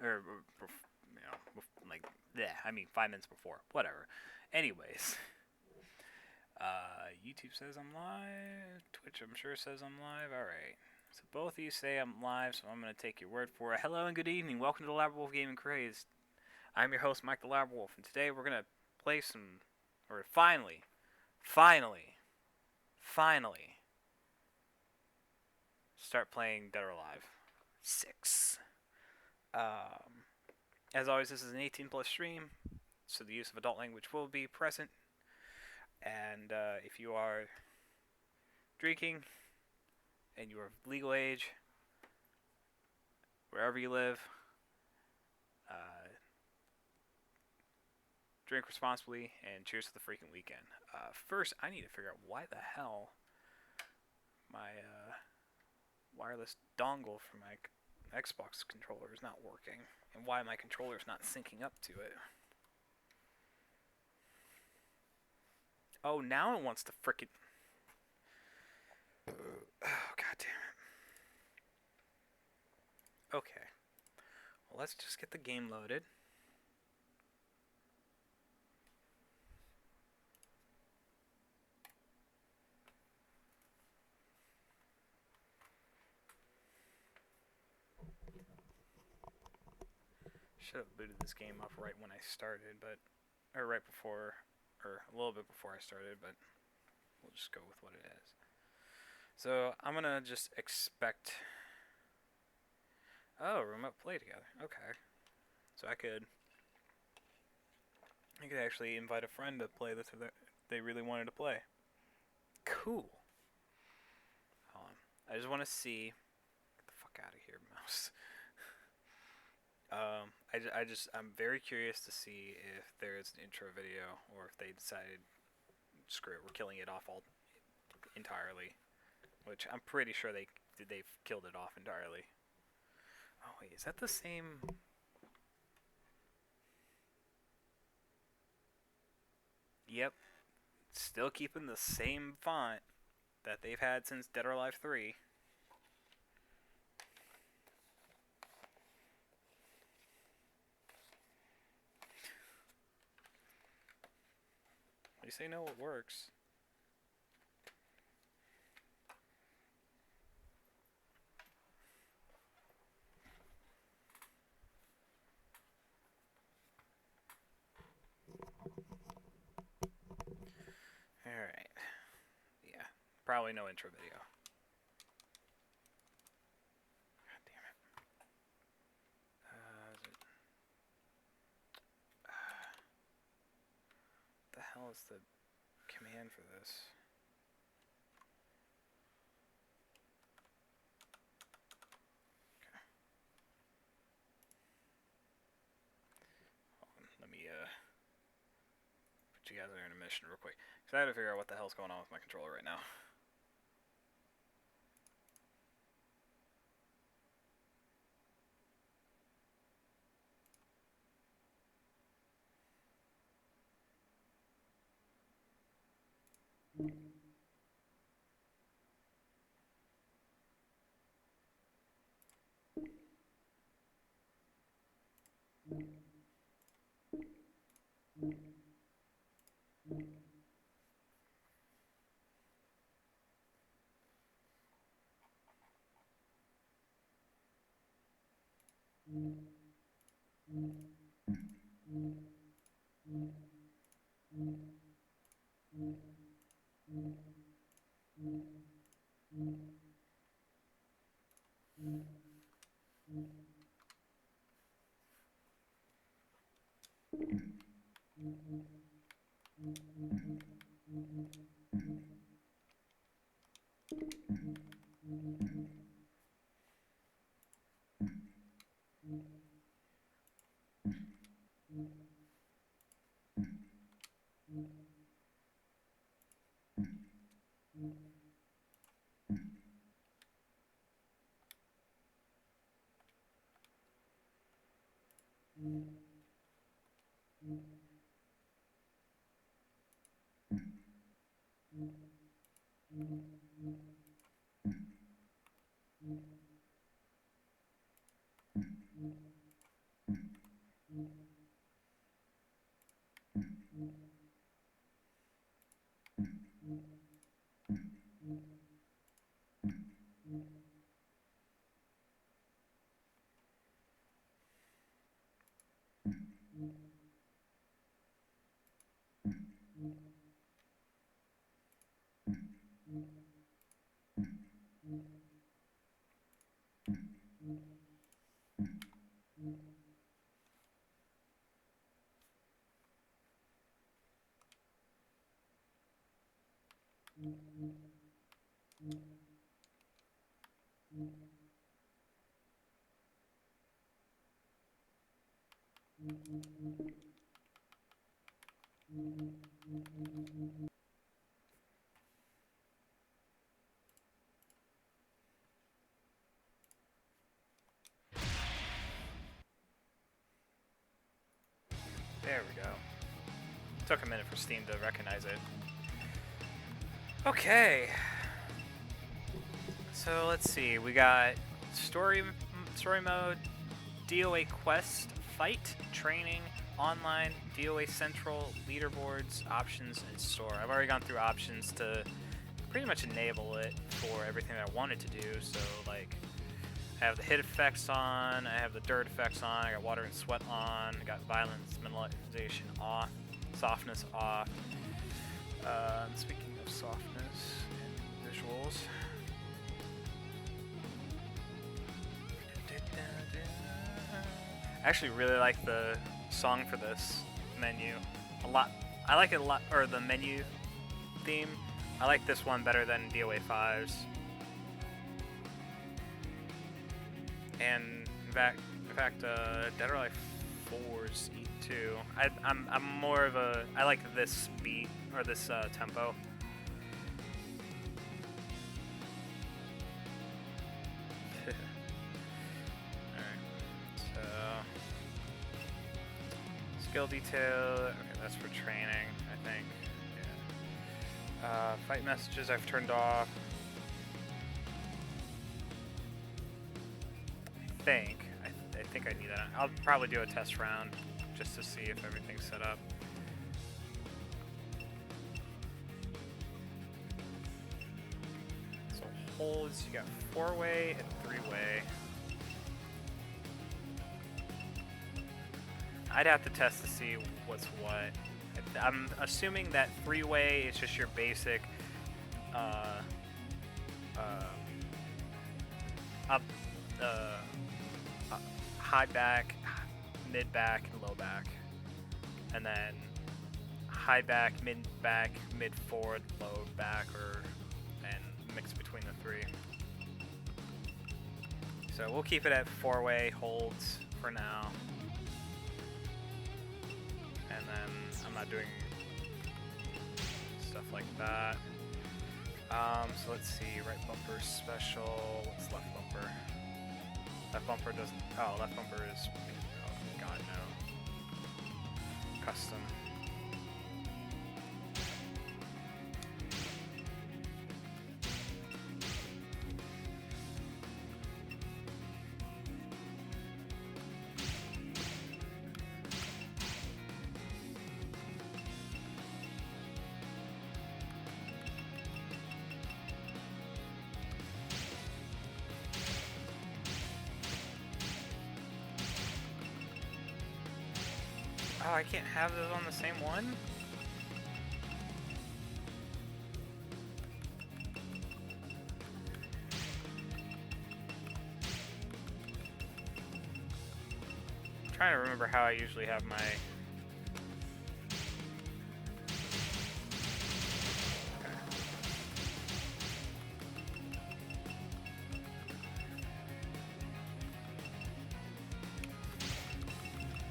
you know, like, yeah, I mean 5 minutes before, whatever. Anyways, YouTube says I'm live. Twitch, I'm sure, says I'm live. All right. So both of you say I'm live, so I'm gonna take your word for it. Hello and good evening. Welcome to the Labrawolf Gaming Craze. I'm your host, Mike the Labrawolf, and today we're gonna play some, or finally, start playing Dead or Alive 6. As always, this is an 18 plus stream, so the use of adult language will be present. And if you are drinking and you are of legal age, wherever you live, drink responsibly and cheers to the freaking weekend. First, I need to figure out why the hell my wireless dongle for my Xbox controller is not working, and why my controller is not syncing up to it. Oh, now it wants to frickin'... Oh, god damn it. Okay. Well, let's just get the game loaded. Should have booted this game up right when I started, but... Or right before... Or a little bit before I started, but... We'll just go with what it is. So, I'm gonna just expect... Oh, remote play together. Okay. So I could actually invite a friend to play this if they really wanted to play. Cool. Hold on. I just want to see... Get the fuck out of here, mouse. I'm very curious to see if there is an intro video, or if they decided, screw it, we're killing it off entirely. Which I'm pretty sure they've killed it off entirely. Oh wait, is that the same? Yep, still keeping the same font that they've had since Dead or Alive 3. At least they know it works. Alright. Yeah. Probably no intro video. God damn it. What the hell is the command for this? Okay. Hold on, let me put you guys in intermission real quick. Because I had to figure out what the hell's going on with my controller right now. There we go. Took a minute for Steam to recognize it. Okay. So let's see. We got story mode, DOA quest, fight, training, online, DOA central, leaderboards, options, and store. I've already gone through options to pretty much enable it for everything that I wanted to do. So like, I have the hit effects on, I have the dirt effects on, I got water and sweat on, I got violence minimalization off, softness off. Speaking of softness and visuals, I actually really like the song for this menu a lot. I like it a lot, or the menu theme. I like this one better than DOA 5's. And in fact, Dead or Alive 4's E2. I'm more of a, I like this beat or this tempo. Skill detail, okay, that's for training, I think. Yeah. Fight messages I've turned off. I think I need that. I'll probably do a test round just to see if everything's set up. So holds, you got 4-way and 3-way. I'd have to test to see what's what. I'm assuming that 3-way is just your basic high back, mid back, and low back. And then high back, mid forward, low back, and mix between the three. So we'll keep it at 4-way holds for now. And then I'm not doing stuff like that. So let's see, right bumper special, what's left bumper? Left bumper doesn't, oh, left bumper is, oh god no. Custom. Oh, I can't have those on the same one? I'm trying to remember how I usually have my...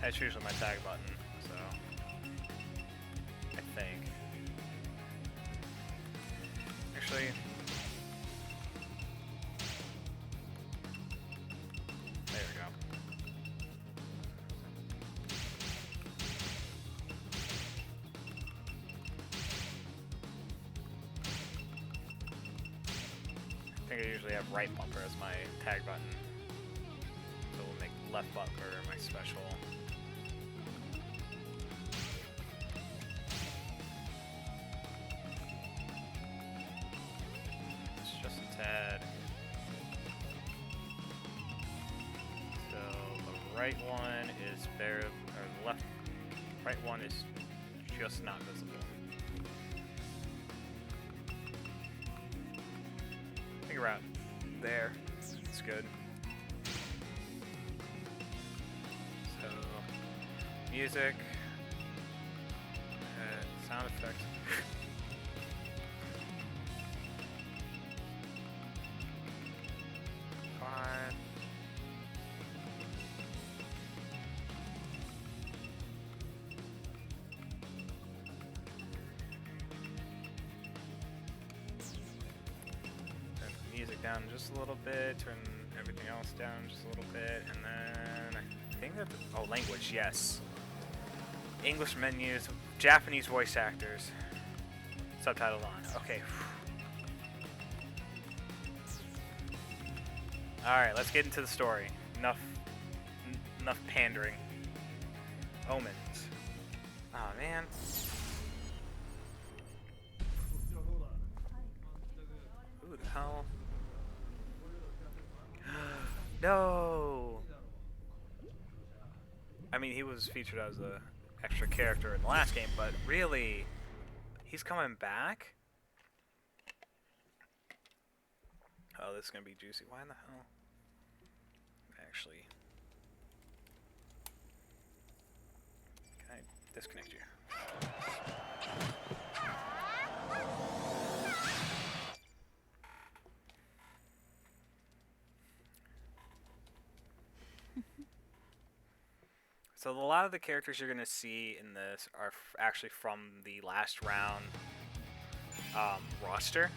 That's usually my tag button, so I think. Actually, there we go. I think I usually have right bumper as my tag button, so we'll make left bumper my special. Right one is bare, or the left, right one is just not visible. I think around there, it's good. So, music, sound effects. down just a little bit, turn everything else down just a little bit, and then I think that, oh, language, yes. English menus, Japanese voice actors, subtitles on, okay. Alright, let's get into the story. Enough pandering. Omens. Oh man. Who the hell? No! I mean, he was featured as a extra character in the last game, but really? He's coming back? Oh, this is gonna be juicy. Why in the hell? Actually. Can I disconnect you? So a lot of the characters you're going to see in this are actually from the last round roster.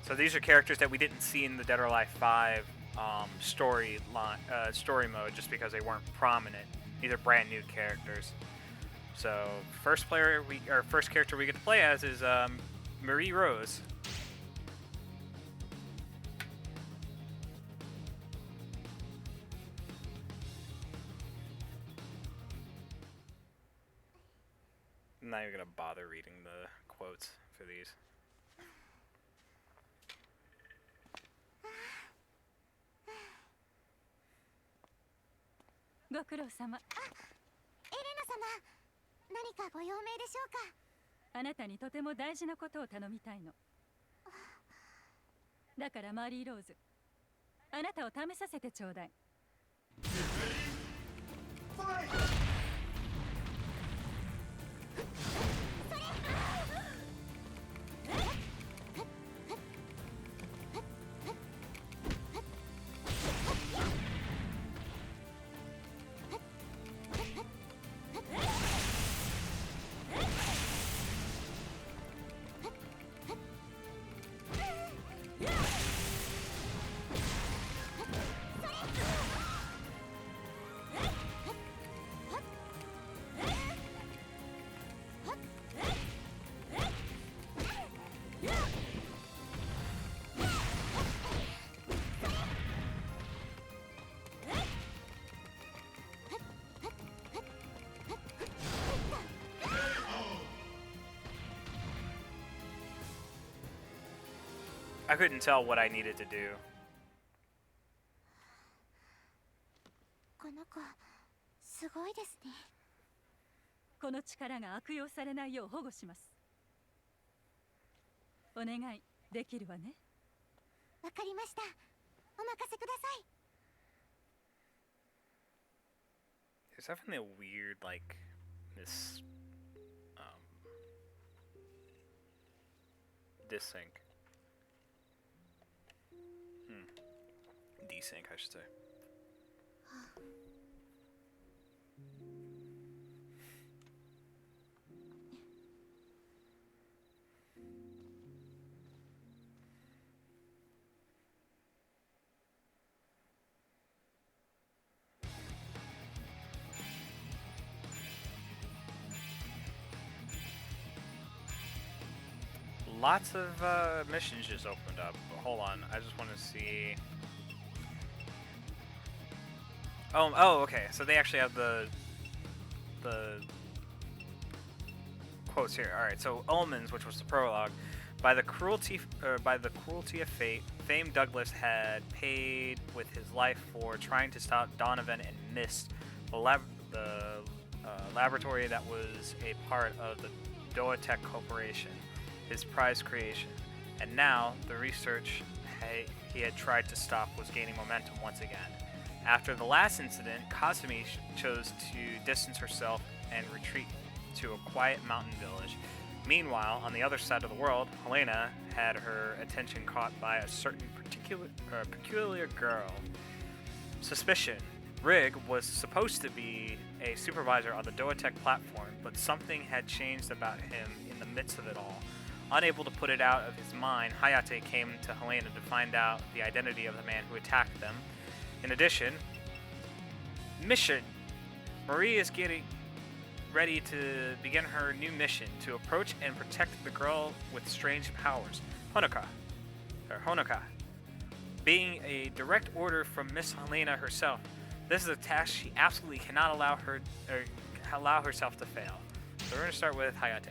So these are characters that we didn't see in the Dead or Alive 5 story mode just because they weren't prominent. These are brand new characters. So first character we get to play as is Marie Rose. I'm not even gonna bother reading the quotes for these. ご苦労様。あ、エレナ様、何かご用命でしょうか。あなたにとても大事なことを頼みたいの。だからマリー・ローズ、あなたを試させてちょうだい。I couldn't tell what I needed to do. この子、すごいですね。この力が悪用されないよう保護します。お願いできるわね。わかりました。お任せください。There's definitely a weird, like, dissync. Desync, I should say. Lots of missions just opened up. Hold on, I just want to see. Oh, okay. So they actually have the quotes here. All right. So Omens, which was the prologue, by the cruelty of fate, famed Douglas had paid with his life for trying to stop Donovan and Mist, the laboratory that was a part of the Doatech Corporation, his prized creation. And now the research he had tried to stop was gaining momentum once again. After the last incident, Kasumi chose to distance herself and retreat to a quiet mountain village. Meanwhile, on the other side of the world, Helena had her attention caught by a certain peculiar girl. Suspicion. Rig was supposed to be a supervisor on the Doatech platform, but something had changed about him in the midst of it all. Unable to put it out of his mind, Hayate came to Helena to find out the identity of the man who attacked them. In addition, mission. Marie is getting ready to begin her new mission to approach and protect the girl with strange powers, Honoka. Being a direct order from Miss Helena herself, this is a task she absolutely cannot allow herself to fail. So we're going to start with Hayate.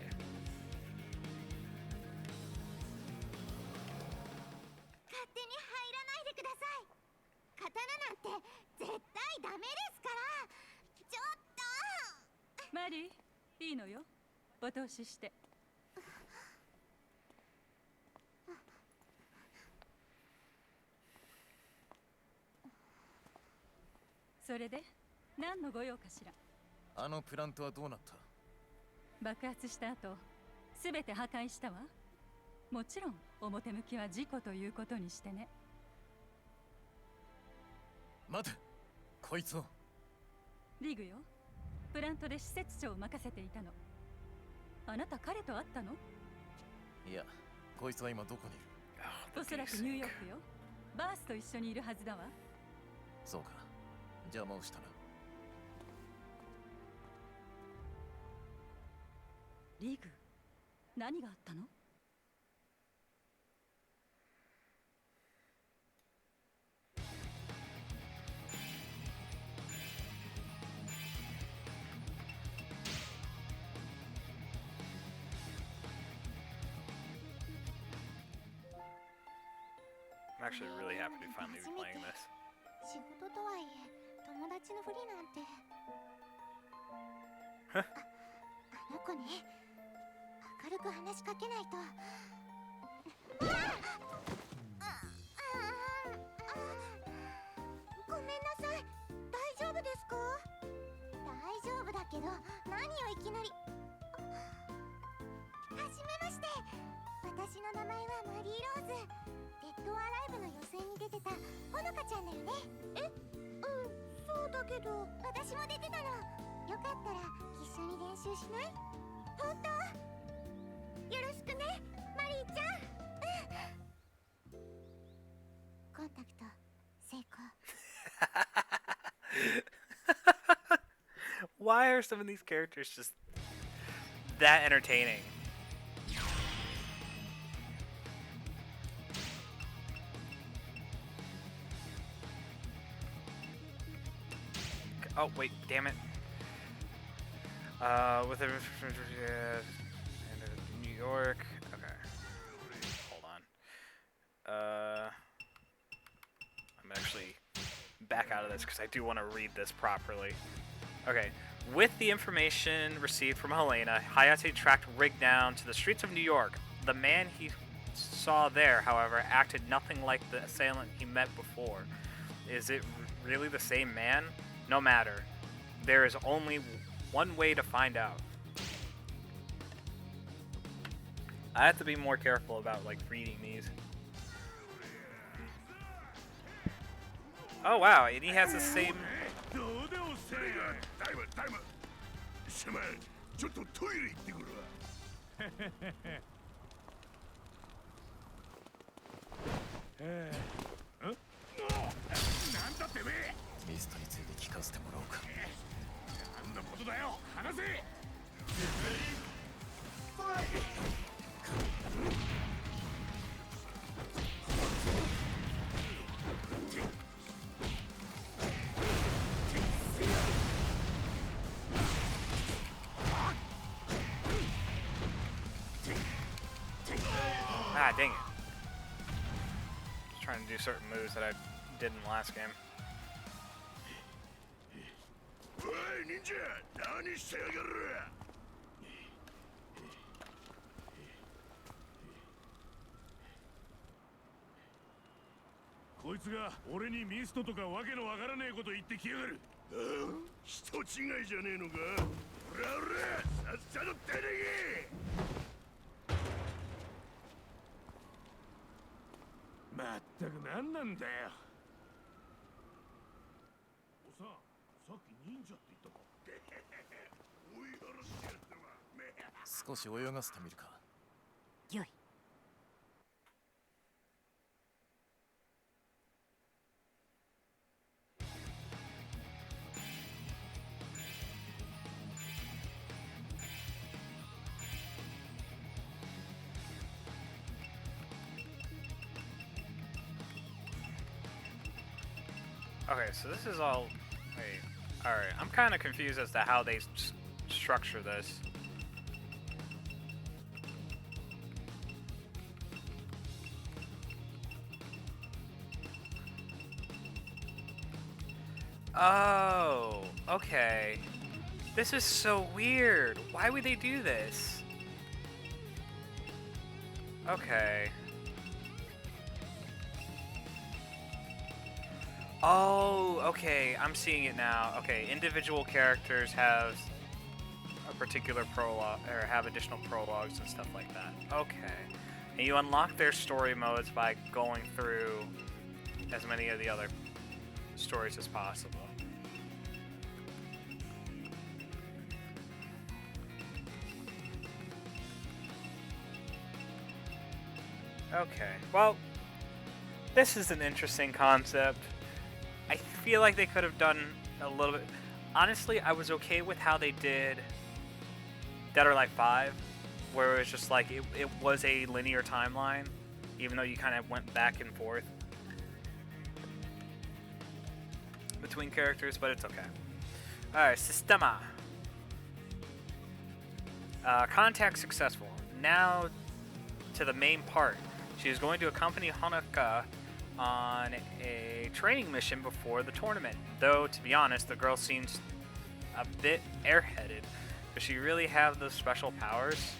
マリー、いいのよ。お通しして。それで何のご用かしら。あのプラントはどうなった？爆発した後、すべて破壊したわ。もちろん表向きは事故ということにしてね。待て、こいつを。リグよ。プラントで施設長を任せていたの。あなた彼と会ったの？いや、こいつは今どこにいる？おそらくニューヨークよ。バースと一緒にいるはずだわ。そうか。邪魔をしたな。リグ、何があったの？I'm actually really happy to finally be playing this. 仕事とはいえ友達のふりなんてあの子ね、明るく話しかけないと。ごめんなさい、大丈夫ですか？大丈夫だけど、何をいきなり。はじめまして、私の名前はマリーローズ。デッドアライブの予選に出てたほのかちゃんだよね。そうだけど私も出てたの。よかったら一緒に練習しない？本当？よろしくね、マリーちゃん。コンタクト成功。Why are some of these characters just that entertaining? Oh, wait, damn it. With New York. Okay. Hold on. I'm actually back out of this because I do want to read this properly. Okay. With the information received from Helena, Hayate tracked Rig down to the streets of New York. The man he saw there, however, acted nothing like the assailant he met before. Is it really the same man? No matter. There is only one way to find out. I have to be more careful about like reading these. Oh wow, and he has the same. Ah, dang it. Just trying to do certain moves that I did in the last game. Ninja, こいつが俺にミストとかわけのわからねえこと言ってきやがる。人違いじゃねえのか。おらおら、さっさと出てけ。まったく何なんだよ。おさん、さっき忍者って言ったか。少し泳がせてみるか。よい。 Okay, so this is all. Wait. Alright, I'm kind of confused as to how they structure this. Oh, okay. This is so weird. Why would they do this? Okay. Oh, okay. I'm seeing it now. Okay, individual characters have a particular prologue, or have additional prologues and stuff like that. Okay. And you unlock their story modes by going through as many of the other stories as possible. Okay, well, this is an interesting concept. I feel like they could have done a little bit. Honestly, I was okay with how they did Dead or Alive 5, where it was just like it was a linear timeline, even though you kind of went back and forth between characters, but it's okay. Alright, Sistema. Contact successful. Now to the main part. She is going to accompany Honoka on a training mission before the tournament. Though, to be honest, the girl seems a bit airheaded. Does she really have those special powers?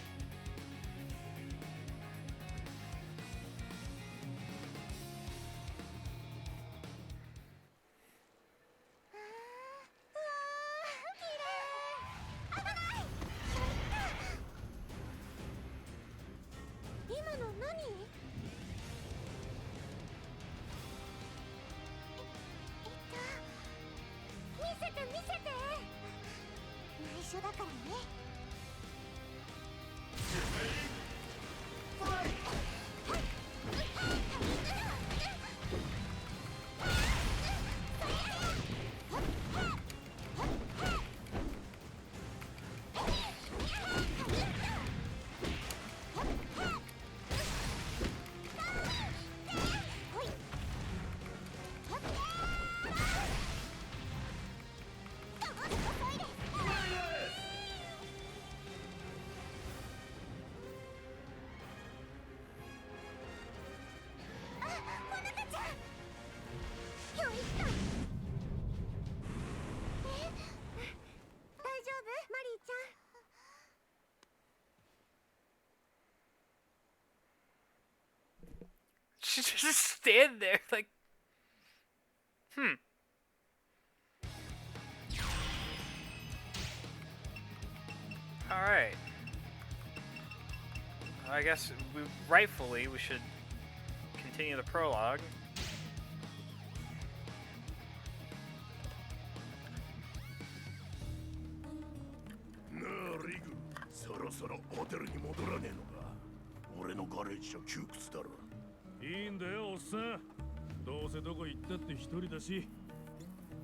She just stand there like, Alright. I guess rightfully we should continue the prologue.なあリグ、そろそろホテルに戻らねえのか。俺のガレージじゃ窮屈だろ。いいんだよおっさん。どうせどこ行ったって一人だし、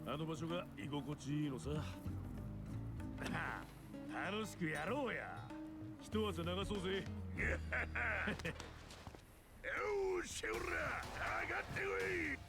あの場所が居心地いいのさ。楽しくやろうや。一汗流そうぜ。よーし、おら、上がってこい。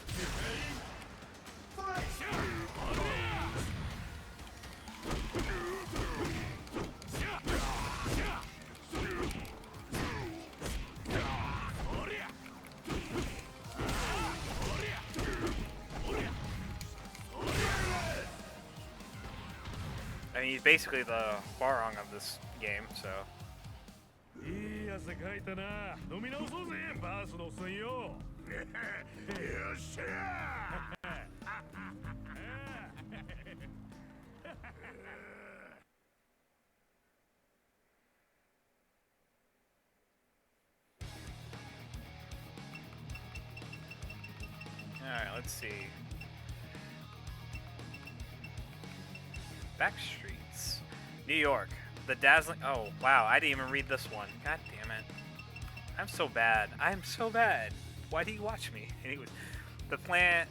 I mean, he's basically the Barong of this game, so. いい汗かいたな。飲み直そうぜ、バースのおっさんよ。よっしゃAlright, let's see. Back streets. New York. The dazzling. Oh, wow. I didn't even read this one. God damn it. I'm so bad. I'm so bad. Why do you watch me? Anyways, the plant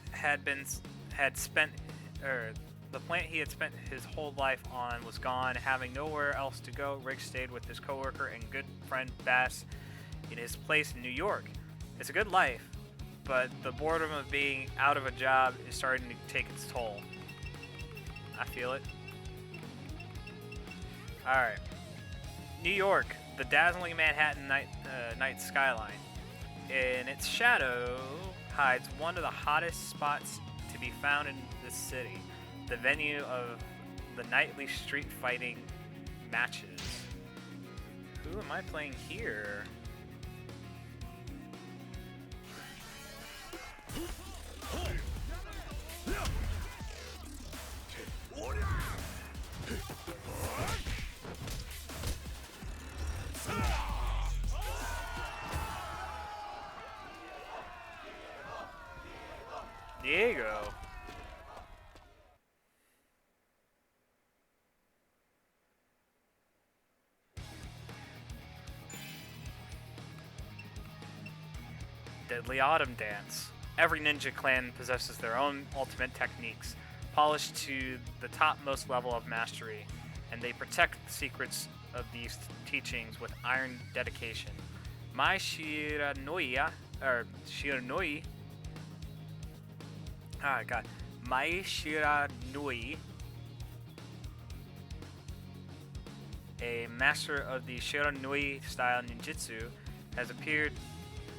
the plant he had spent his whole life on was gone. Having nowhere else to go, Rick stayed with his coworker and good friend Bass in his place in New York. It's a good life, but the boredom of being out of a job is starting to take its toll. I feel it. Alright. New York, the dazzling Manhattan night skyline. In its shadow hides one of the hottest spots to be found in this city, the venue of the nightly street fighting matches. Who am I playing here? Diego. Deadly Autumn Dance. Every ninja clan possesses their own ultimate techniques, polished to the topmost level of mastery, and they protect the secrets of these teachings with iron dedication. Mai Shiranui, Mai Shiranui, a master of the Shiranui style ninjutsu,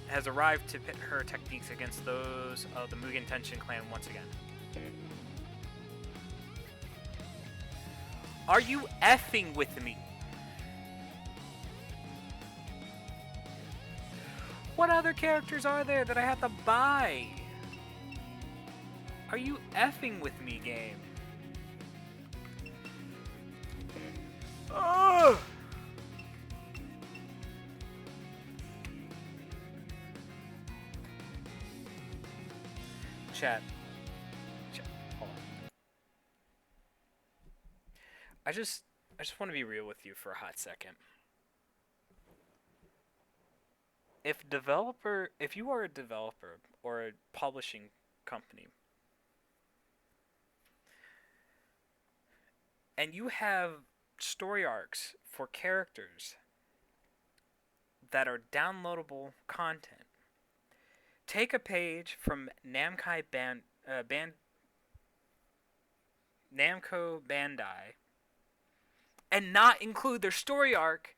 has arrived to pit her techniques against those of the Mugen Tenshin clan once again. Are you effing with me? What other characters are there that I have to buy? Are you effing with me, game? Ugh! Chat. Hold on. I just want to be real with you for a hot second. If you are a developer or a publishing company, and you have story arcs for characters that are downloadable content, take a page from Namco Bandai and not include their story arc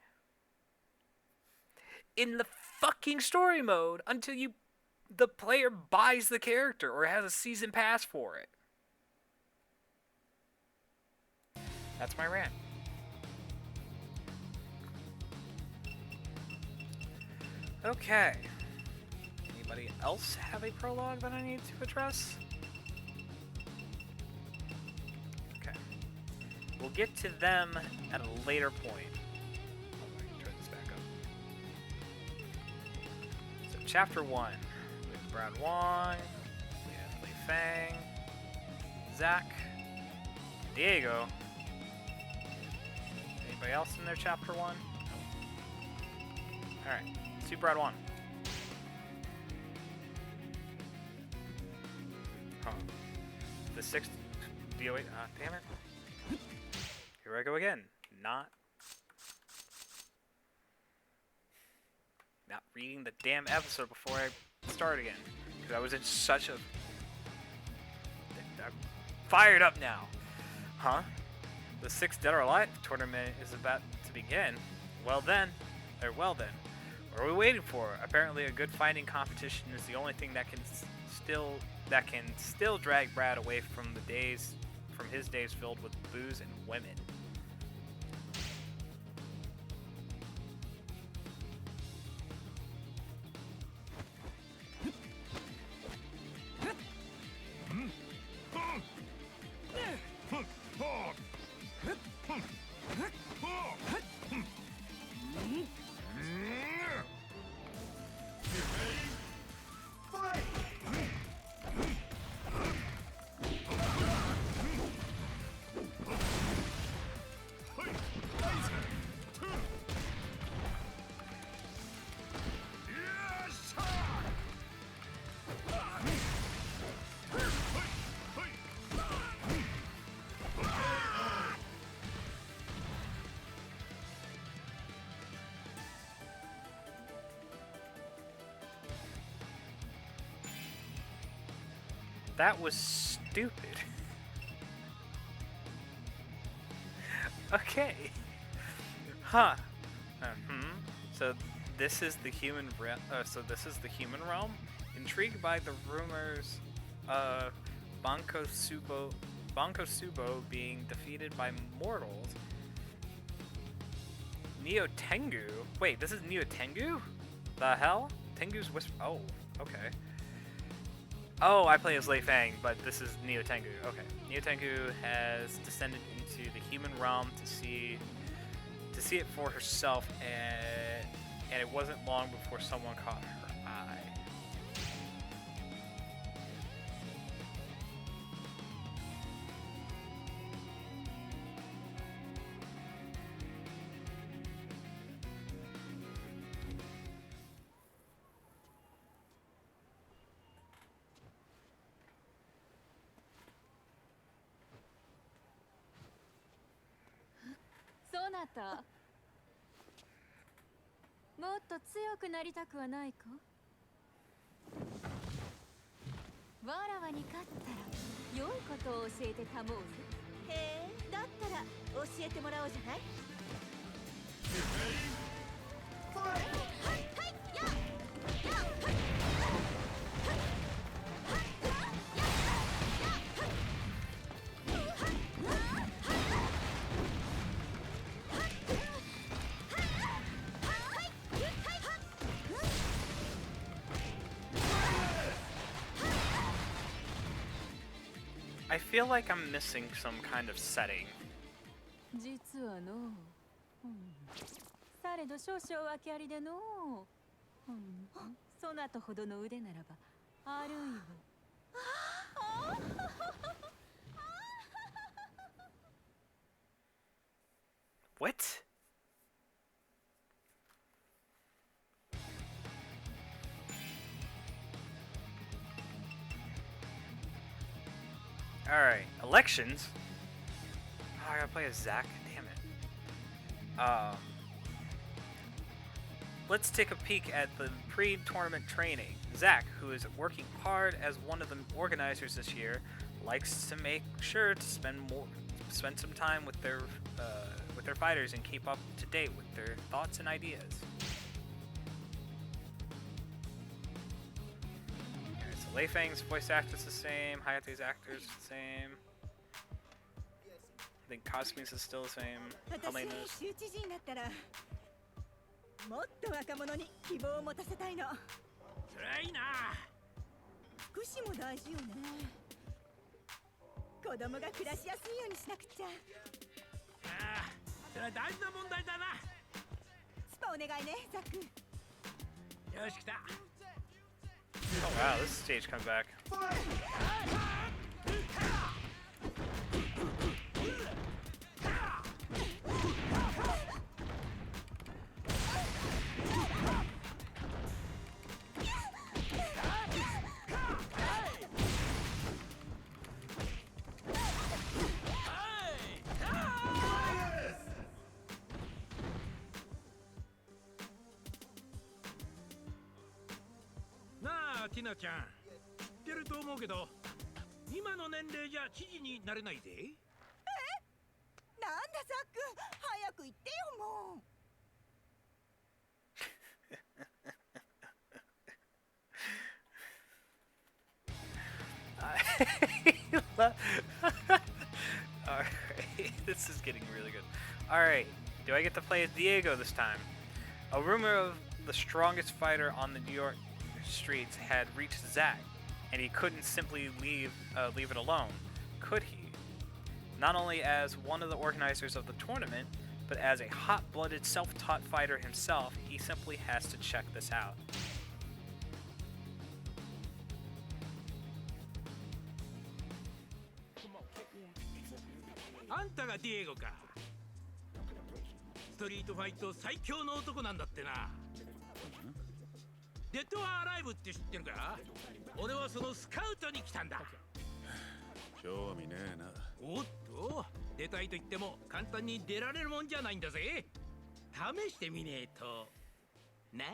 in the fucking story mode until the player buys the character or has a season pass for it. That's my rant. Okay. Anybody else have a prologue that I need to address? Okay. We'll get to them at a later point. Oh, I can turn this back up. So, Chapter 1. We have Brad Wong. We have Li Fang. Zach. Diego. Anybody else in their Chapter 1? No. Alright. Let's do Brad 1. The sixth DOA. Damn it. Here I go again. Not reading the damn episode before I start again. Because I was in such a. I'm fired up now. Huh? The 6th Dead or Alive tournament is about to begin. Well then. What are we waiting for? Apparently a good fighting competition is the only thing that can still drag Brad away from his days filled with booze and women. That was stupid. Okay. Huh. So this is the human realm. This is the human realm. Intrigued by the rumors of Banco Subo being defeated by mortals. Neo Tengu. Wait, this is Neo Tengu? The hell? Tengu's whisper. Oh, okay. Oh, I play as Lei Fang, but this is Neo Tengu. Okay. Neo Tengu has descended into the human realm to see it for herself, and it wasn't long before someone caught her eye. Sonata. もっと強くなりたくはないか？わらわに勝ったら良いことを教えてたもうぜ。へえ、だったら教えてもらおうじゃない。I feel like I'm missing some kind of setting. 実はの、されど少々訳ありでの、そなたほどの腕ならばあるいは。What? Alright, elections. Oh, I gotta play as Zack. Damn it. Let's take a peek at the pre-tournament training. Zack, who is working hard as one of the organizers this year, likes to make sure to spend some time with their fighters and keep up to date with their thoughts and ideas. Alright, so Lei Fang's voice actor's the same, Hayate's actor's the same. I think Cosmi's is still the same. Helena's. 州知事になったらもっと若者に希望を持たせたいの。辛いな。福祉も大事よね。子供が暮らしやすいようにしなくちゃ。ああ、それは大事な問題だな。スパお願いね、ザック。よし、来た。Oh wow, this stage comes back.ティナちゃん、知ってると思うけど、今の年齢じゃ知事になれないぜ。え？なんだザック、早く言ってよもう。Alright, this is getting really good. Alright, do I get to play as Diego this time? A rumor of the strongest fighter on the New York streets had reached Zack, and he couldn't simply leave it alone, could he? Not only as one of the organizers of the tournament, but as a hot-blooded, self-taught fighter himself, he simply has to check this out. あんたがディエゴか。ストリートファイト最強の男なんだってな。デッド・ア・アライブって知ってるか？俺はそのスカウトに来たんだ。興味ねえな。おっと、出たいと言っても簡単に出られるもんじゃないんだぜ。試してみねえと。な。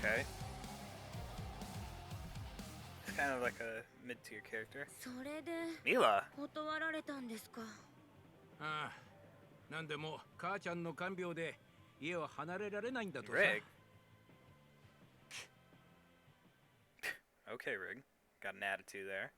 Okay. It's kind of like a mid-tier character. それで Mila. 断られたんですか。ああ、なんでも母ちゃんの看病で家を離れられないんだとさ。 Rig. Okay, Rig. Got an attitude there.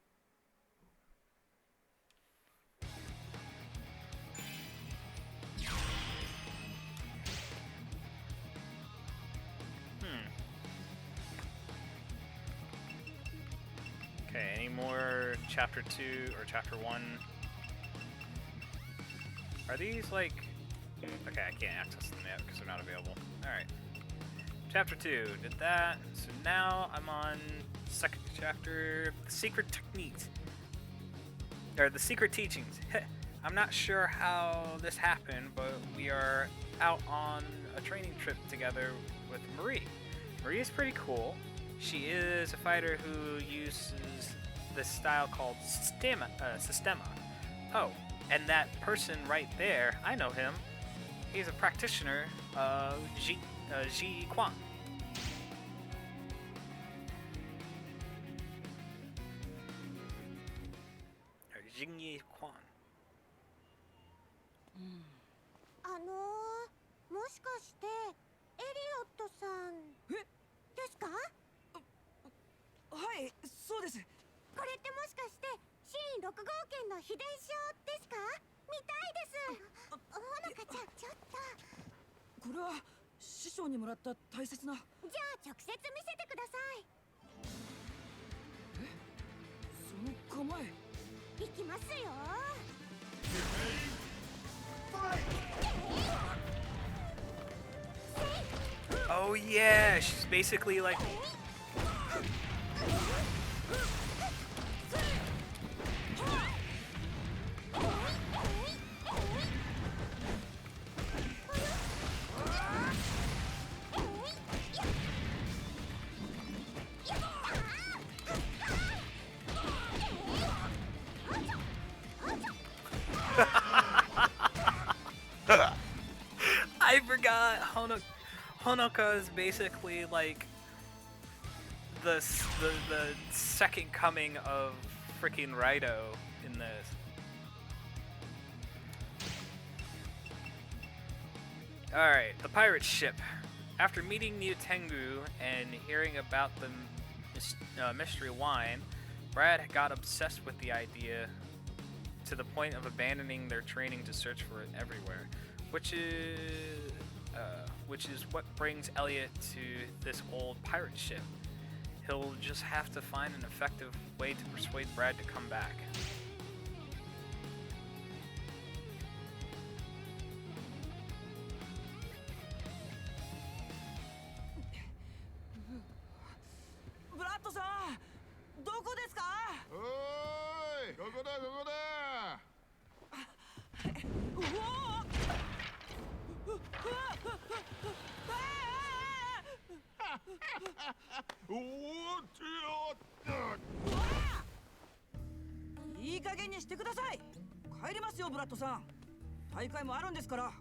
Okay, any more chapter 2 or chapter 1? Are these like... Okay, I can't access them yet because they're not available. Alright. Chapter 2, did that. So now I'm on second chapter, the secret techniques. Or the secret teachings. I'm not sure how this happened, but we are out on a training trip together with Marie. Marie is pretty cool. She is a fighter who uses this style called Sistema. Oh, and that person right there, I know him. He's a practitioner of Ji Quan. Or Jingyi Quan. もしかしてエリオットさんですか？はい、そうです。これってもしかしてシーン6号券の秘伝書ですか？見たいです。ほのかちゃん、ちょっと。これは師匠にもらった大切な。じゃあ直接見せてください。その構え。いきますよ。 Oh yeah, she's basically like... I forgot Honoka is basically like the second coming of freaking Raido in this. Alright, the pirate ship. After meeting Niu Tengu and hearing about the mystery wine, Brad got obsessed with the idea to the point of abandoning their training to search for it everywhere, which is what brings Elliot to this old pirate ship. He'll just have to find an effective way to persuade Brad to come back. Brad さん、どこですか？おーい、ここだここだ。うおおおっていい加減にしてください。帰りますよ、ブラッドさん。大会もあるんですから。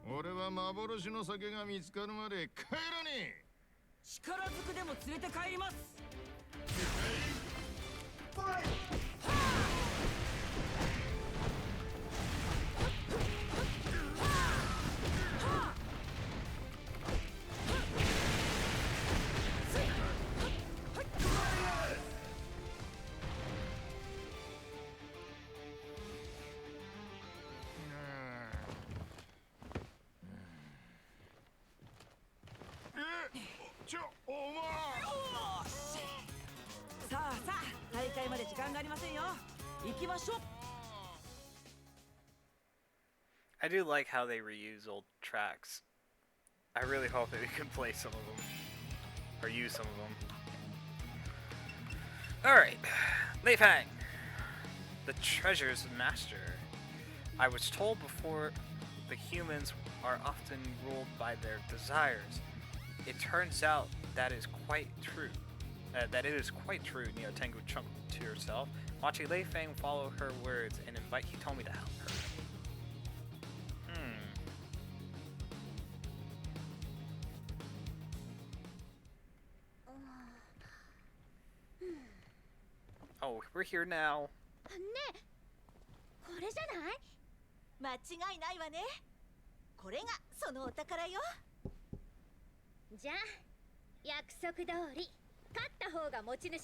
俺は幻の酒が見つかるまで帰らねえ。力ずくでも連れて帰ります。お前。さあさあ、大会まで時間がありませんよ。行きましょう。 I do like how they reuse old tracks. I really hope that we can play some of them. Or use some of them. Alright. Lei Fang. The treasure's master. I was told before the humans are often ruled by their desires. It turns out that is quite true. That it is quite true, Neo Tengu chuckled to herself, watching Lei Feng follow her words and invite Hitomi to help her. Oh, we're here now. ねえ、これじゃない？間違いないわね。これがそのお宝よ。じゃあ約束通り勝った方が持ち主ね。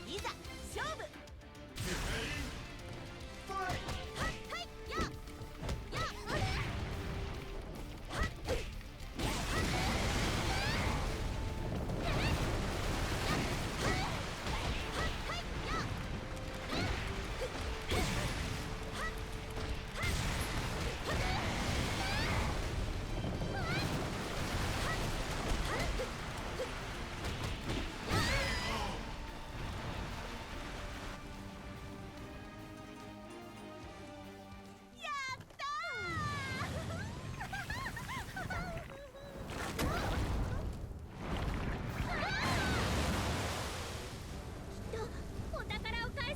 いざ勝負。はいはいや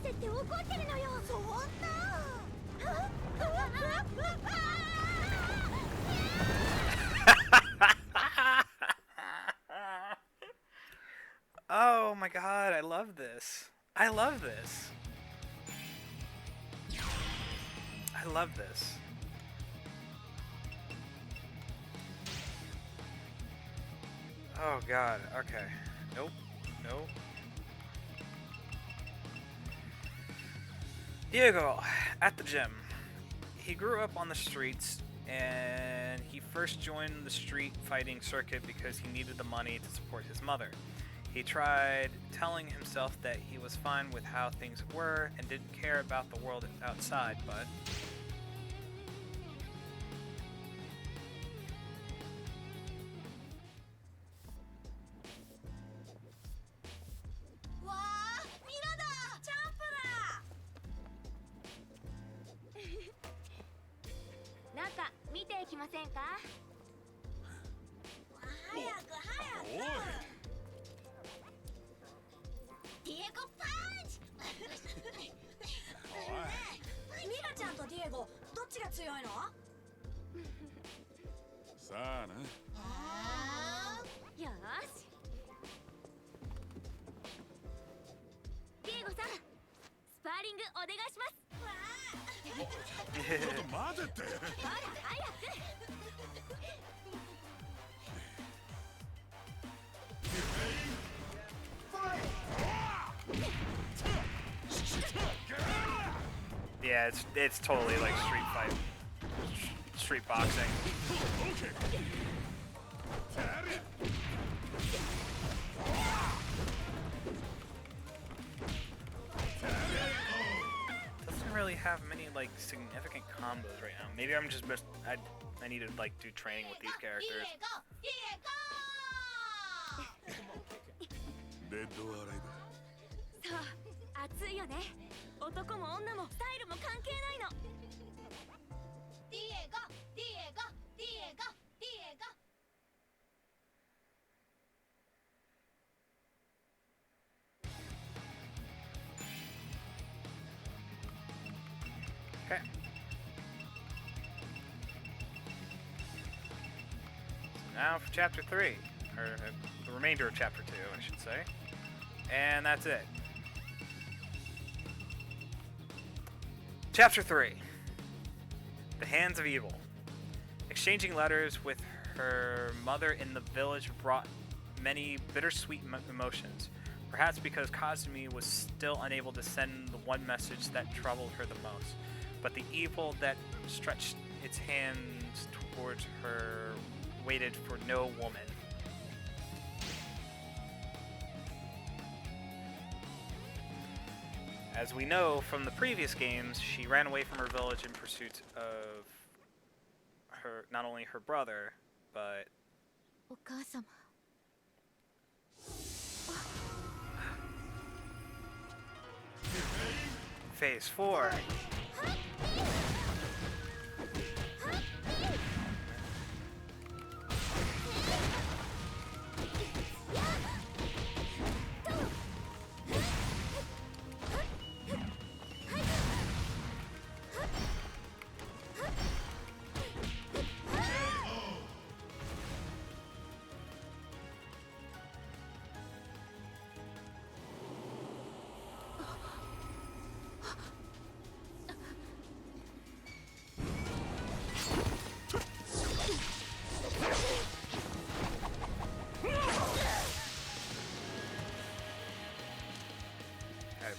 やって怒ってるのよ。そんな。Oh my god, I love this. I love this. I love this. Oh god, okay. Nope. Nope. Diego, at the gym. He grew up on the streets, and he first joined the street fighting circuit because he needed the money to support his mother. He tried telling himself that he was fine with how things were and didn't care about the world outside, but... Yeah, it's totally like street boxing. Doesn't really have many like significant combos right now. Maybe I'm just I need to like do training with these characters. Dead or alive? 熱いよね。男も女もスタイルも関係ないの。ディエゴ、ディエゴ、ディエゴ、ディエゴ。Okay. So now for chapter 3, or the remainder of chapter 2, I should say. And that's it. Chapter 3. The Hands of Evil. Exchanging letters with her mother in the village brought many bittersweet emotions. Perhaps because Kazumi was still unable to send the one message that troubled her the most. But the evil that stretched its hands towards her waited for no woman. As we know from the previous games, she ran away from her village in pursuit of her, not only her brother, but... お母様。Phase 4.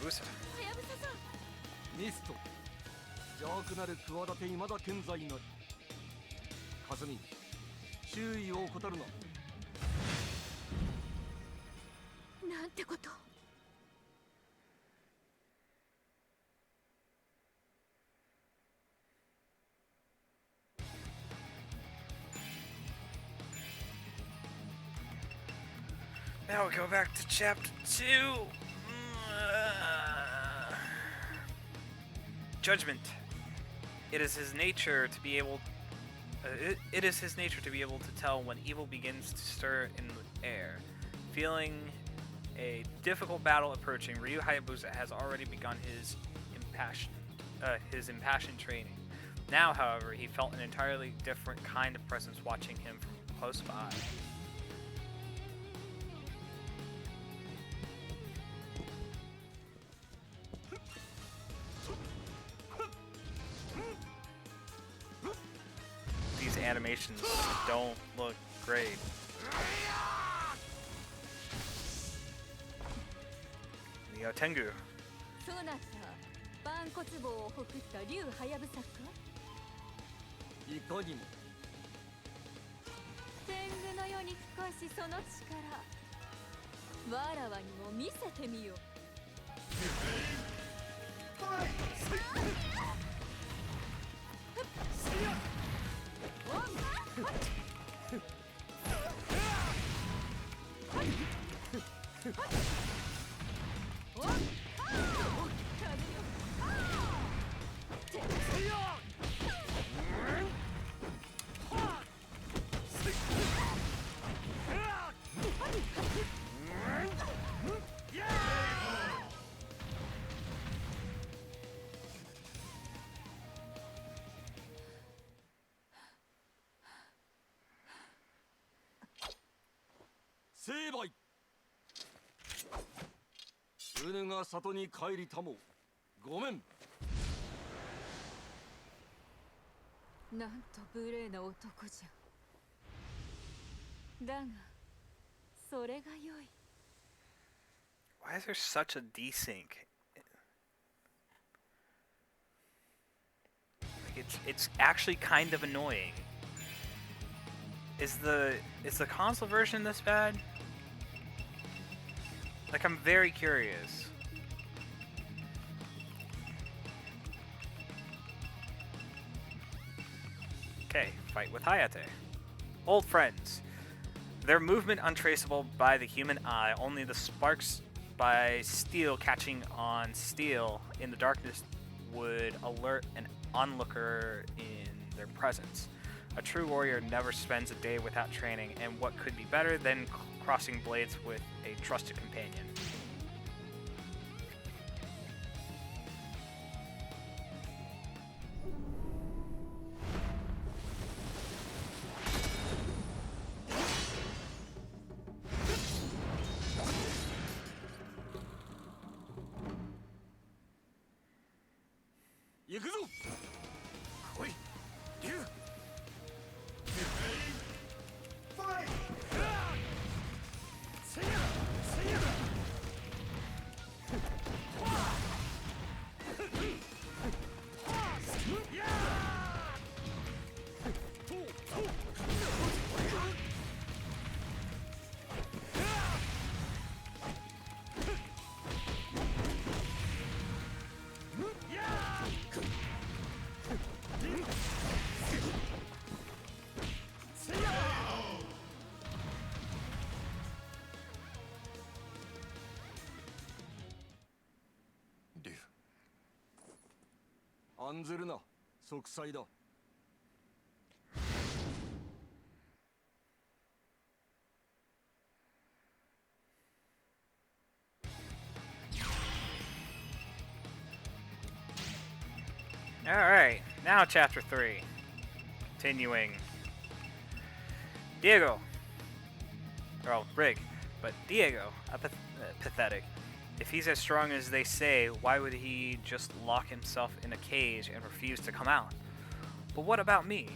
Hayabusa. ミスト邪悪なる企て未だ健在なりかすみ注意を怠るななんてこと。 Now we go back to chapter 2. Judgment. It is his nature to be able. It is his nature to be able to tell when evil begins to stir in the air. Feeling a difficult battle approaching, Ryu Hayabusa has already begun his impassioned training. Now, however, he felt an entirely different kind of presence watching him from close by. These animations don't look great. 天狗。そなた、万骨棒をほくった竜はやぶさか。いかにも天狗の世に深しその力。わらわにも見せてみよ。成敗うぬが里に帰りたもごめんなんと無礼な男じゃ。だがそれがよい。 Why is there such a desync? Like it's actually kind of annoying. Is the console version this bad? Like, I'm very curious. Okay, fight with Hayate. Old friends. Their movement untraceable by the human eye, only the sparks by steel catching on steel in the darkness would alert an onlooker in their presence. A true warrior never spends a day without training, and what could be better than crossing blades with a trusted companion? Dude. 案ずるな息災だ Alright, now chapter 3. Continuing. Diego. Oh, Rig. But Diego, pathetic. If he's as strong as they say, why would he just lock himself in a cage and refuse to come out? But what about me?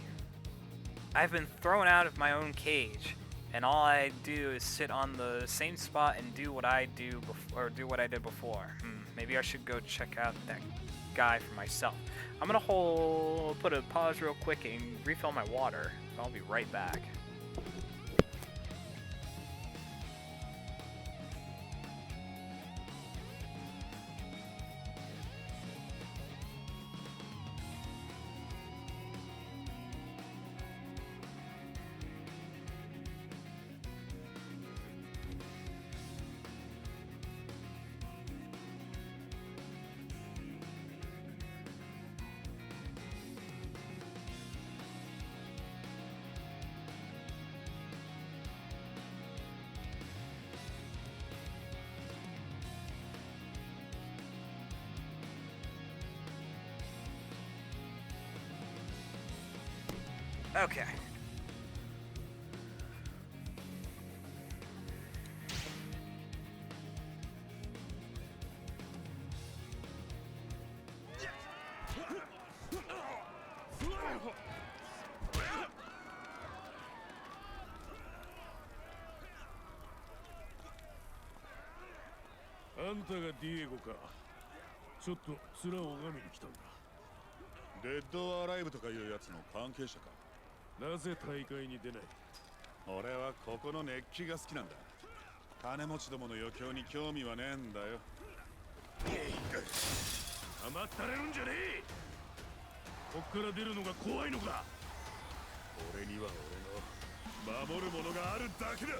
I've been thrown out of my own cage, and all I do is sit on the same spot and do what I do do what I did before. Maybe I should go check out that guy for myself. I'm gonna put a pause real quick and refill my water. I'll be right back. Okay.あんたがディエゴか。ちょっと面を拝みに来たんだ。デッドアライブとかいうやつの関係者か。なぜ大会に出ない？俺はここの熱気が好きなんだ。金持ちどもの余興に興味はねえんだよ。甘ったれるんじゃねえ。こっから出るのが怖いのか。俺には俺の守るものがあるだけだ。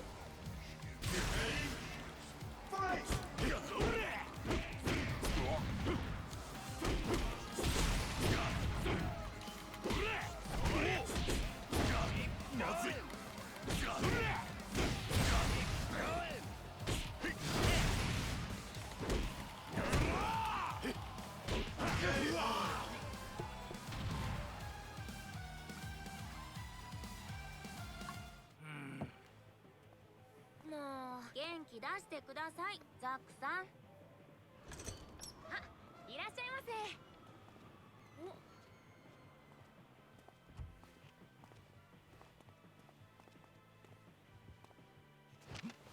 もう元気出してください、ザックさん。あ、いらっしゃいませ。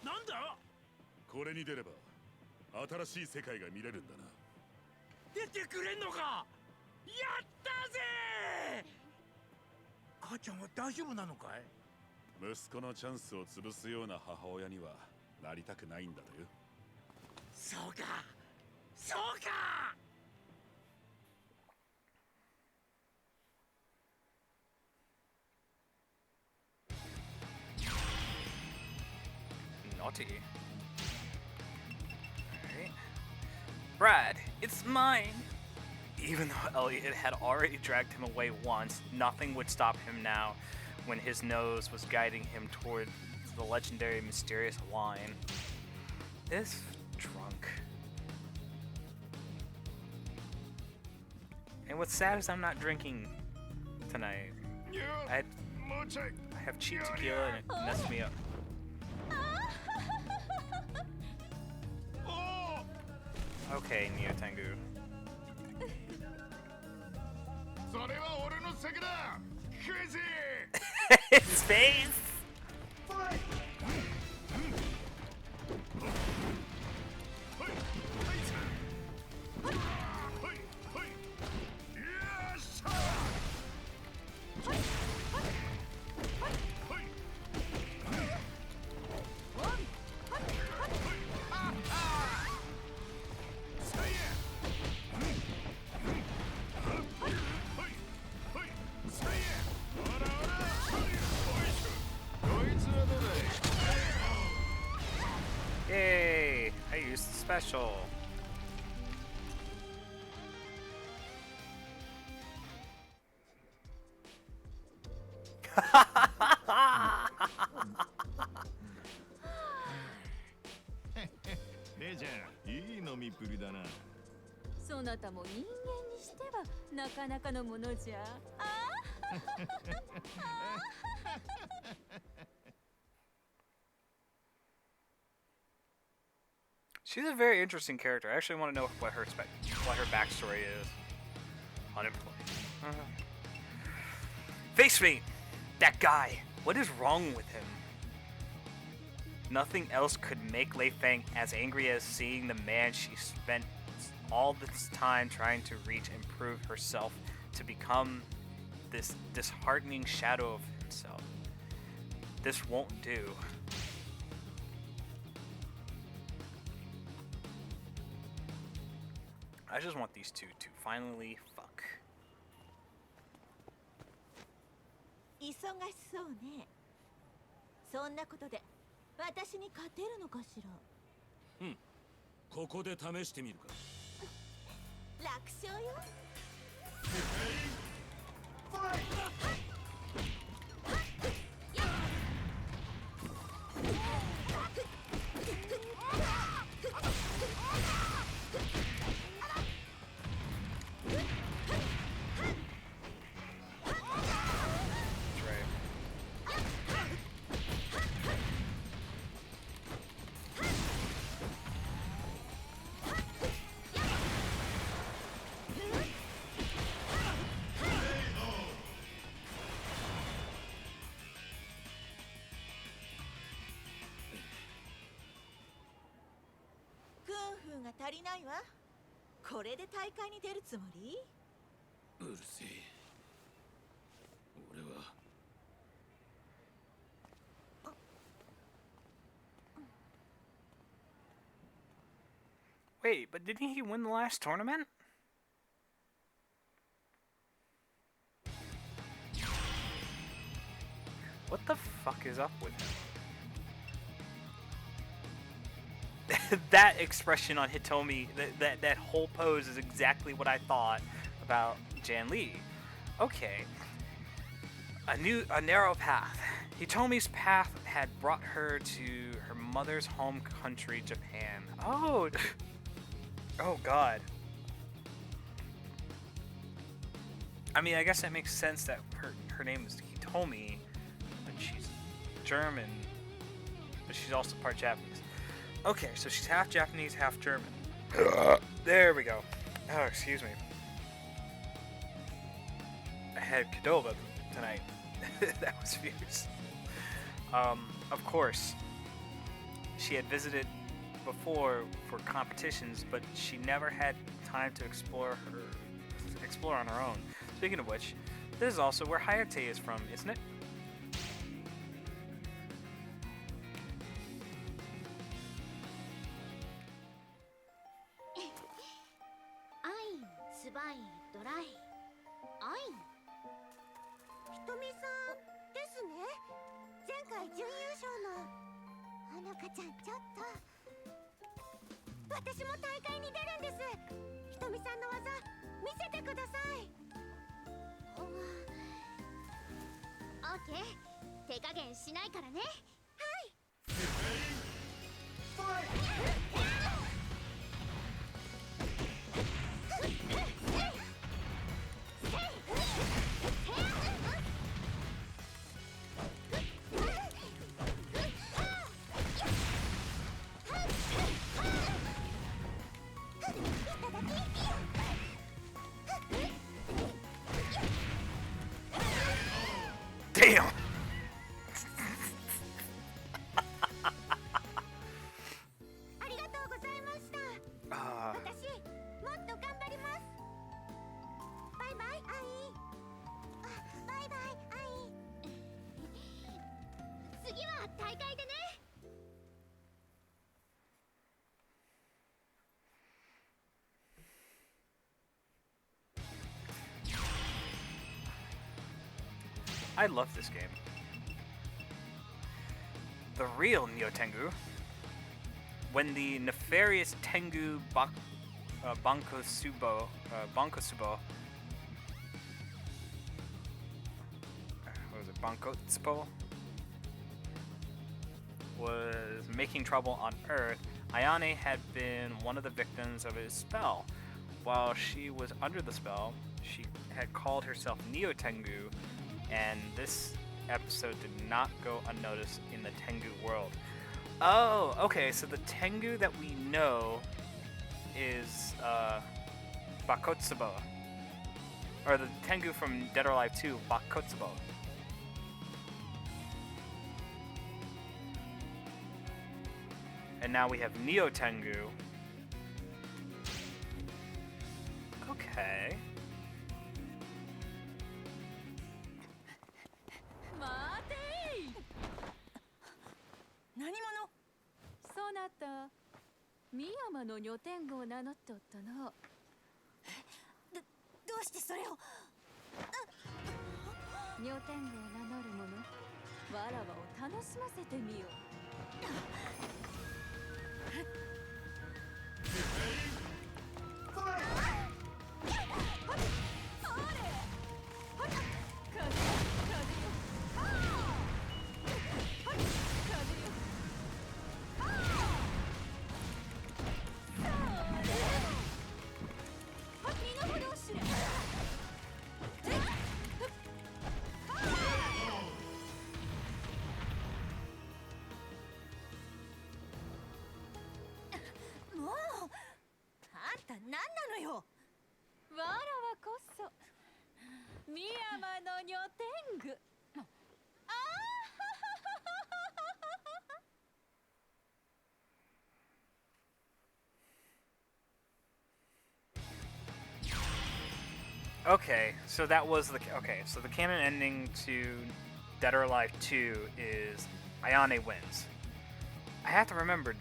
なんだ？これに出れば新しい世界が見れるんだな。出てくれんのか。やったぜ。母ちゃんは大丈夫なのかい？息子のチャンスを潰すような母親にはなりたくないんだとよ。そうか、そうか。Naughty. Alright. Brad, it's mine! Even though Elliot had already dragged him away once, nothing would stop him now when his nose was guiding him toward the legendary mysterious wine. This drunk. And what's sad is I'm not drinking tonight. I have cheap tequila and it messed me up. Okay, Neo Tengu. それは俺の席だ。Craze! His face! Yay! I used the special. Leja, いい飲みっぷりだな。そなたも人間にしてはなかなかのものじゃ。She's a very interesting character. I actually want to know what her backstory is. Unemployed. Face me! That guy! What is wrong with him? Nothing else could make Lei Feng as angry as seeing the man she spent all this time trying to reach and prove herself to become this disheartening shadow of himself. This won't do. I just want these two to finally fuck. 忙しそうね。そんなことで私に勝てるのかしら。ここで試してみるか。楽勝よ。が足りないわ。これで大会に出るつもり？うるせえ。俺は。Wait, but didn't he win the last tournament? What the fuck is up with him? That expression on Hitomi, that whole pose is exactly what I thought about Jan Lee. Okay. A narrow path. Hitomi's path had brought her to her mother's home country, Japan. Oh, oh god. I mean, I guess that makes sense that her name is Hitomi, but she's German, but she's also part Japanese. Okay, so she's half Japanese, half German. There we go. Oh, excuse me. I had Qdoba tonight. That was fierce. Of course, she had visited before for competitions, but she never had time to explore on her own. Speaking of which, this is also where Hayate is from, isn't it? Damn! I love this game. The real Neo Tengu, when the nefarious Tengu Bankosubo, what was it, Bankotsubo, was making trouble on Earth, Ayane had been one of the victims of his spell. While she was under the spell, she had called herself Neo Tengu, and this episode did not go unnoticed in the Tengu world. Oh, okay, so the Tengu that we know is Bakotsubo. Or the Tengu from Dead or Alive 2, Bakotsubo. And now we have Neo Tengu. Okay. 待てい。何者？そなた深山の女天狗を名乗っておったの。どうしてそれを？女天狗を名乗る者、わらわを楽しませてみよ。もうあんた何なのよ。わらわこそ深山の女天狗。あOkay, so that was the so the canon ending to Dead or Alive 2 is Ayane wins. I have to remember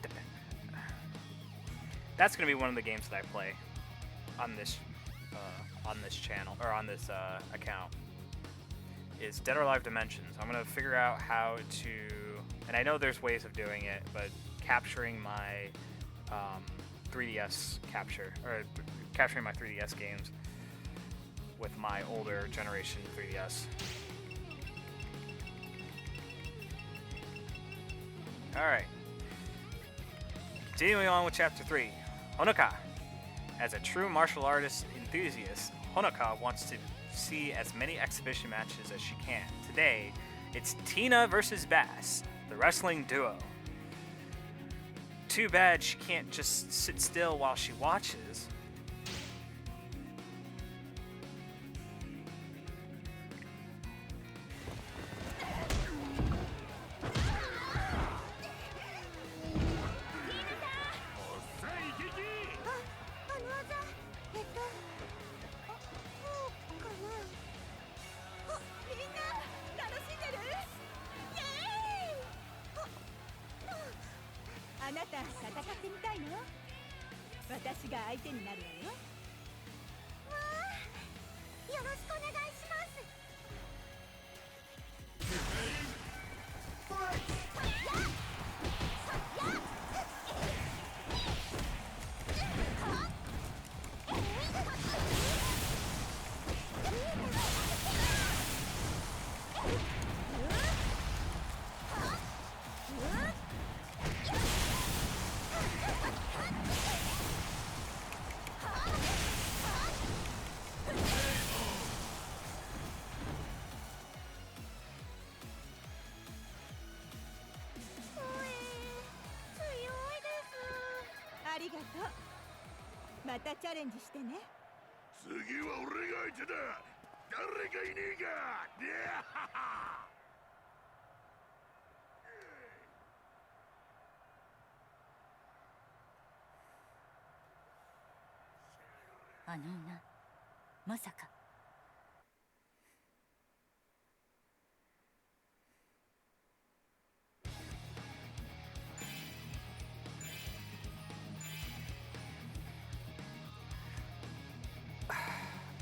that's gonna be one of the games that I play on this channel or on this account. Is Dead or Alive Dimensions. I'm gonna figure out how to, and I know there's ways of doing it, but capturing my 3DS capturing my 3DS games with my older generation 3DS. Alright. Continuing on with Chapter 3. Honoka. As a true martial artist enthusiast, Honoka wants to see as many exhibition matches as she can. Today, it's Tina versus Bass, the wrestling duo. Too bad she can't just sit still while she watches.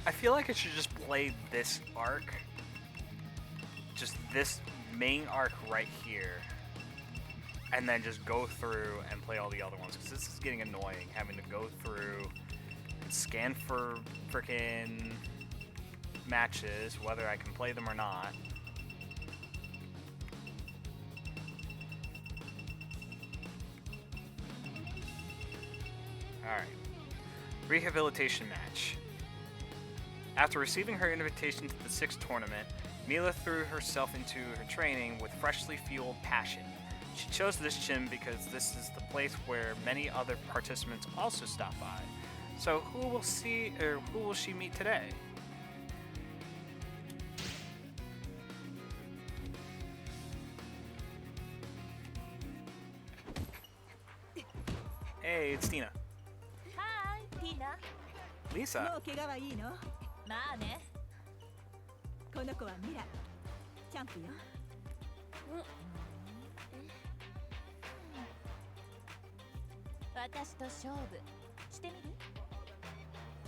I feel like I should just play this arc. Just this main arc right here. And then just go through and play all the other ones. Because this is getting annoying, having to go through and scan for frickin' matches, whether I can play them or not. Alright. Rehabilitation match. After receiving her invitation to the 6th tournament, Mila threw herself into her training with freshly fueled passion. She chose this gym because this is the place where many other participants also stop by. So who will she meet today? Hey, it's Tina. Hi, Tina. Lisa. もう怪我はいいの？まあね。この子はミラ。チャンプよ。私と勝負してみる？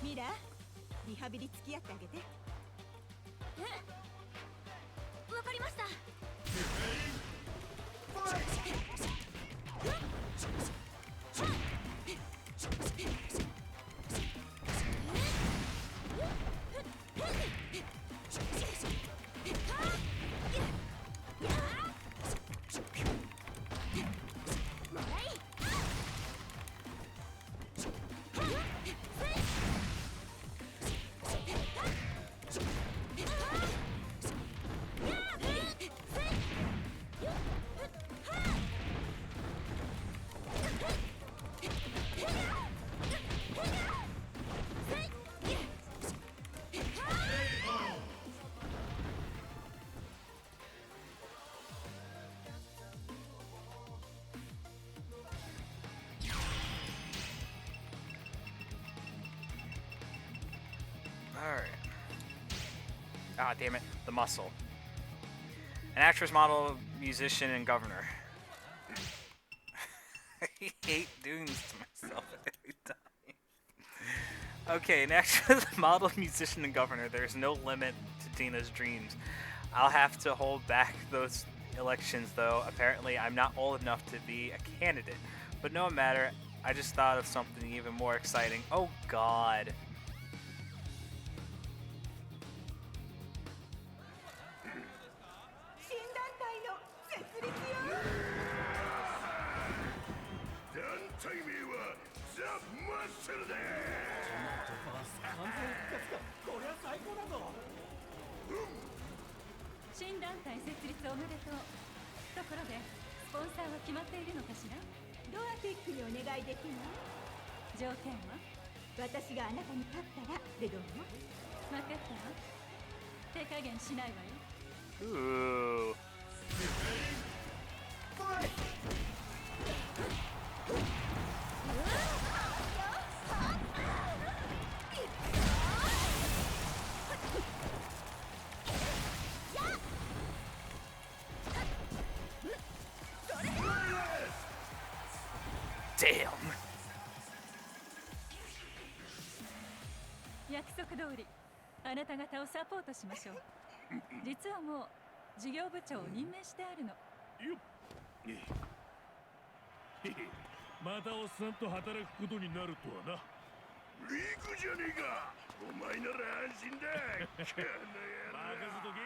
ミラ、リハビリ付き合ってあげて。わかりました。Alright. Ah, damn it. The muscle. An actress, model, musician, and governor. I hate doing this to myself every time. Okay, an actress, model, musician, and governor. There's no limit to Dina's dreams. I'll have to hold back those elections, though. Apparently, I'm not old enough to be a candidate. But no matter, I just thought of something even more exciting. Oh, God. Ooh. Damn. 約束通り、あなた方をサポートしましょう。実はもう事業部長を任命してあるの。よっ。またおっさんと働くことになるとはな。リクじゃねえか。お前なら安心だ。任せとけ。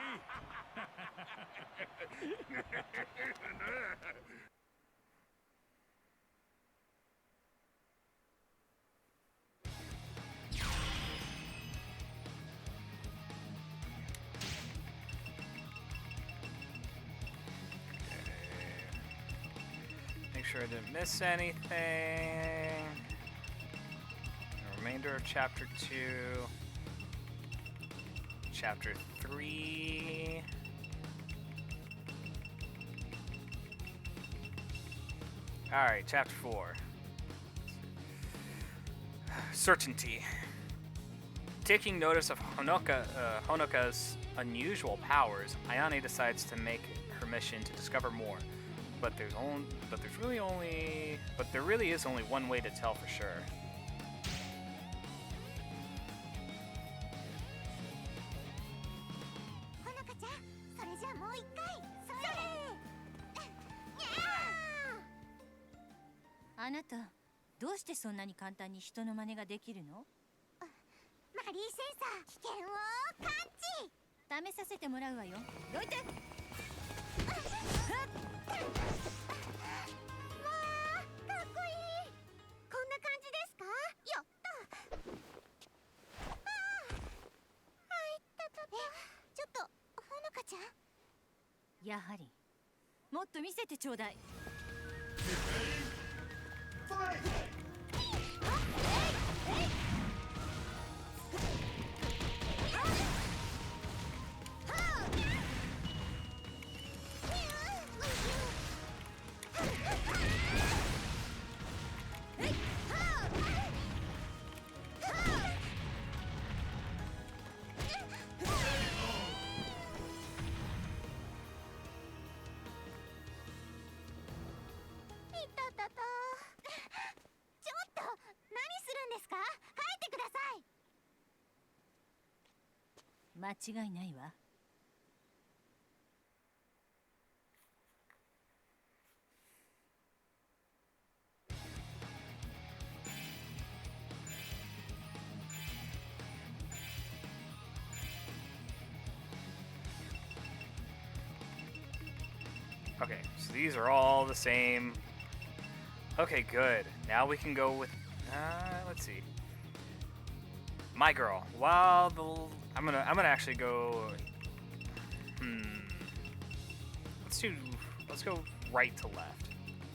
Make sure I didn't miss anything. The remainder of chapter 2. Chapter 3. Alright, chapter 4. Certainty. Taking notice of Honoka's unusual powers, Ayane decides to make her mission to discover more. But there really is only one way to tell for sure. Anata, どうしてそんなに簡単に人の真似ができるの？マリーセンサー危険を感知。試させてもらうわよ。どいて。やはりもっと見せてちょうだい。間違いないわ。Okay, so these are all the same. Okay, good. Now we can go with. Let's see. My girl. While the I'm gonna actually go. Let's go right to left.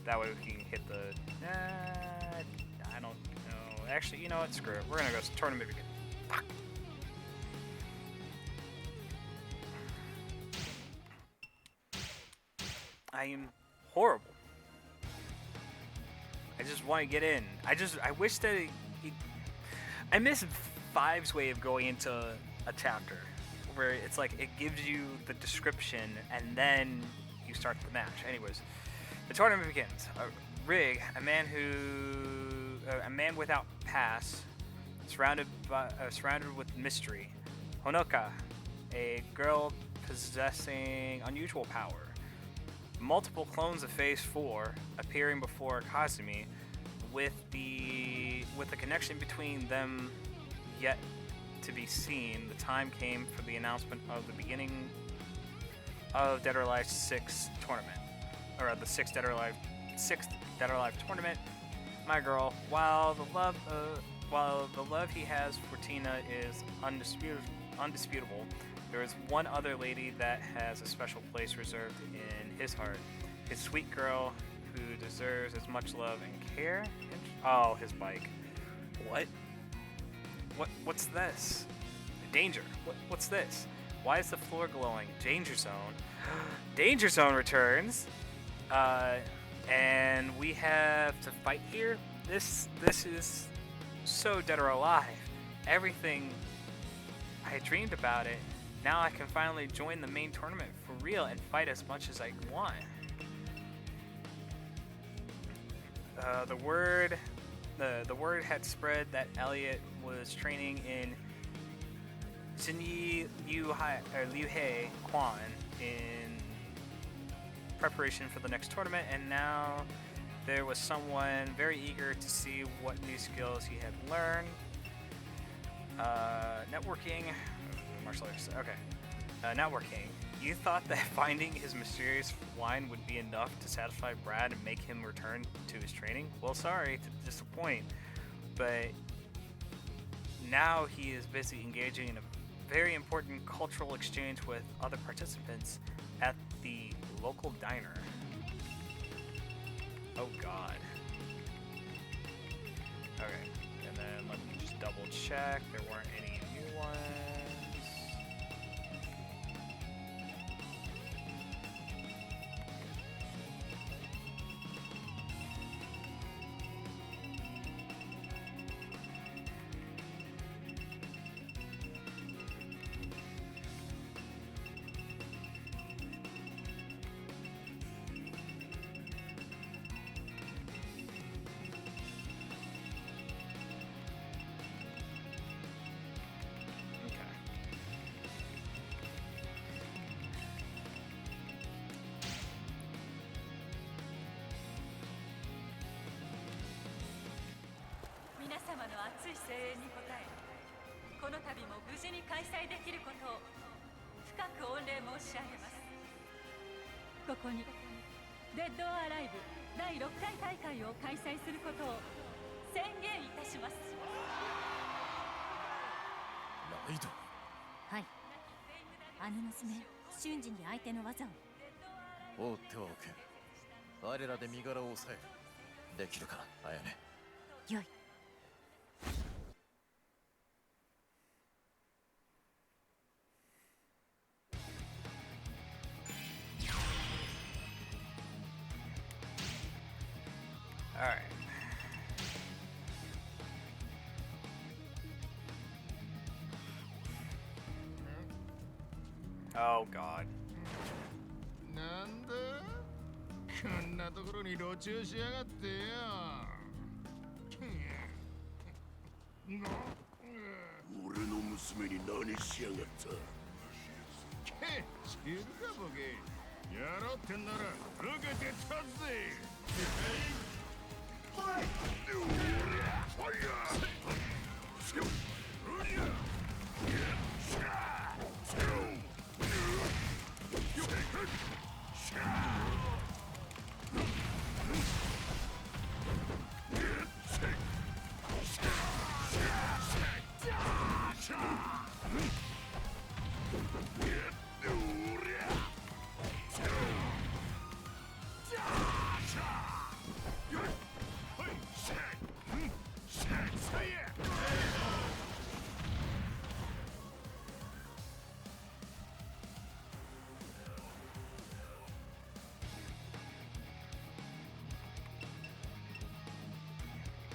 That way we can hit the. I don't know. Actually, you know what? Screw it. We're gonna go tournament begin. Fuck. I am horrible. I just want to get in. I wish that I miss Five's way of going into a chapter where it's like it gives you the description and then you start the match. Anyways, the tournament begins. Rig, a man without pass, surrounded with mystery. Honoka, a girl possessing unusual power. Multiple clones of Phase 4 appearing before Kazumi, with the connection between them yet to be seen. The time came for the announcement of the beginning of Dead or Alive 6 tournament, or the sixth Dead or Alive tournament. My girl, while the love he has for Tina is undisputable, there is one other lady that has a special place reserved in his heart. His sweet girl who deserves as much love and care. Oh, his bike. What's this? Danger. What's this? Why is the floor glowing? Danger zone. Danger zone returns. And we have to fight here. This is so Dead or Alive. Everything I dreamed about it. Now I can finally join the main tournament for real and fight as much as I want. The word had spread that Elliot was training in Xinyi Liuhe Quan in preparation for the next tournament, and now there was someone very eager to see what new skills he had learned. Networking. Martial arts. Okay. Networking. You thought that finding his mysterious wine would be enough to satisfy Brad and make him return to his training? Well, sorry to disappoint, but now he is busy engaging in a very important cultural exchange with other participants at the local diner. Oh God. Okay, and then let me just double check. There weren't any new ones.はい。あの娘、瞬時に相手の技を。放ってはおけん。我らで身柄を抑える。できるか、あやね。よい。Alright. Oh God. なんだこんなところに路駐しやがってよ。俺の娘に何しやがった。け知るかボケ。やろうってんなら受けて立つぜ。ファイヤ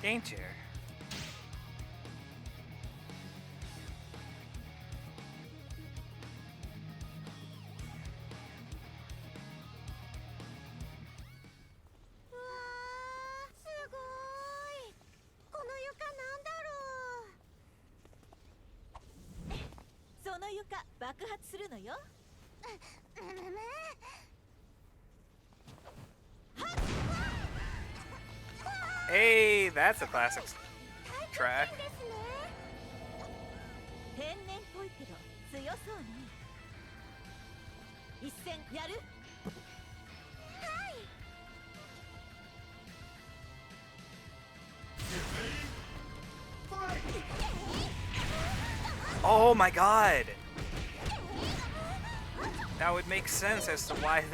Danger. うわー、すごい。この床なんだろう。その床爆発するのよ。Hey, that's a classic track. ですね。天然っぽいけど強そうね。一戦やる？ Oh my god! That would make sense as to why.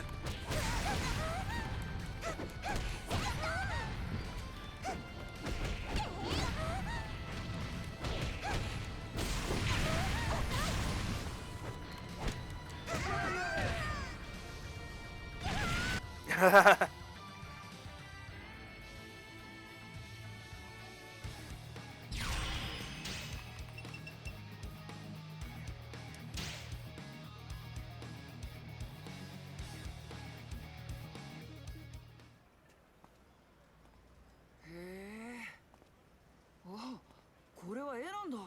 これは絵なんだ。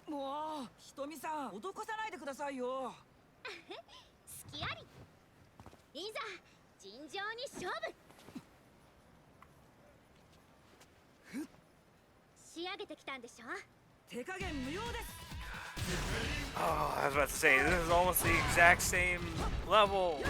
もうひとみさん脅かさないでくださいよ。隙あり。いざ尋常に勝負。仕上げてきたんでしょ。手加減無用です。 Oh, I was about to say, this is almost the exact same level.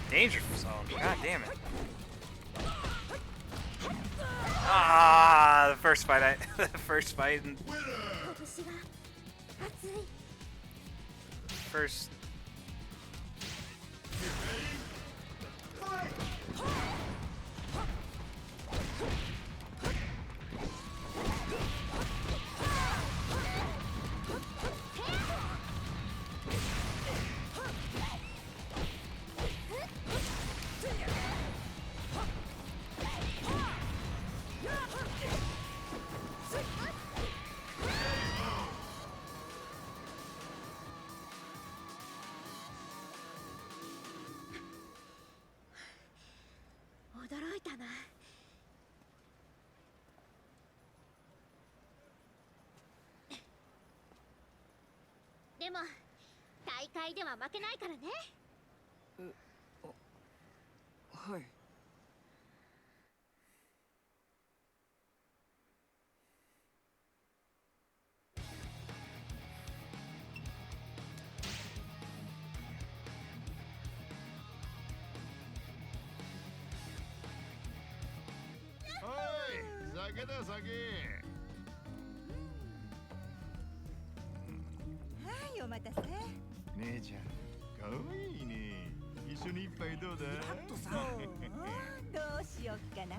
Danger zone. God damn it. Ah, the first fight. The first fight. First.でも大会では負けないからね。はい。酒だ酒。はい、お待たせ。姉ちゃん、かわいいね。一緒に一杯どうだ？やっとさ。どうしよっかな。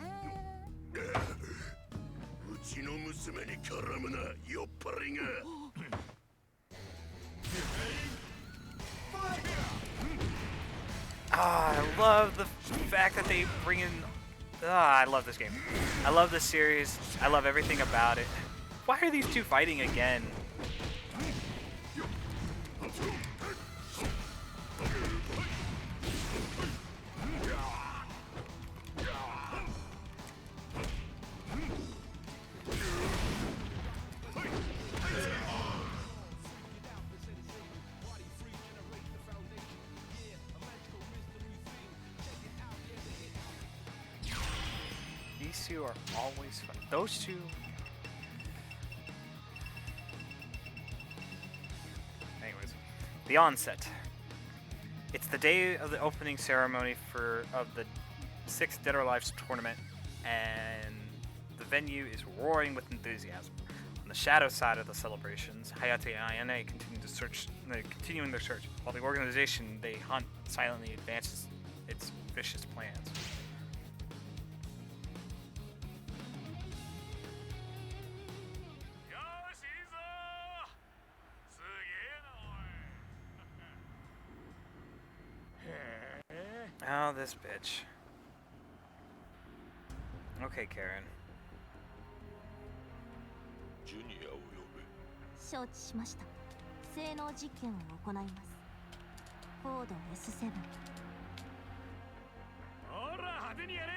うちの娘に絡むな、酔っ払いが。I love the fact that they bring in. I love this game. I love this series. I love everything about it. Why are these two fighting again? These two are always fun. Those two. Anyways, the onset. It's the day of the opening ceremony of the 6th Dead or Alive tournament, and the venue is roaring with enthusiasm. On the shadow side of the celebrations, Hayate and Ayane continuing their search, while the organization they hunt silently advances its vicious plans. Oh, this bitch. Okay, Karen. ジュニアを呼べ。承知しました。性能実験を行います。コード S7。ほら派手にやれ。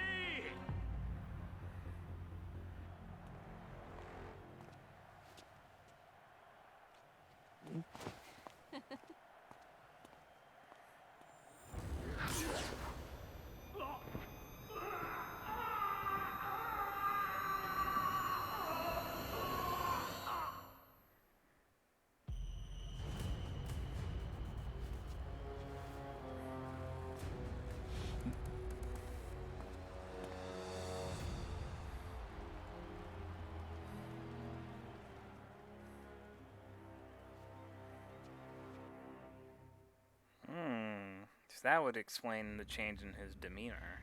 So that would explain the change in his demeanor.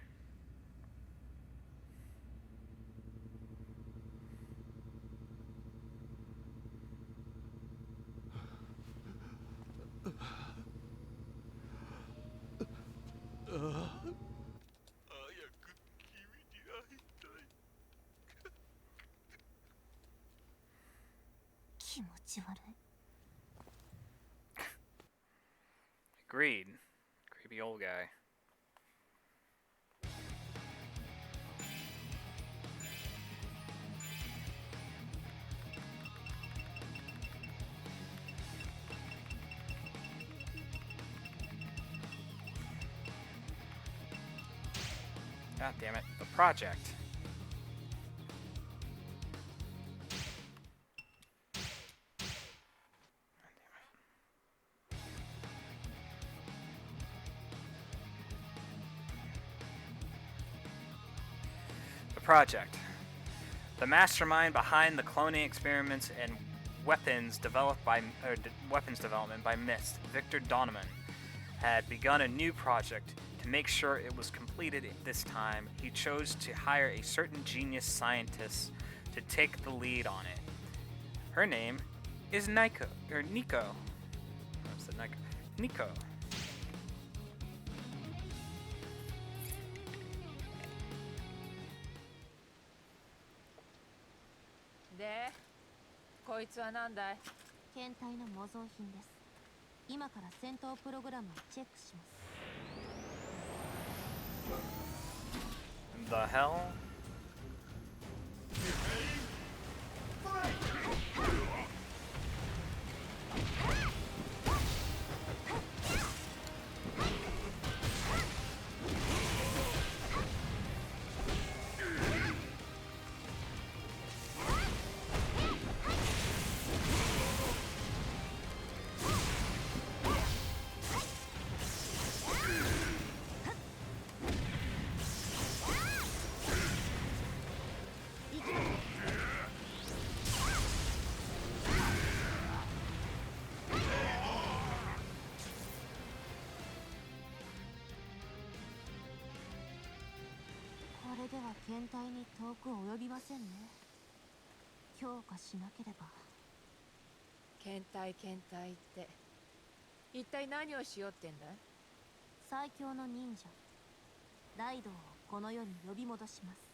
Agreed. Creepy old guy. God damn it. The project. Project. The mastermind behind the cloning experiments and weapons development by Mist, Victor Donovan, had begun a new project. To make sure it was completed this time, he chose to hire a certain genius scientist to take the lead on it. Her name is Nico. I said Nico. Nico. De, こいつは何だい？検体の模造品です。今から戦闘プログラムをチェックします。The hell?これでは検体に遠く及びませんね。強化しなければ。検体って一体何をしようってんだい？最強の忍者ライドウをこの世に呼び戻します。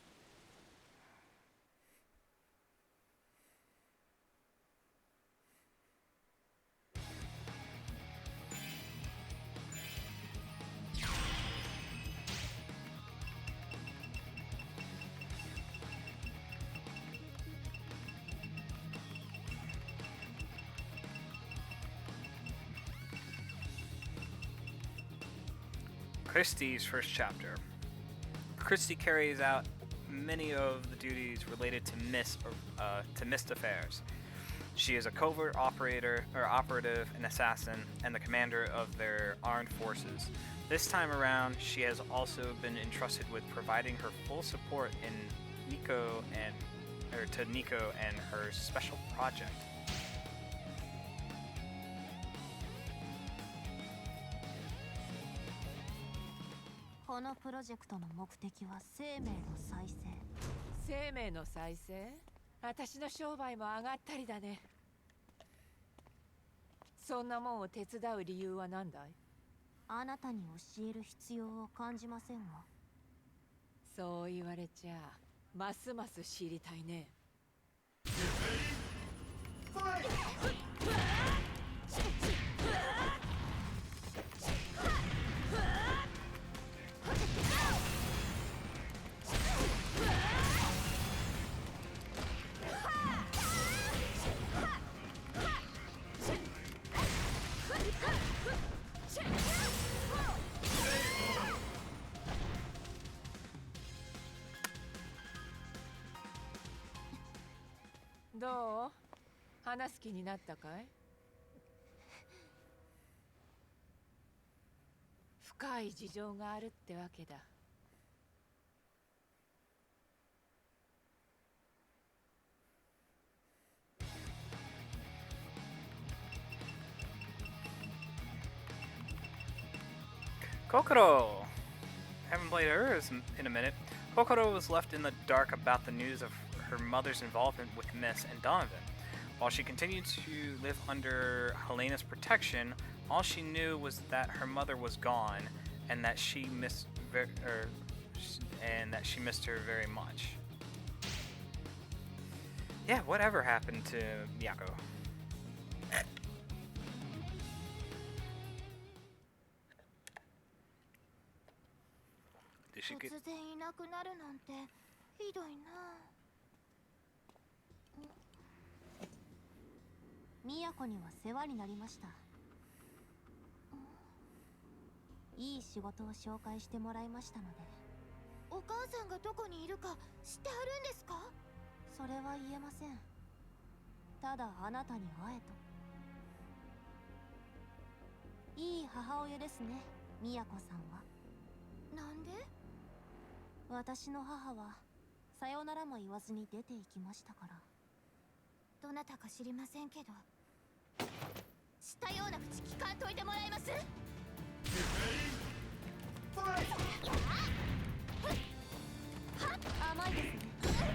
Christie's first chapter. Christie carries out many of the duties related to Mist affairs. She is a covert operative, an assassin, and the commander of their armed forces. This time around, she has also been entrusted with providing her full support to Nico and her special project. このプロジェクトの目的は生命の再生。生命の再生？私の商売も上がったりだね。そんなもんを手伝う理由は何だい？あなたに教える必要を感じませんが。そう言われちゃますます知りたいね。どう？話す気になったかい？深い事情があるってわけだ。Kokoro! Haven't played her in a minute. Kokoro was left in the dark about the news of her mother's involvement with Miss and Donovan. While she continued to live under Helena's protection, all she knew was that her mother was gone and that she missed her very much. Yeah, whatever happened to Miyako? Did she get... 突然いなくなるなんてひどいな。都には世話になりました。いい仕事を紹介してもらいましたので。お母さんがどこにいるか知ってあるんですか？それは言えません。ただあなたに会えと。いい母親ですね、都さんは。なんで？私の母はさよならも言わずに出て行きましたから。どなたか知りませんけど、知ったような口聞かんといてもらえます？甘いですね。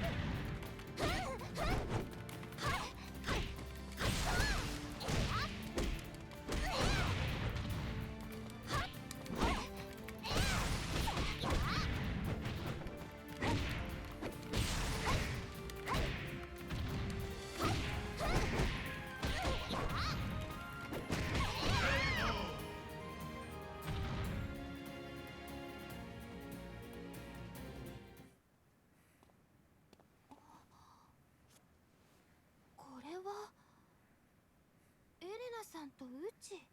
エレナさんとウチ、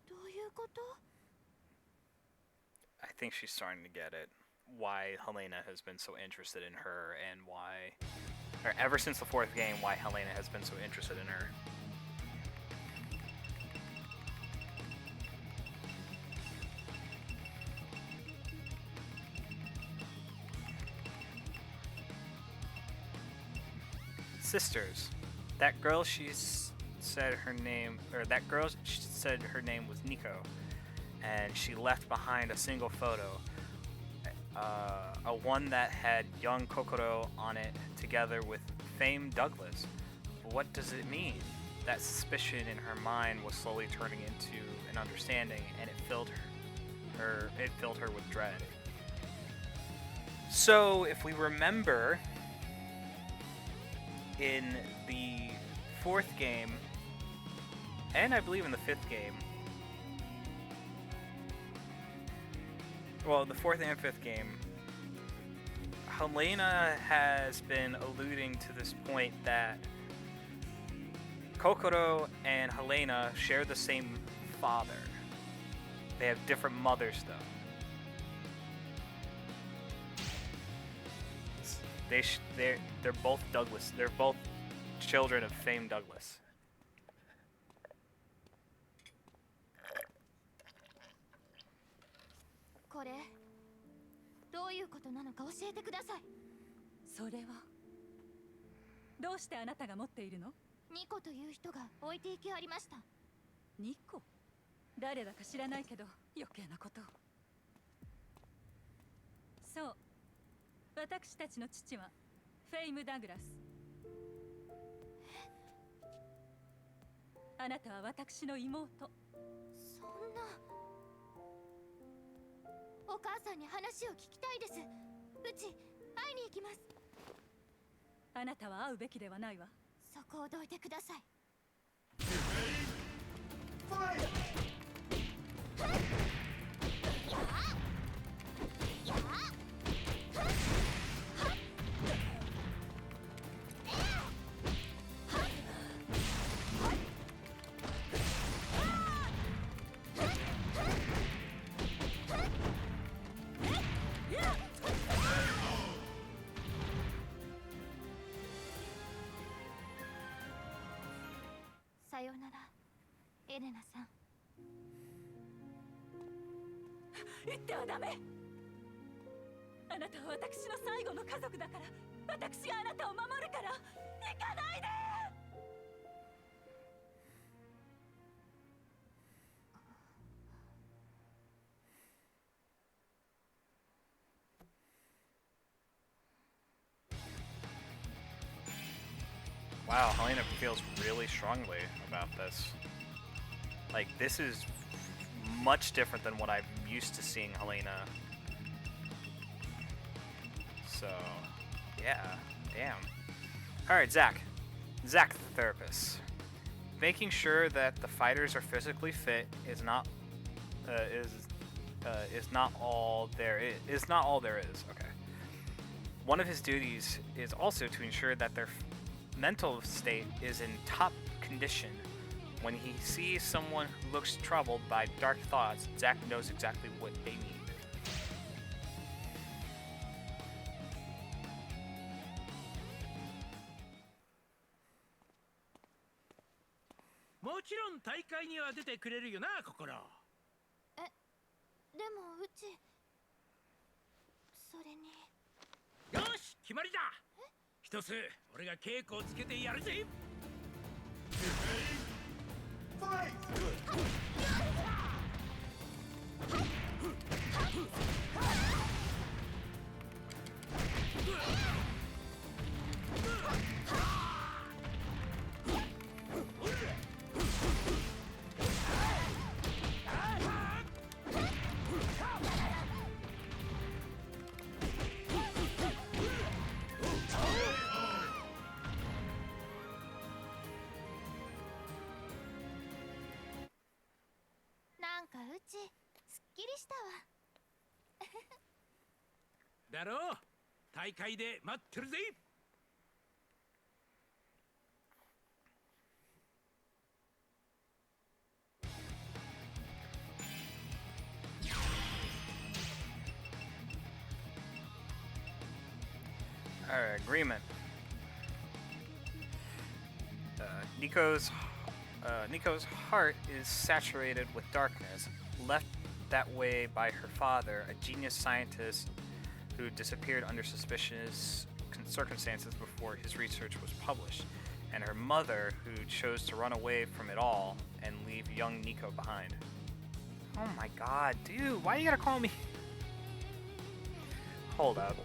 どういうこと？ I think she's starting to get it. Why Helena has been so interested in her, and why, or ever since the fourth game, why Helena has been so interested in her. Sisters. That girl said her name was Nico, and she left behind a single photo, a one that had young Kokoro on it together with famed Douglas. What does it mean? That suspicion in her mind was slowly turning into an understanding, and it filled or it filled her with dread. So, if we remember, in the 4th game, and I believe in the 5th game, well, the 4th and 5th game, Helena has been alluding to this point that Kokoro and Helena share the same father. They have different mothers, though. They're both Douglas. They're both children of famed Douglas. これどういうことなのか教えてください。それはどうしてあなたが持っているの？ニコという人が置いていきありました。ニコ？誰だか知らないけど余計なことを。そう、私たちの父はフェイム・ダグラス。あなたは私の妹。そんな。お母さんに話を聞きたいです。うち会いに行きます。あなたは会うべきではないわ。そこをどいてください。さようなら、エレナさん。言ってはダメ。あなたは私の最後の家族だから、私があなたを守るから。行かないで。Wow, Helena feels really strongly about this. Like, this is much different than what I'm used to seeing Helena. So, yeah, damn. Alright, Zach. Zach the therapist. Making sure that the fighters are physically fit is not all there is. Okay. One of his duties is also to ensure that their mental state is in top condition. When he sees someone who looks troubled by dark thoughts, Zack knows exactly what they need. もちろん大会には出てくれるよな、心。でもうちそれに。よし、決まりだ。一つ俺が稽古をつけてやるぜ。なんかうちすっきりしたわ。だろう、大会で待ってるぜ。Alright, agreement. Nico's heart is saturated with darkness, left that way by her father, a genius scientist who disappeared under suspicious circumstances before his research was published, and her mother, who chose to run away from it all and leave young Nico behind. Oh my god, dude, why you gotta call me? Hold up.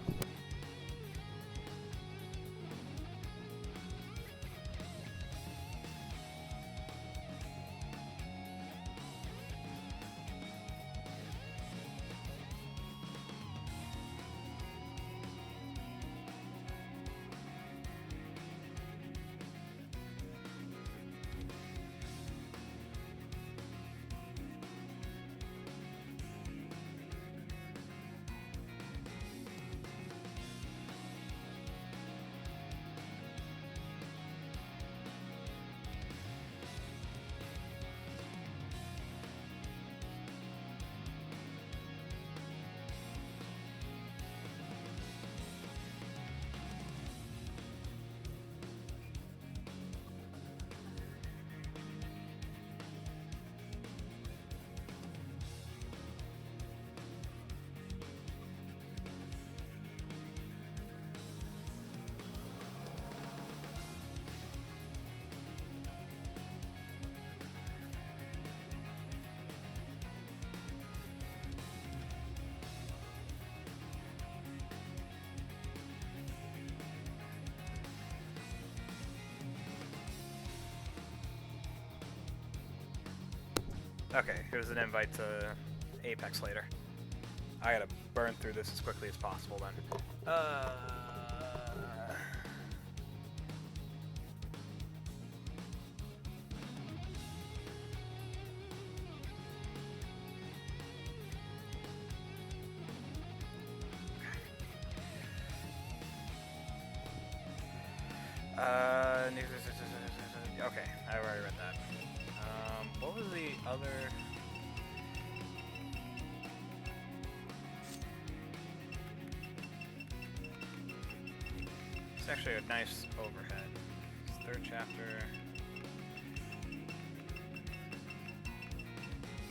Okay, here's an invite to Apex later. I gotta burn through this as quickly as possible then. Okay, I already read that. What was the other? It's actually a nice overhead. It's third chapter.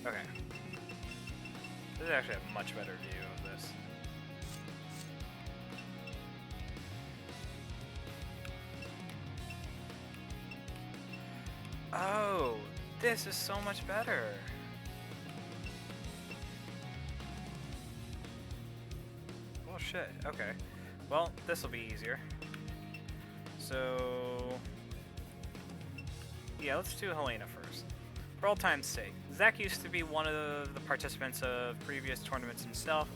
Okay. This is actually a much better view of this. Oh, this is so much better. Well, shit. Okay. Well, this will be easier. So, yeah, let's do Helena first. For all time's sake, Zack used to be one of the participants of previous tournaments himself,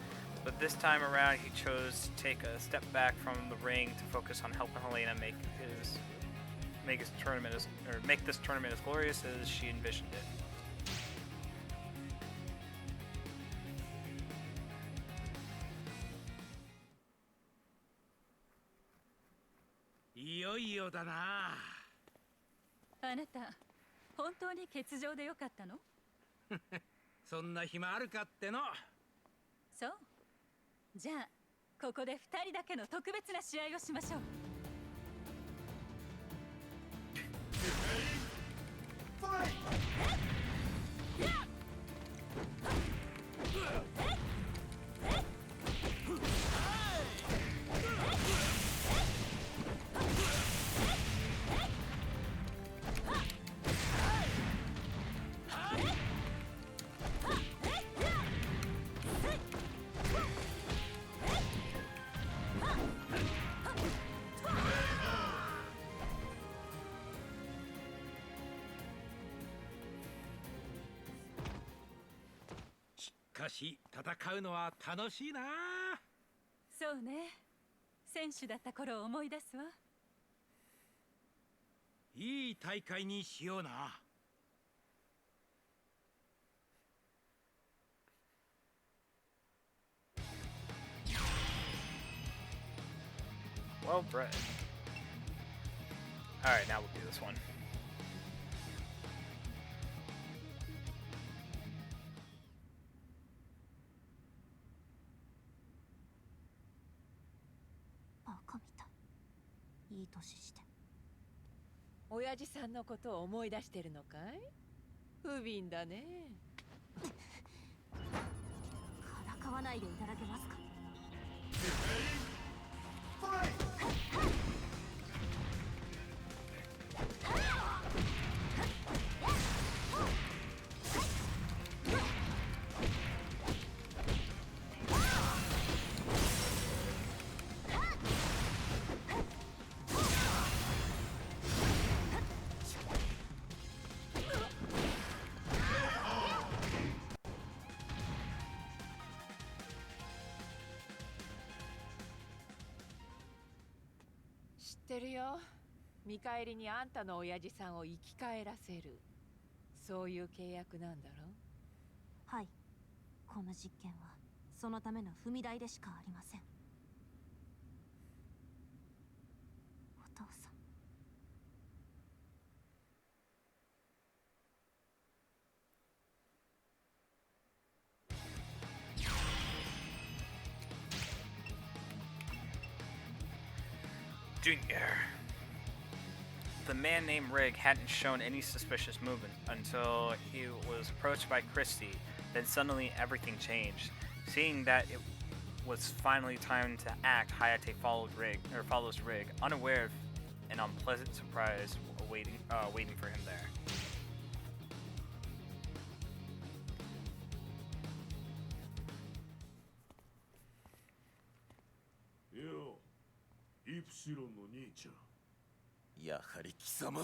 but this time around he chose to take a step back from the ring to focus on helping Helena make this tournament as glorious as she envisioned it. いよいよだな。あなた本当に欠場でよかったの？そんな暇あるかっての。そう。じゃあここで2人だけの特別な試合をしましょう。しかし戦うのは楽しいな。そうね。選手だった頃を思い出すわ。いい大会にしような。Well bred. Alright, now we'll do this one. Baka mitai. いい年して。親父さんのことを思い出してるのかい？不憫だね。からかわないでいただけますか。知ってるよ。見返りにあんたの親父さんを生き返らせる。そういう契約なんだろう？はい。この実験はそのための踏み台でしかありません。お父さん。Junior. The man named Rig hadn't shown any suspicious movement until he was approached by Christie. Then suddenly everything changed. Seeing that it was finally time to act, Hayate follows Rig, unaware of an unpleasant surprise waiting for him there. イプシロンの兄ちゃん。やはり貴様。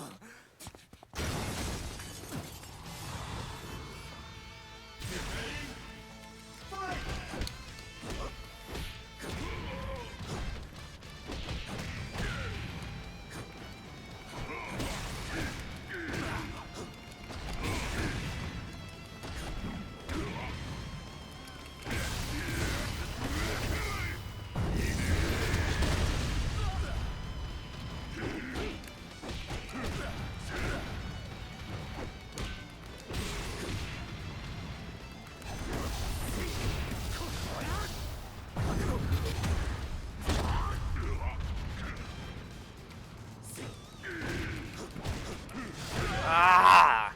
Ah!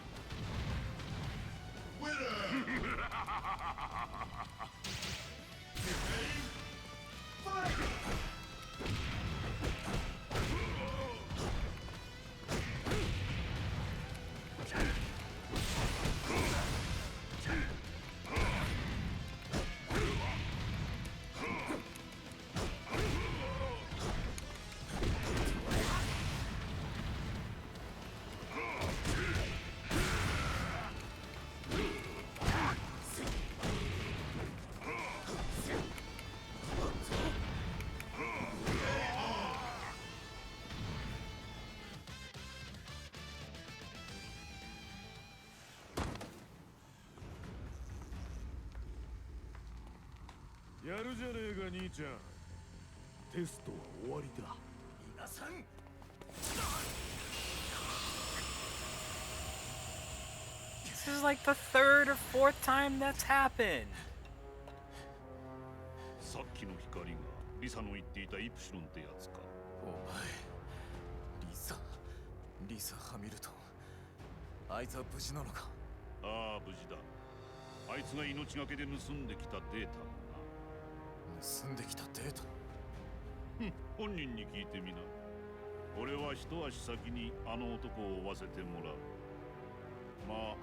やるじゃねえか兄ちゃん。テストは終わりだ。皆さん This is like the third or fourth time that's happened. さっきの光がリサの言っていたイプシロンってやつか。お前リサハミルトン、あいつは無事なのか？ああ、無事だ。あいつが命がけで盗んできたデータだな。盗んできたデータ？本人に聞いてみな。俺は一足先にあの男を追わせてもらう。まあ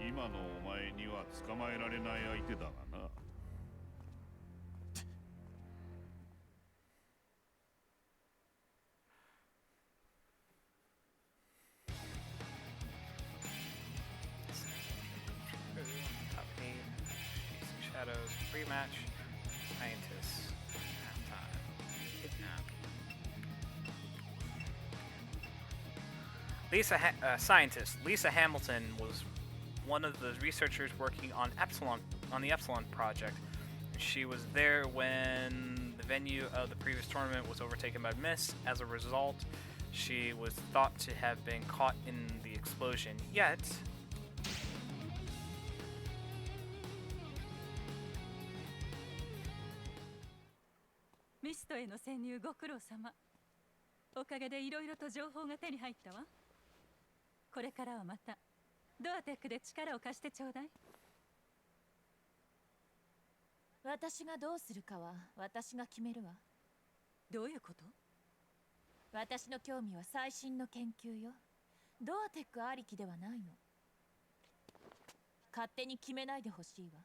今のお前には捕まえられない相手だがな。Top 8, Shadows, rematch, Scientists, halftime, kidnap. Scientist Lisa Hamilton was one of the researchers working on the Epsilon project. She was there when the venue of the previous tournament was overtaken by mist. As a result, she was thought to have been caught in the explosion. Yet, ミストへの潜入ご苦労様。おかげでいろいろと情報が手に入ったわ。これからはまたドアテックで力を貸してちょうだい。私がどうするかは私が決めるわ。どういうこと？私の興味は最新の研究よ。ドアテックありきではないの。勝手に決めないでほしいわ。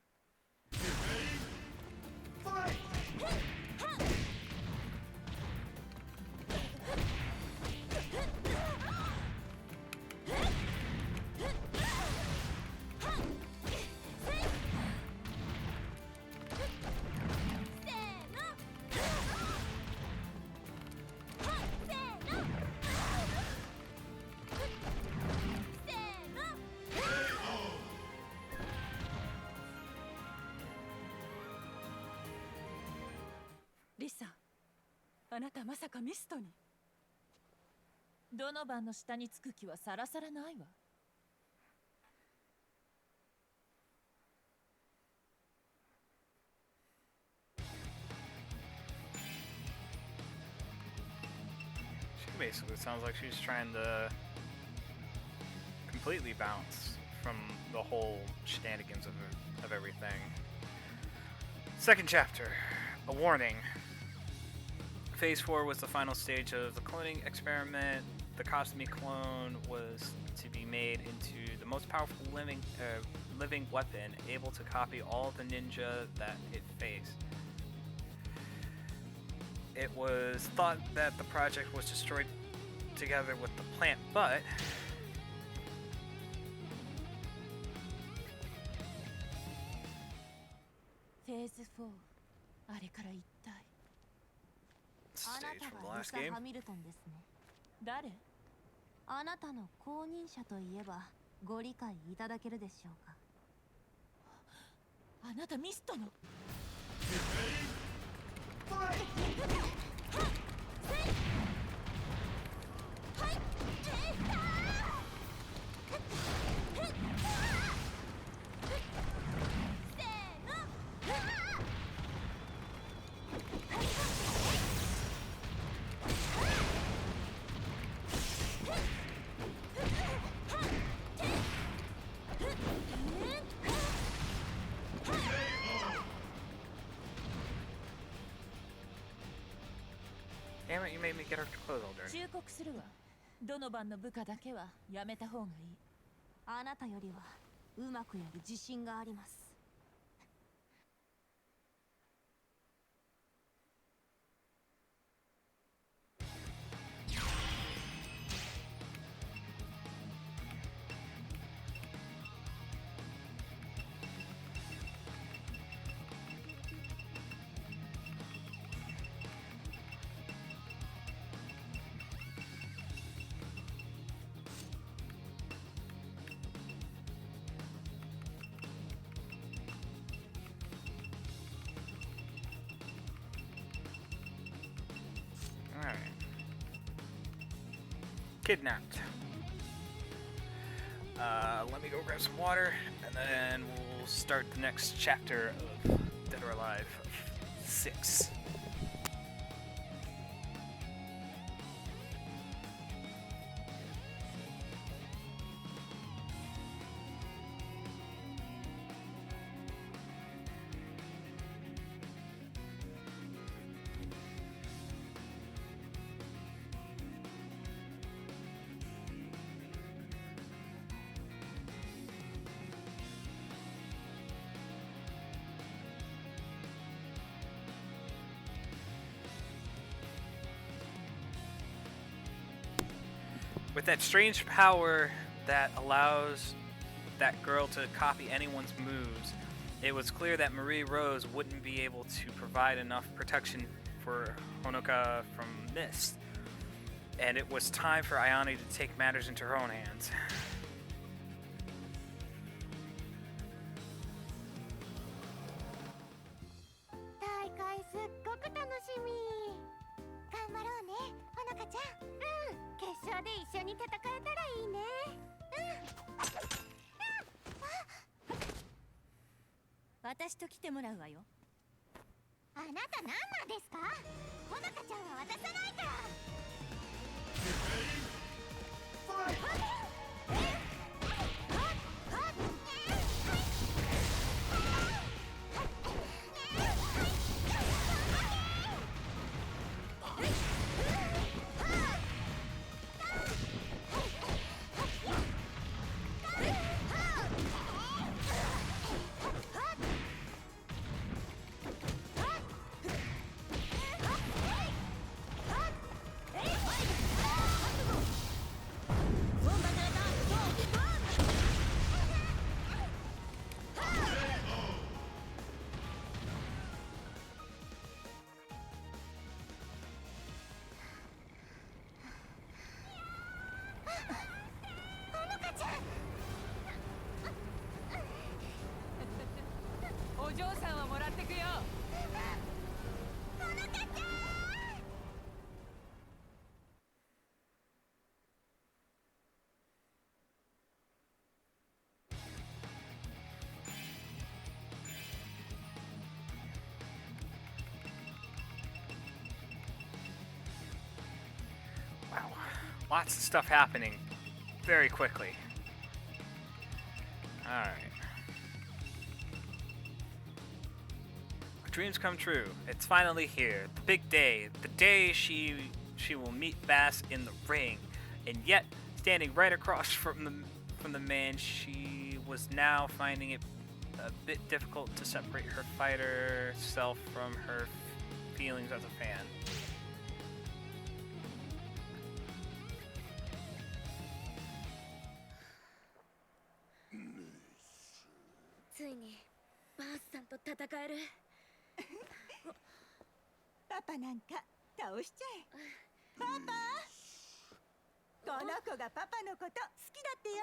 リサ、あなたまさかミストに？ドノバンの下につく気はさらさらないわ。she basically sounds like she's trying to completely bounce from the whole shenanigans of everything. Second chapter, a warning. Phase 4 was the final stage of the cloning experiment. The Cosmic clone was to be made into the most powerful living weapon, able to copy all the ninja that it faced. It was thought that the project was destroyed together with the plant, but レイズ4、あれから一体。あな Stage た from the がル last サ・ game. ハミルトンですね。誰？あなたの後任者といえばご理解いただけるでしょうか。あなたミストの。Damn it, you made me get her clothes all dirty. 忠告するわ。どの番の部下だけはやめた方がいい。あなたよりはうまくやる自信があります。Alright. Kidnapped. Let me go grab some water, and then we'll start the next chapter of Dead or Alive 6. With that strange power that allows that girl to copy anyone's moves, it was clear that Marie Rose wouldn't be able to provide enough protection for Honoka from Mist, and it was time for Ayane to take matters into her own hands. 大会すっごく楽しみ。頑張ろうね、ほのかちゃん。決勝で一緒に戦えたらいいね。私と来てもらうわよ。あなた何なんですか？ほのかちゃんは渡さないから。お嬢さんはもらってくよ。ほのかちゃん。Wow. Lots of stuff happening very quickly. Alright. Our dreams come true. It's finally here. The big day. The day she will meet Bass in the ring. And yet, standing right across from the man, she was now finding it a bit difficult to separate her fighter self from her feelings as a fan. ついにバースさんと戦える。パパなんか倒しちゃえ。パパ、この子がパパのこと好きだってよ。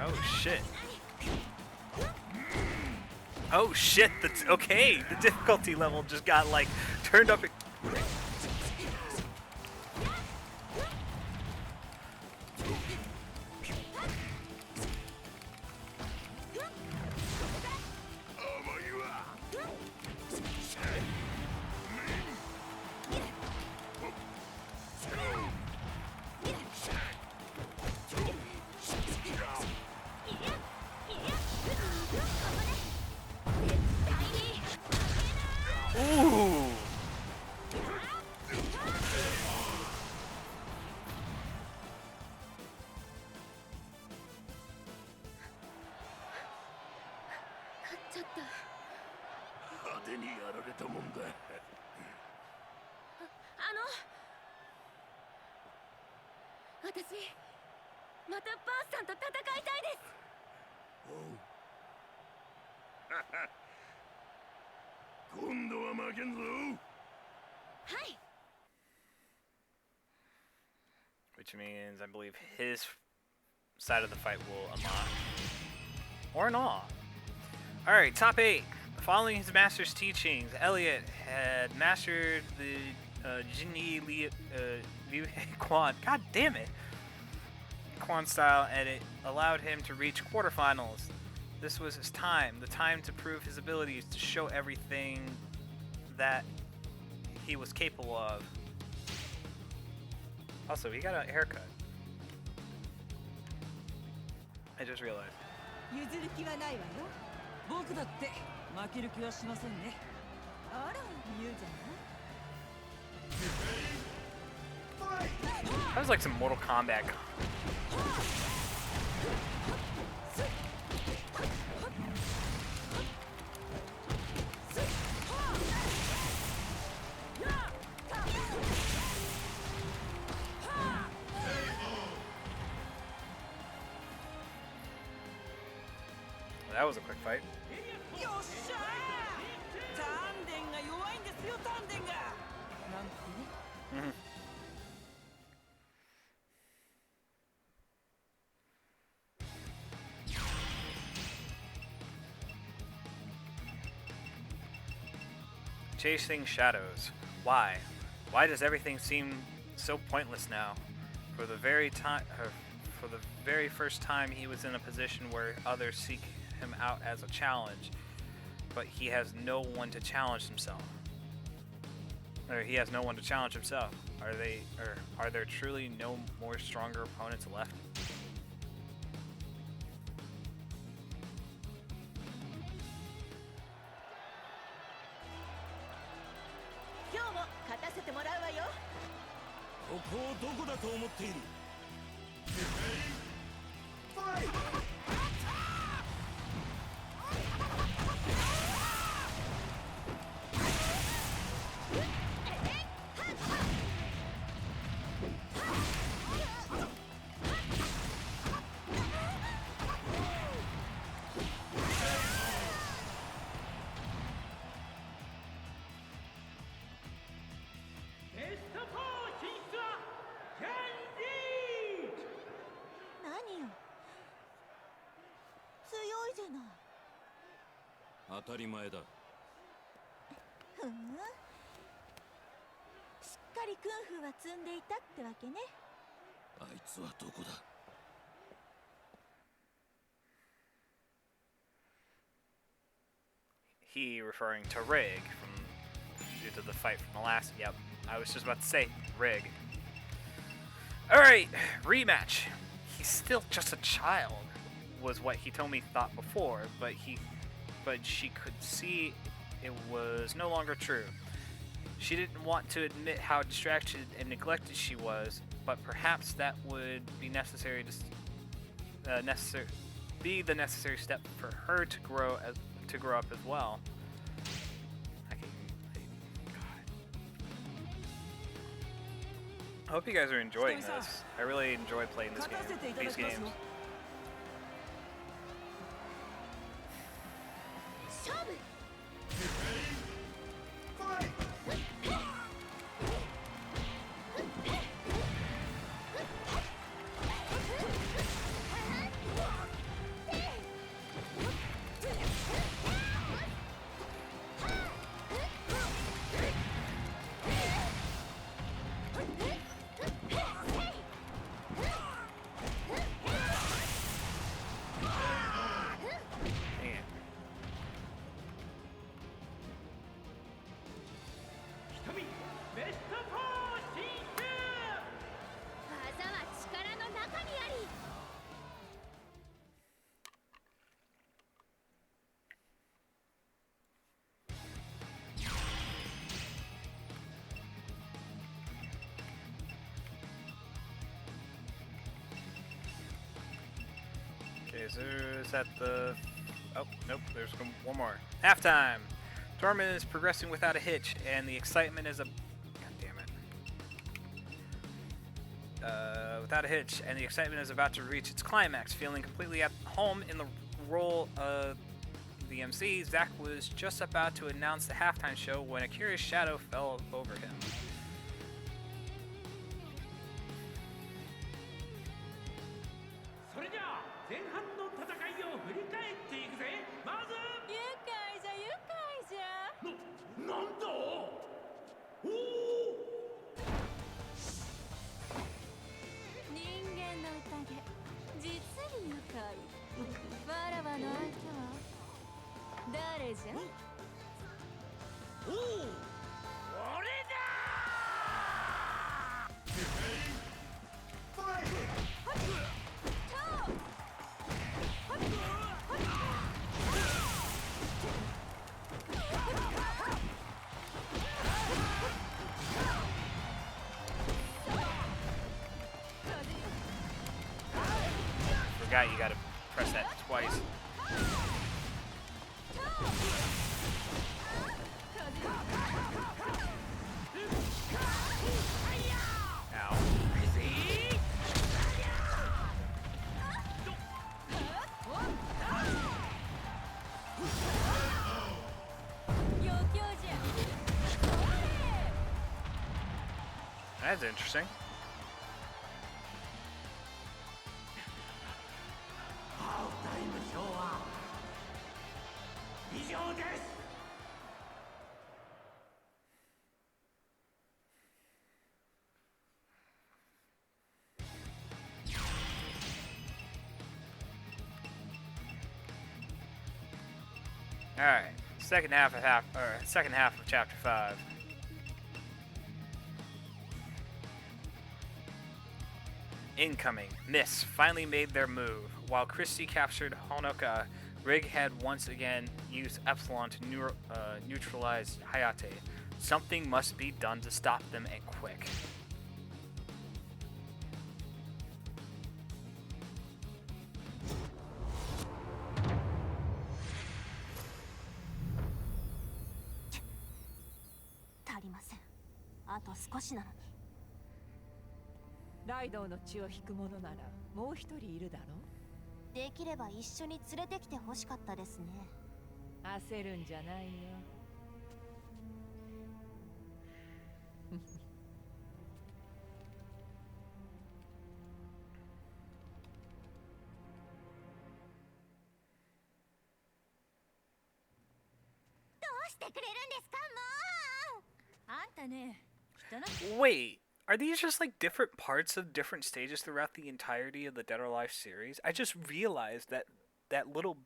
Oh shit. Oh shit, that's okay. The difficulty level just got like turned up. Ooh. Which means I believe his side of the fight will unlock. Or not. Alright, top 8. Following his master's teachings, Elliot had mastered the Jinyi Liu Quan. God damn it! Quan style, and it allowed him to reach quarterfinals. This was his time, the time to prove his abilities, to show everything that he was capable of. Also, he got a haircut. I just realized. 譲る気はないわよ。僕だって負ける気はしませんね。あら、言うじゃない。That was like some Mortal Kombat. That was a quick fight. よっしゃー！丹田が弱いんですよ、丹田が。なんてね。Chasing shadows. Why? Why does everything seem so pointless now? For the very first time, he was in a position where others seek him out as a challenge, but he has no one to challenge himself. Or he has no one to challenge himself. Are there truly no more stronger opponents left? 今日も勝たせてもらうわよ。ここをどこだと思っている。何よ。強いじゃない。当たり前だ。ふん。しっかりクンフーは積んでいたってわけね。あいつはどこだ。He referring to Rig due to the fight from the last. Yep, I was just about to say Rig. All right, rematch. He's still just a child, was what Hitomi thought before, but she could see it was no longer true. She didn't want to admit how distracted and neglected she was, but perhaps that would be the necessary step for her to grow up as well. hope you guys are enjoying this. I really enjoy playing this game, these games. 技は力の中にあり。 Okay, so is that the... Oh, nope, there's one more. Halftime! Tournament is progressing without a hitch, and the excitement is a... God damn it. Without a hitch, and the excitement is about to reach its climax. Feeling completely at home in the role of the MC, Zach was just about to announce the halftime show when a curious shadow fell over him. 前半の戦いを振り返っていくぜ。まず愉快じゃ愉快じゃ。なんだおお人間の宴、実に愉快。わらわの相手は誰じゃ？おお俺だForgot you gotta press that twice. Ow. That's interesting. All right, second half of chapter 5. Incoming. Miss finally made their move. While Christie captured Honoka, Rig had once again used Epsilon to neutralize Hayate. Something must be done to stop them, and quick. A と少しなのに。ライドウの血を引く者ならもう一人いるだろう。できれば一緒に連れてきてほしかったですね。焦るんじゃないよ。どうしてくれるんですか、もう。あんたね、人の。 Wait, are these just like different parts of different stages throughout the entirety of the Dead or Alive series? I just realized that that little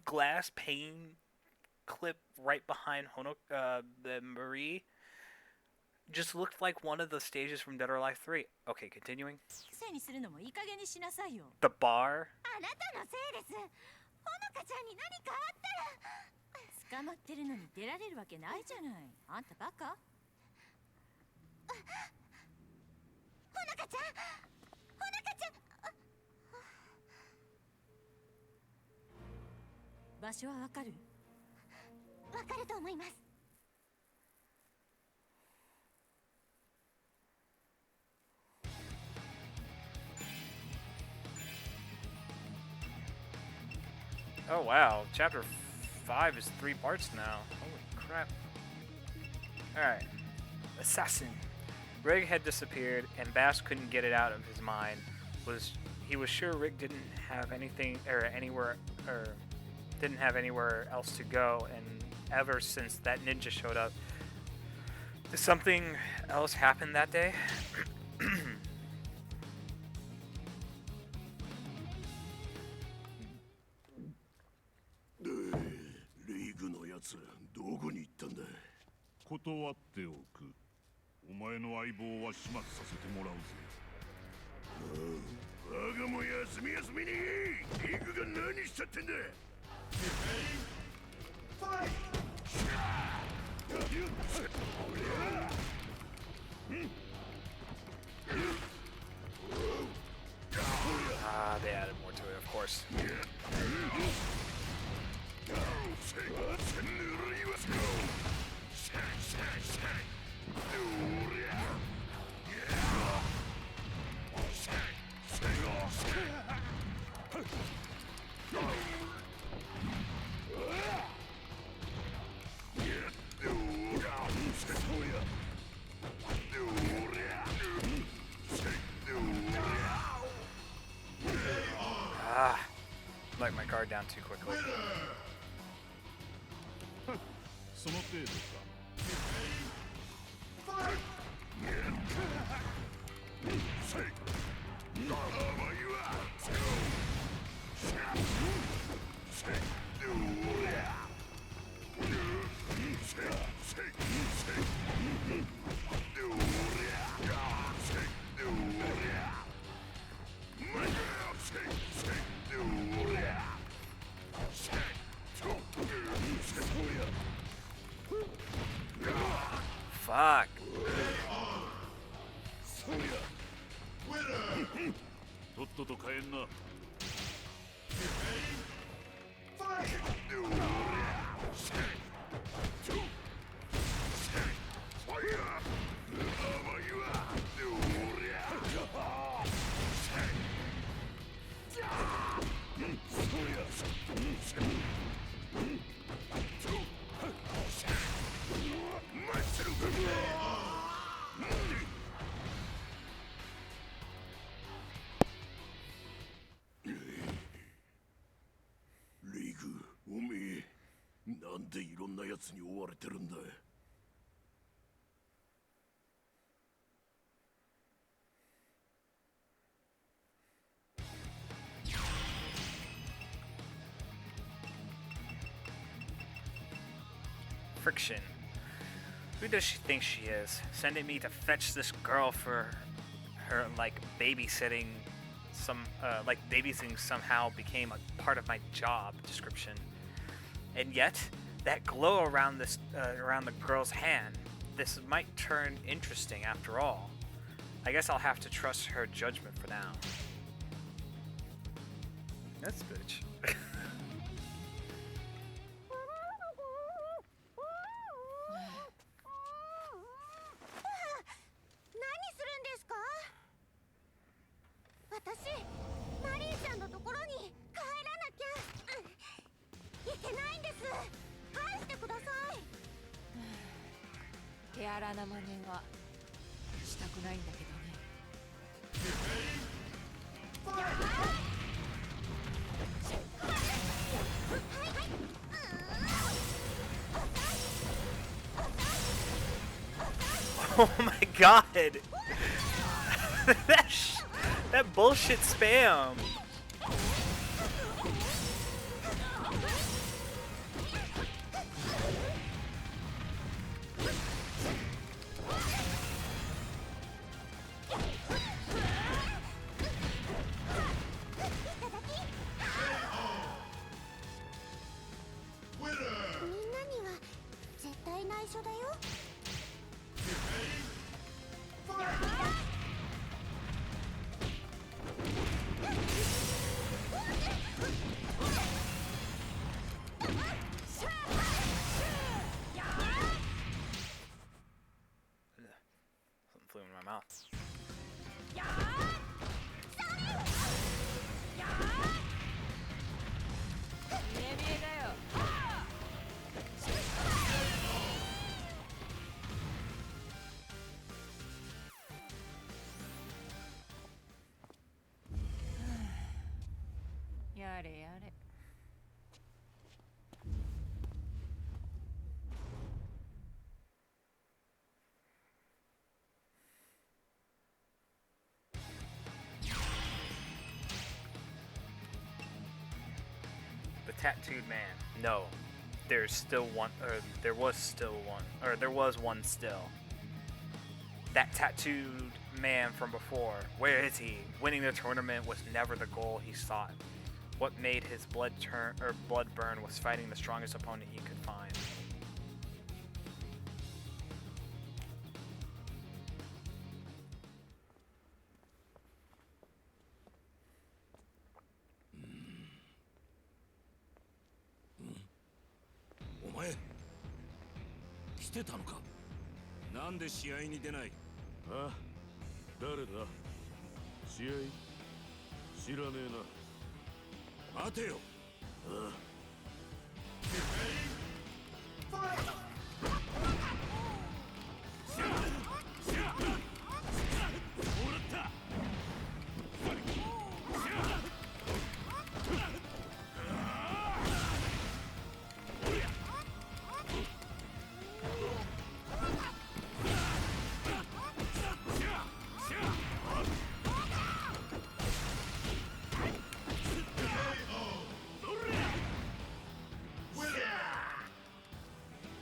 glass pane clip right behind the Marie just looked like one of the stages from Dead or Alive 3. Okay, continuing. せいにするのもいい加減にしなさいよ。 The bar. あなたのせいです。ほのかちゃんに何かあったら。捕まってるのに出られるわけないじゃない。あんたバカ？ほのかちゃん、ほのかちゃん。場所はわかる？わかると思います。Oh wow, chapter 5 is 3 parts now. Holy crap. Alright. Assassin. Rig had disappeared, and Bass couldn't get it out of his mind. He was sure Rig didn't have anything didn't have anywhere else to go, and ever since that ninja showed up, did something else happen that day? リーグのやつどこに行ったんだ。断っておく。お前の相棒は始末させてもらうぜ。我がも休み休みにリーグが何しちゃってんだ。Ah, they added more to it, of course. Ah, let my guard down too quickly. その程度か。Fuck.とっとと帰んな。リーグ、おめえ、なんでいろんなやつに追われてるんだ。Friction. Who does she think she is? Sending me to fetch this girl for her, like, babysitting babysitting somehow became a part of my job description. And yet, that glow around the girl's hand, this might turn interesting after all. I guess I'll have to trust her judgment for now. That's bitch. 私、マリーちゃんのところに帰らなきゃ。いけないんです。返してください。手荒な真似はしたくないんだけどね。Oh my god! That bullshit spam! Something flew in my mouth. やれやれ。The tattooed man. No, there's still one, or there was still one, or there was one still. That tattooed man from before. Where is he? Winning the tournament was never the goal he sought. What made his blood burn was fighting the strongest opponent he could find. Omae, 来てたのか。なんで試合に出ない。あ、誰だ。試合知らねえな。待てよ。ああ。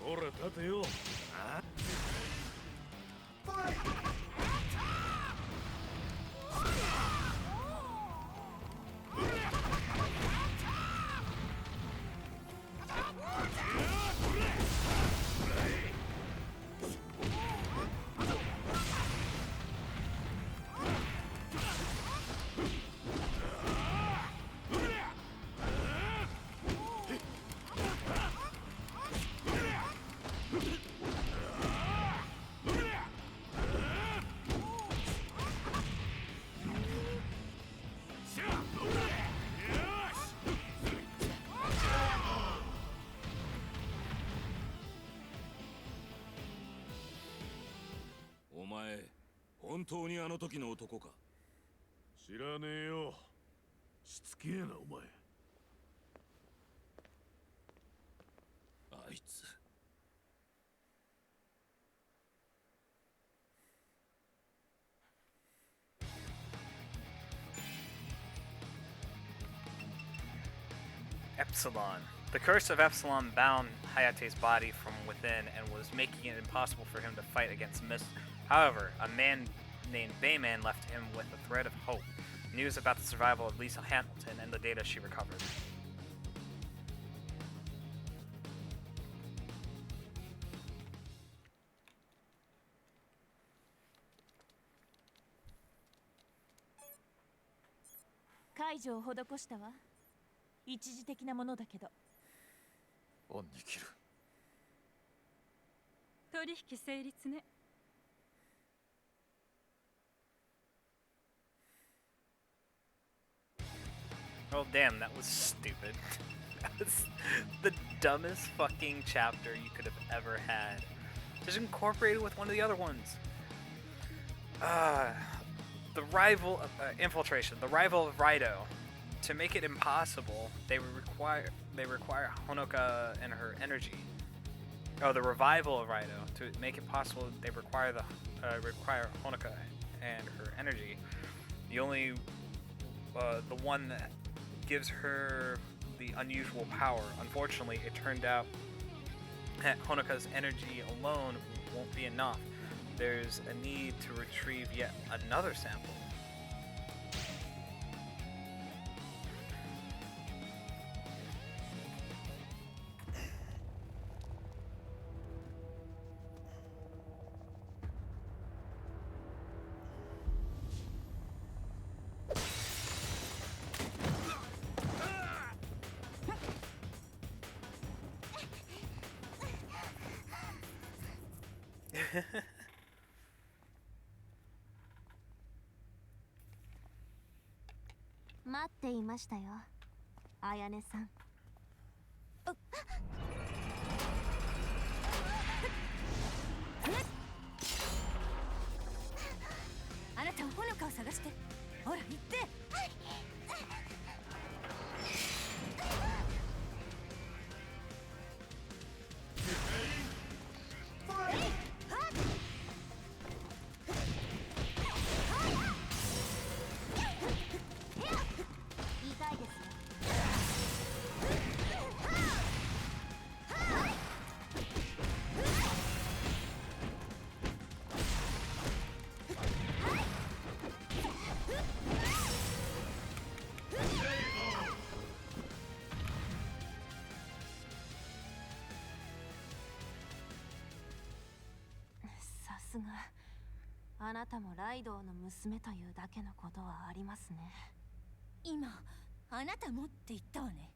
ほら立てよ。あお前、本当にあの時の男か。知らねえよ。しつけえなお前。あいつ。Epsilon. The curse of Epsilon bound Hayate's body from within and was making it impossible for him to fight against Mist. However, a man named Bayman left him with a thread of hope, news about the survival of Lisa Hamilton and the data she recovered.「解除を施したわ。一時的なものだけど。恩に切る。取引成立ね。Oh damn, that was stupid. That was the dumbest fucking chapter you could have ever had. Just incorporated with one of the other ones. The rival infiltration, the rival of Raido. To make it impossible, they require Honoka and her energy. Oh, the revival of Raido. To make it possible, they require Honoka and her energy. The only the one that gives her the unusual power. Unfortunately, it turned out that Honoka's energy alone won't be enough. There's a need to retrieve yet another sample. 待っていましたよ、あやねさん。あなたはほのかを探して。ほら行って。ですが、あなたもライドウの娘というだけのことはありますね。今あなたもって言ったわね。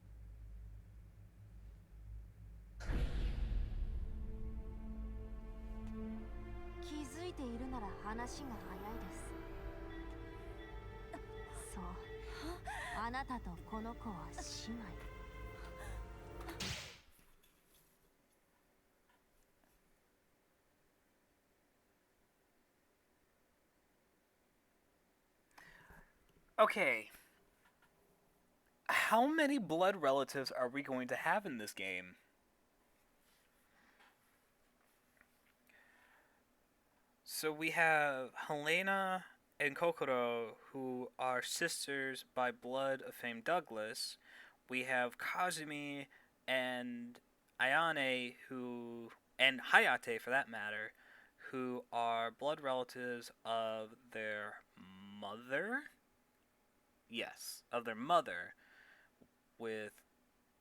気づいているなら話が早いです。そう、あなたとこの子は姉妹。Okay. How many blood relatives are we going to have in this game? So we have Helena and Kokoro, who are sisters by blood of famed Douglas. We have Kazumi and Ayane, and Hayate for that matter, who are blood relatives of their mother? Yes, of their mother, with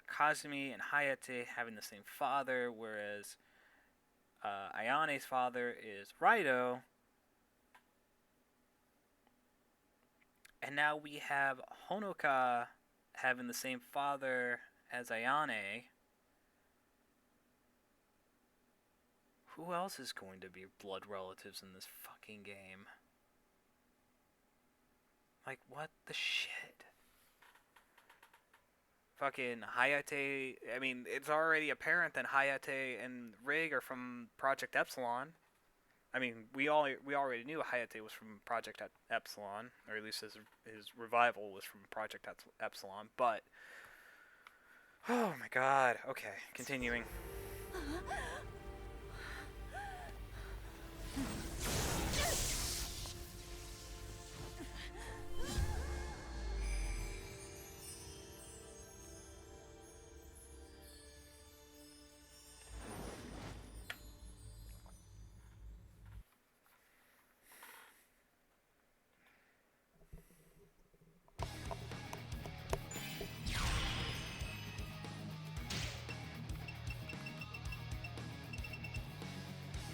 Kazumi and Hayate having the same father, whereas Ayane's father is Raido. And now we have Honoka having the same father as Ayane. Who else is going to be blood relatives in this fucking game? Like, what the shit? Fucking Hayate, I mean, it's already apparent that Hayate and Rig are from Project Epsilon. I mean, we already knew Hayate was from Project Epsilon, or at least his revival was from Project Epsilon, but... Oh my god, okay, continuing.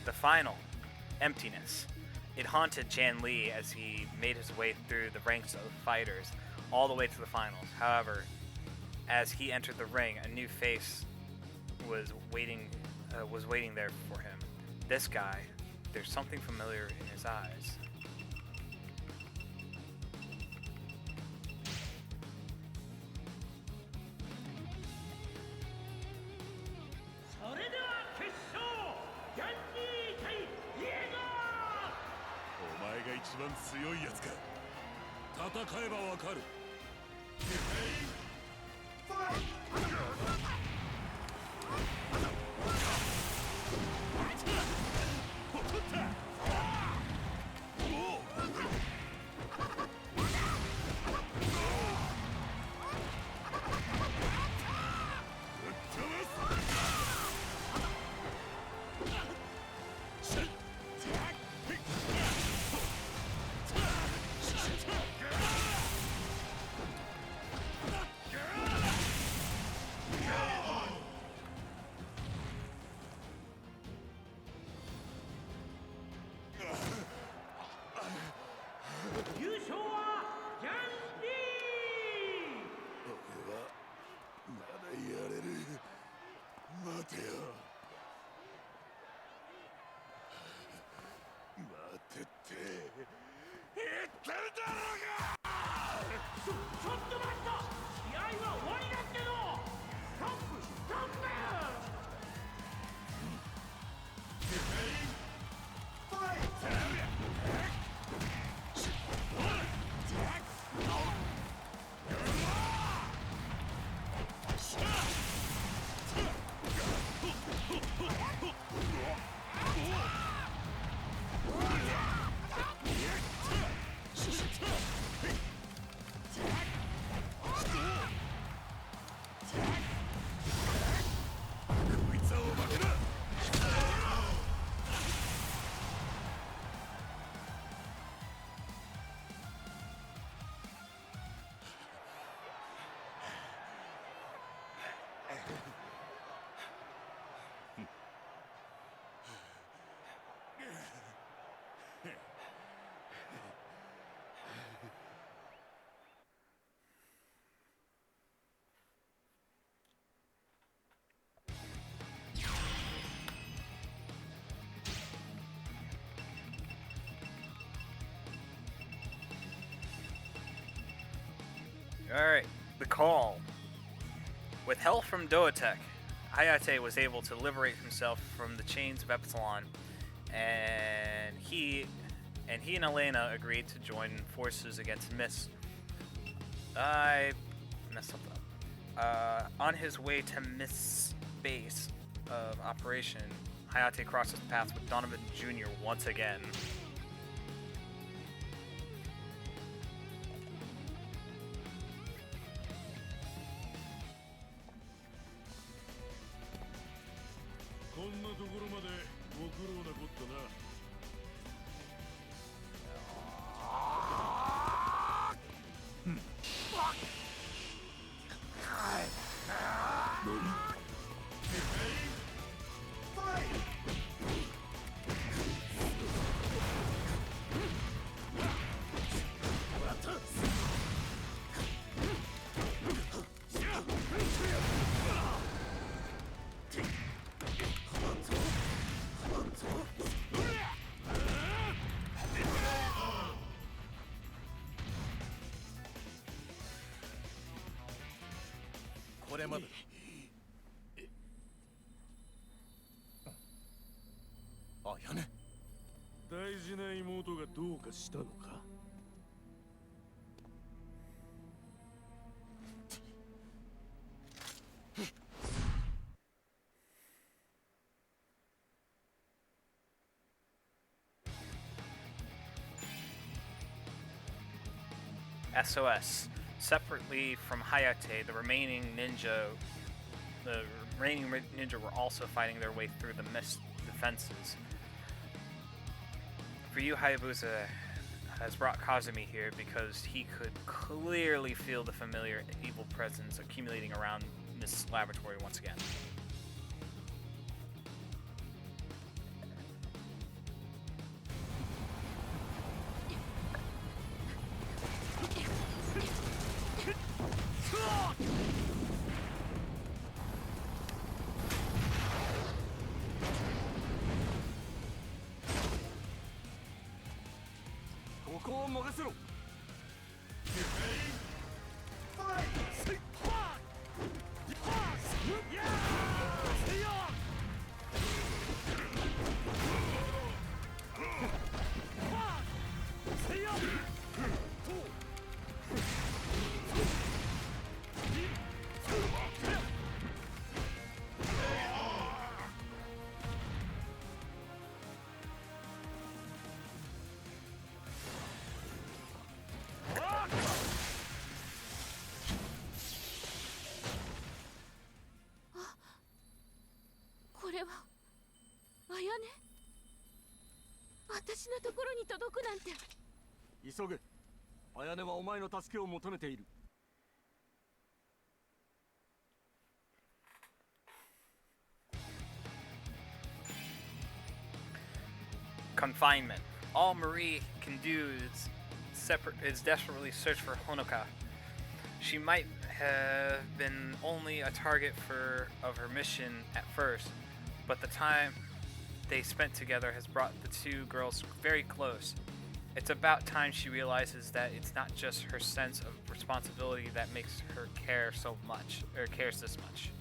The final, emptiness. It haunted Jan Lee as he made his way through the ranks of fighters, all the way to the finals. However, as he entered the ring, a new face was waiting there for him. This guy, there's something familiar in his eyes. Alright, the call. With help from Doatek, Hayate was able to liberate himself from the chains of Epsilon, and he and Elena agreed to join forces against Miss. I messed something up. On his way to Miss base of operation, Hayate crosses paths with Donovan Jr. once again.これまであやね大事な妹がどうかしたのか。SOS. Separately from Hayate, the remaining ninja were also fighting their way through the mist defenses. For you, Hayabusa has brought Kazumi here because he could clearly feel the familiar evil presence accumulating around this laboratory once again.急げ。綾音はお前の助けを求めている。Confinement. All Marie can do is desperately search for Honoka. She might have been only a target of her mission at first, but the time they spent together has brought the two girls very close. It's about time she realizes that it's not just her sense of responsibility that makes her care so much, or cares this much.「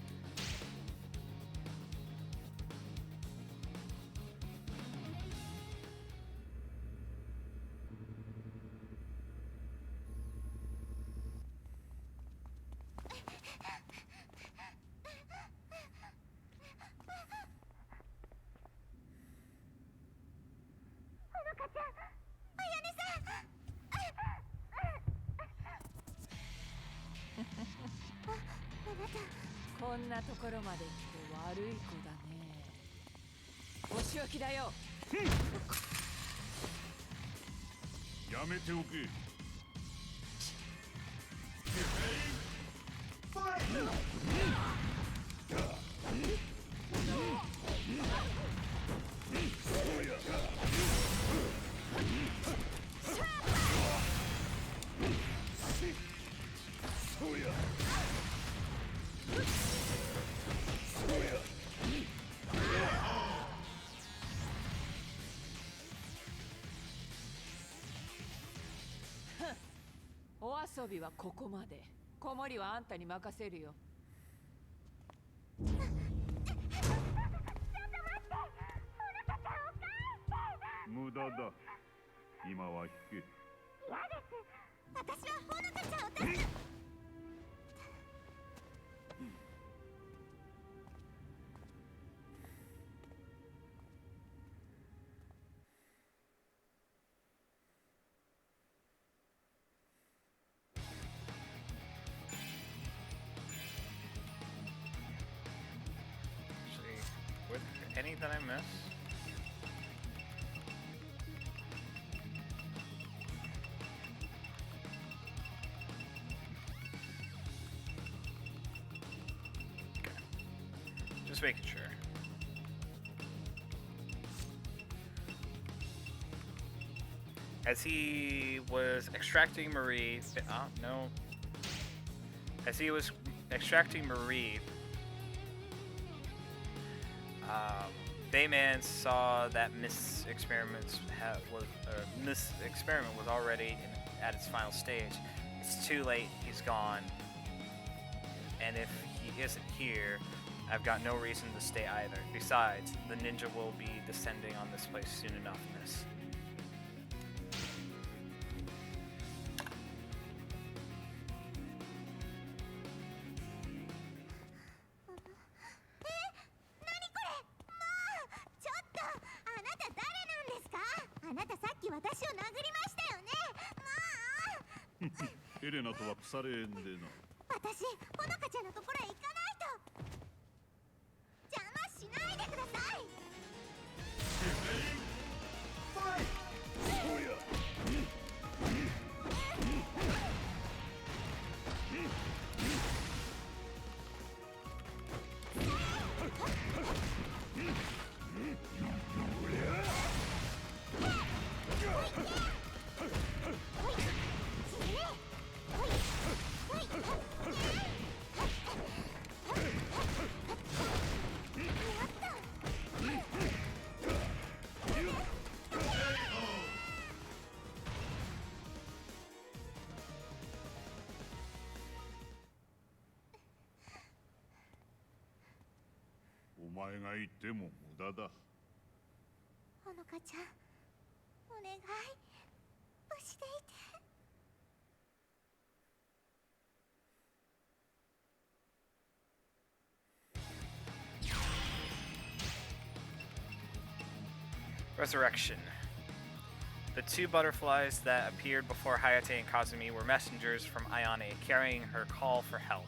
こんなところまで来て悪い子だね。お仕置きだよ。やめておけ。お遊びはここまで。子守はあんたに任せるよ。無駄だ。今は引け。嫌です。私はほのかちゃんを助け。With any that I miss? Okay. Just making sure. As he was extracting Marie, no. As he was extracting Marie, Bayman saw that Miss experiment was already at its final stage. It's too late. He's gone, and if he isn't here, I've got no reason to stay either. Besides, the ninja will be descending on this place soon enough, Miss. Elena とは腐れ縁でな。私、ほのかちゃんのところへ行かないと。邪魔しないでください。お前が言っても無駄だ。ほのかちゃん、お願い、無事でいて。Resurrection. The two butterflies that appeared before Hayate and Kazumi were messengers from Ayane carrying her call for help.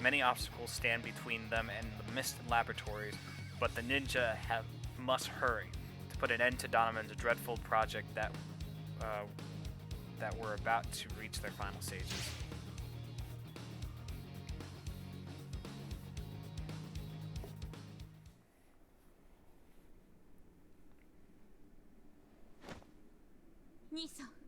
Many obstacles stand between them and the Mist Laboratories, but the ninja must hurry to put an end to Donovan's dreadful project that were about to reach their final stages. Nisa.Nico.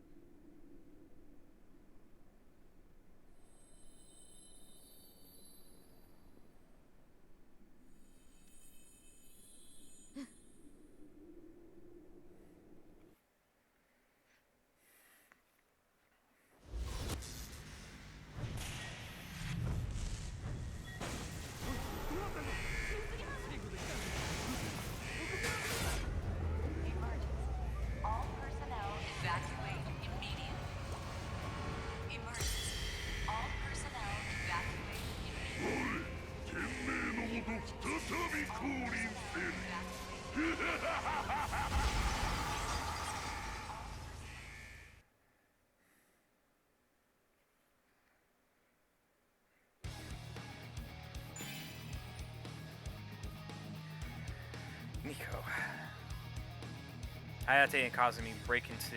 Hayate and Kazumi break into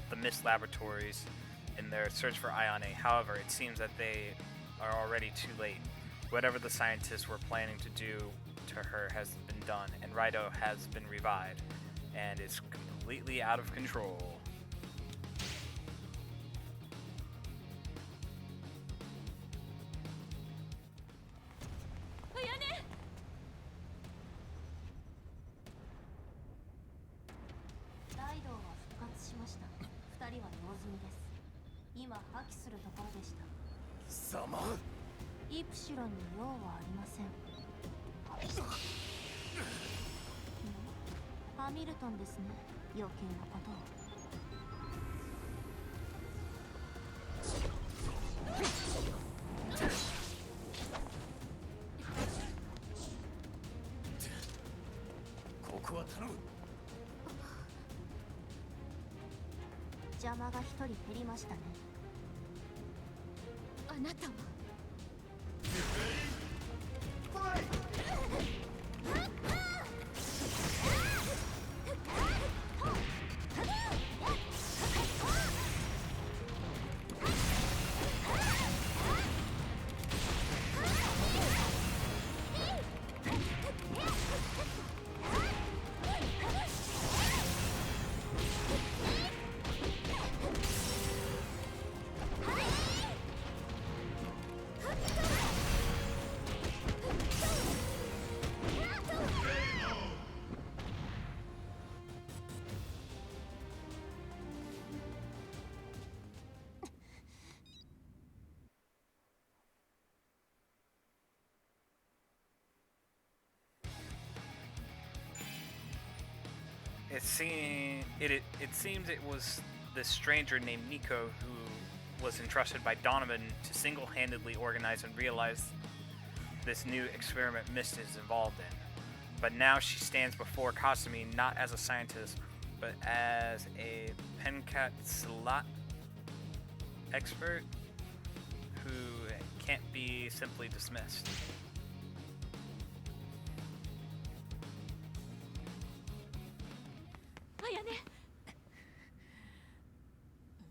the Mist Laboratories in their search for Ayane. However, it seems that they are already too late. Whatever the scientists were planning to do to her has been done, and Raido has been revived, and is completely out of control. 様。イプシロンに用はありません。ハミルトンですね。余計なことを。ここは頼む。邪魔が一人減りましたね。あなたはIt seems it was this stranger named Nico who was entrusted by Donovan to single-handedly organize and realize this new experiment Mist is involved in. But now she stands before Kasumi not as a scientist, but as a Pencatselat expert who can't be simply dismissed. あやね。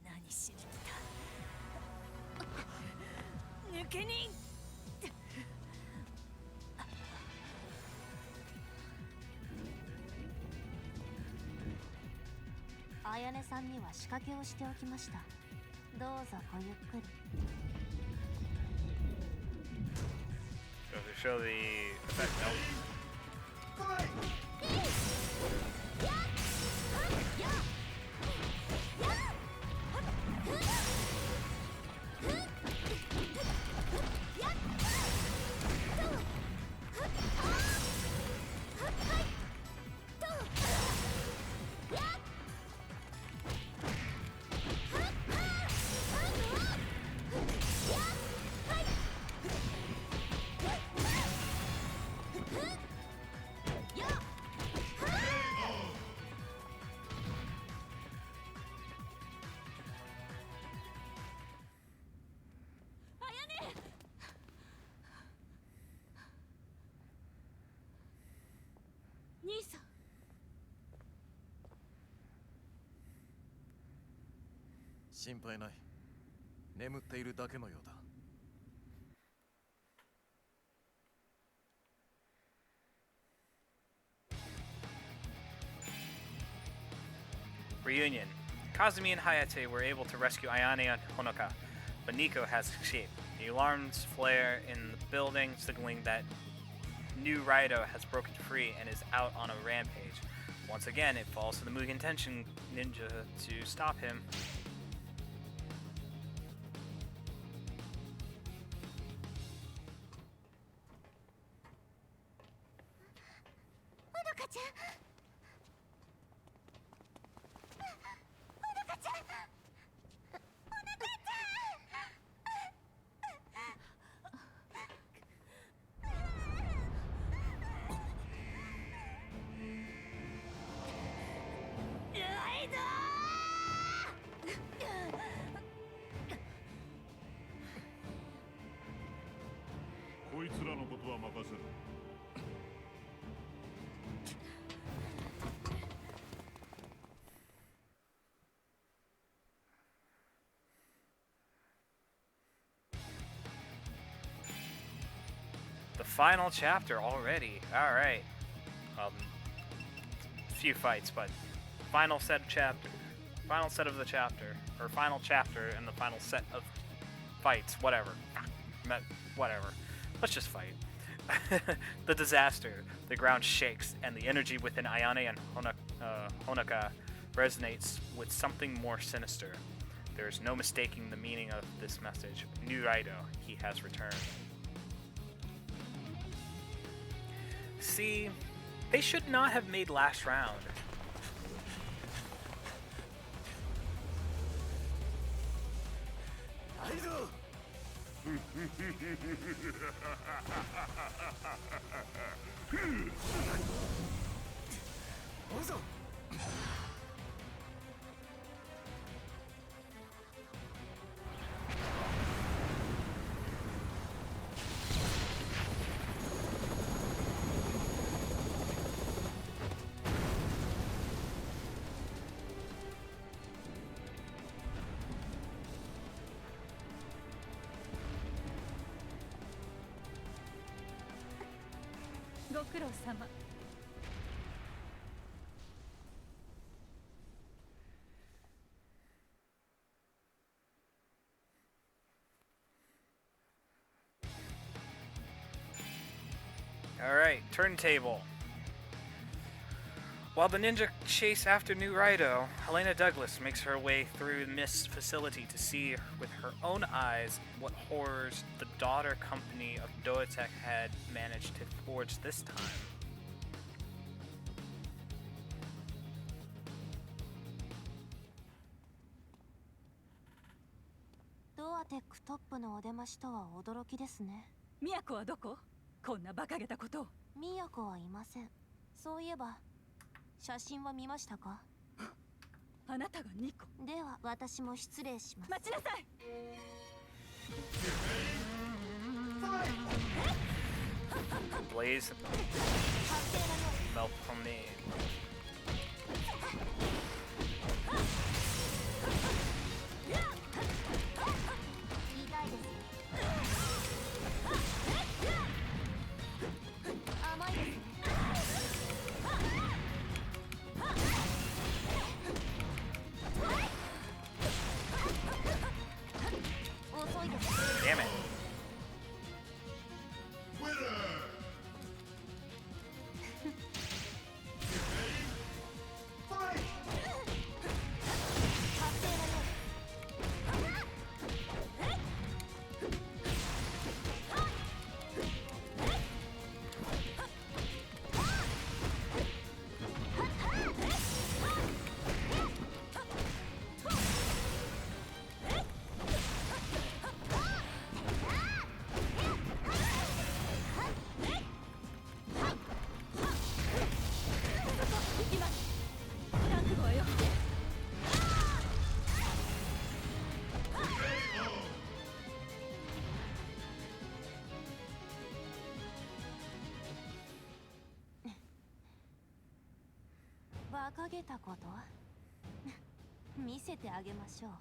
何しに来た。抜け人。あやねさんには仕掛けをしておきました。どうぞごゆっくり。To show the effect.心配ない。眠っているだけのようだ。Reunion. Kazumi and Hayate were able to rescue Ayane and Honoka, but Nico has escaped. The alarms flare in the building, signaling that new Raido has broken free and is out on a rampage. Once again, it falls to the Mugen Tenshin ninja to stop him. The final chapter already. All right. Few fights, but final set of chapter, final set of the chapter, or final chapter and the final set of fights. Whatever. Whatever. Let's just fight. The disaster. The ground shakes, and the energy within Ayane and Honoka resonates with something more sinister. There is no mistaking the meaning of this message. New Raido, he has returned. See, they should not have made last round.ご苦労様。Alright, turntable. While the ninja chase after New Raido, Helena Douglas makes her way through Mist's facility to see with her own eyes what horrors the daughter company of Doetek had managed to forge this time. ドアテックトップのお出ましとは驚きですね。都はどこ？こんな馬鹿げたことを。都はいません。そういえば写真は見ましたか？あなたがニコ。では私も失礼します。待ちなさい。Blaze melt from me. 馬鹿げたこと見せてあげましょう。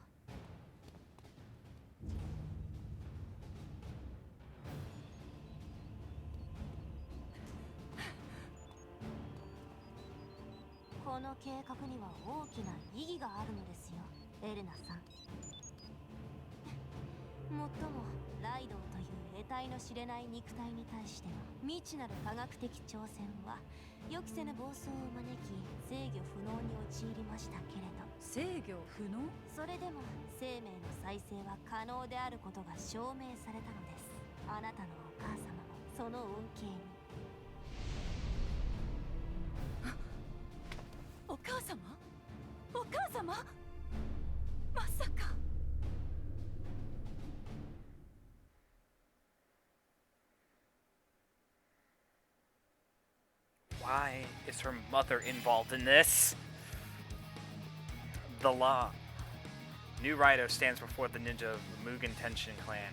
この計画には大きな意義があるのですよ、エレナさん。もっともライドウという得体の知れない肉体に対しての未知なる科学的挑戦は予期せぬ暴走を招き制御不能に陥りましたけれど、制御不能？それでも生命の再生は可能であることが証明されたのです。あなたのお母様もその恩恵に。お母様？お母様？まさか。Why is her mother involved in this? The law. New Raido stands before the ninja of the Mugen Tenshin clan.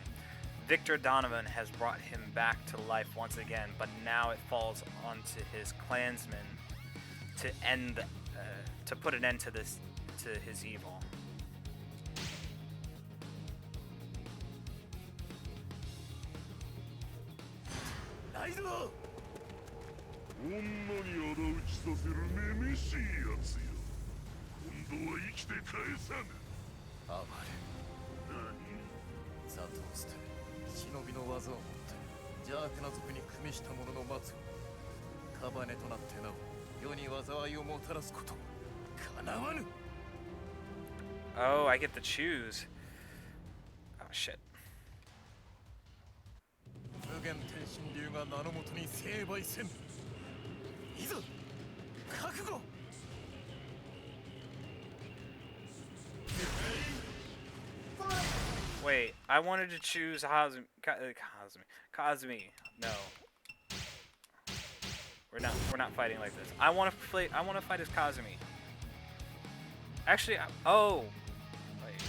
Victor Donovan has brought him back to life once again, but now it falls onto his clansmen to put an end to his evil. 女に仇討ちさせるめめしいやつよ。今度は生きて返さぬ。暴れ。何？ザトを捨て、忍びの技を持って邪悪な族に組みした者の末路。束ねとなってなお世に災いをもたらすことかなわぬ。Oh, I get to choose. Oh shit. 無限天神流が名のもとに成敗せん。いざ覚悟。 Wait, I wanted to choose Kazumi. No. We're not fighting like this. I want to fight as Kazumi. Actually, oh. Wait.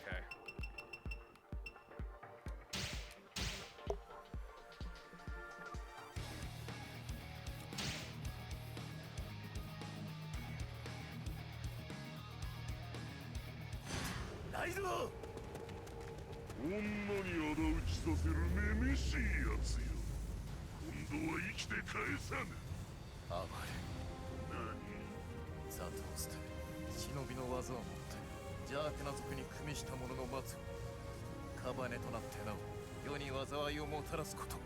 Okay. ライド。女に仇討ちさせるめめしいやつよ。今度は生きて返さぬ。暴れ。何？ザトを捨て、忍びの技を持って邪悪な族に組みした者の末をカバネとなってなお世に災いをもたらすこと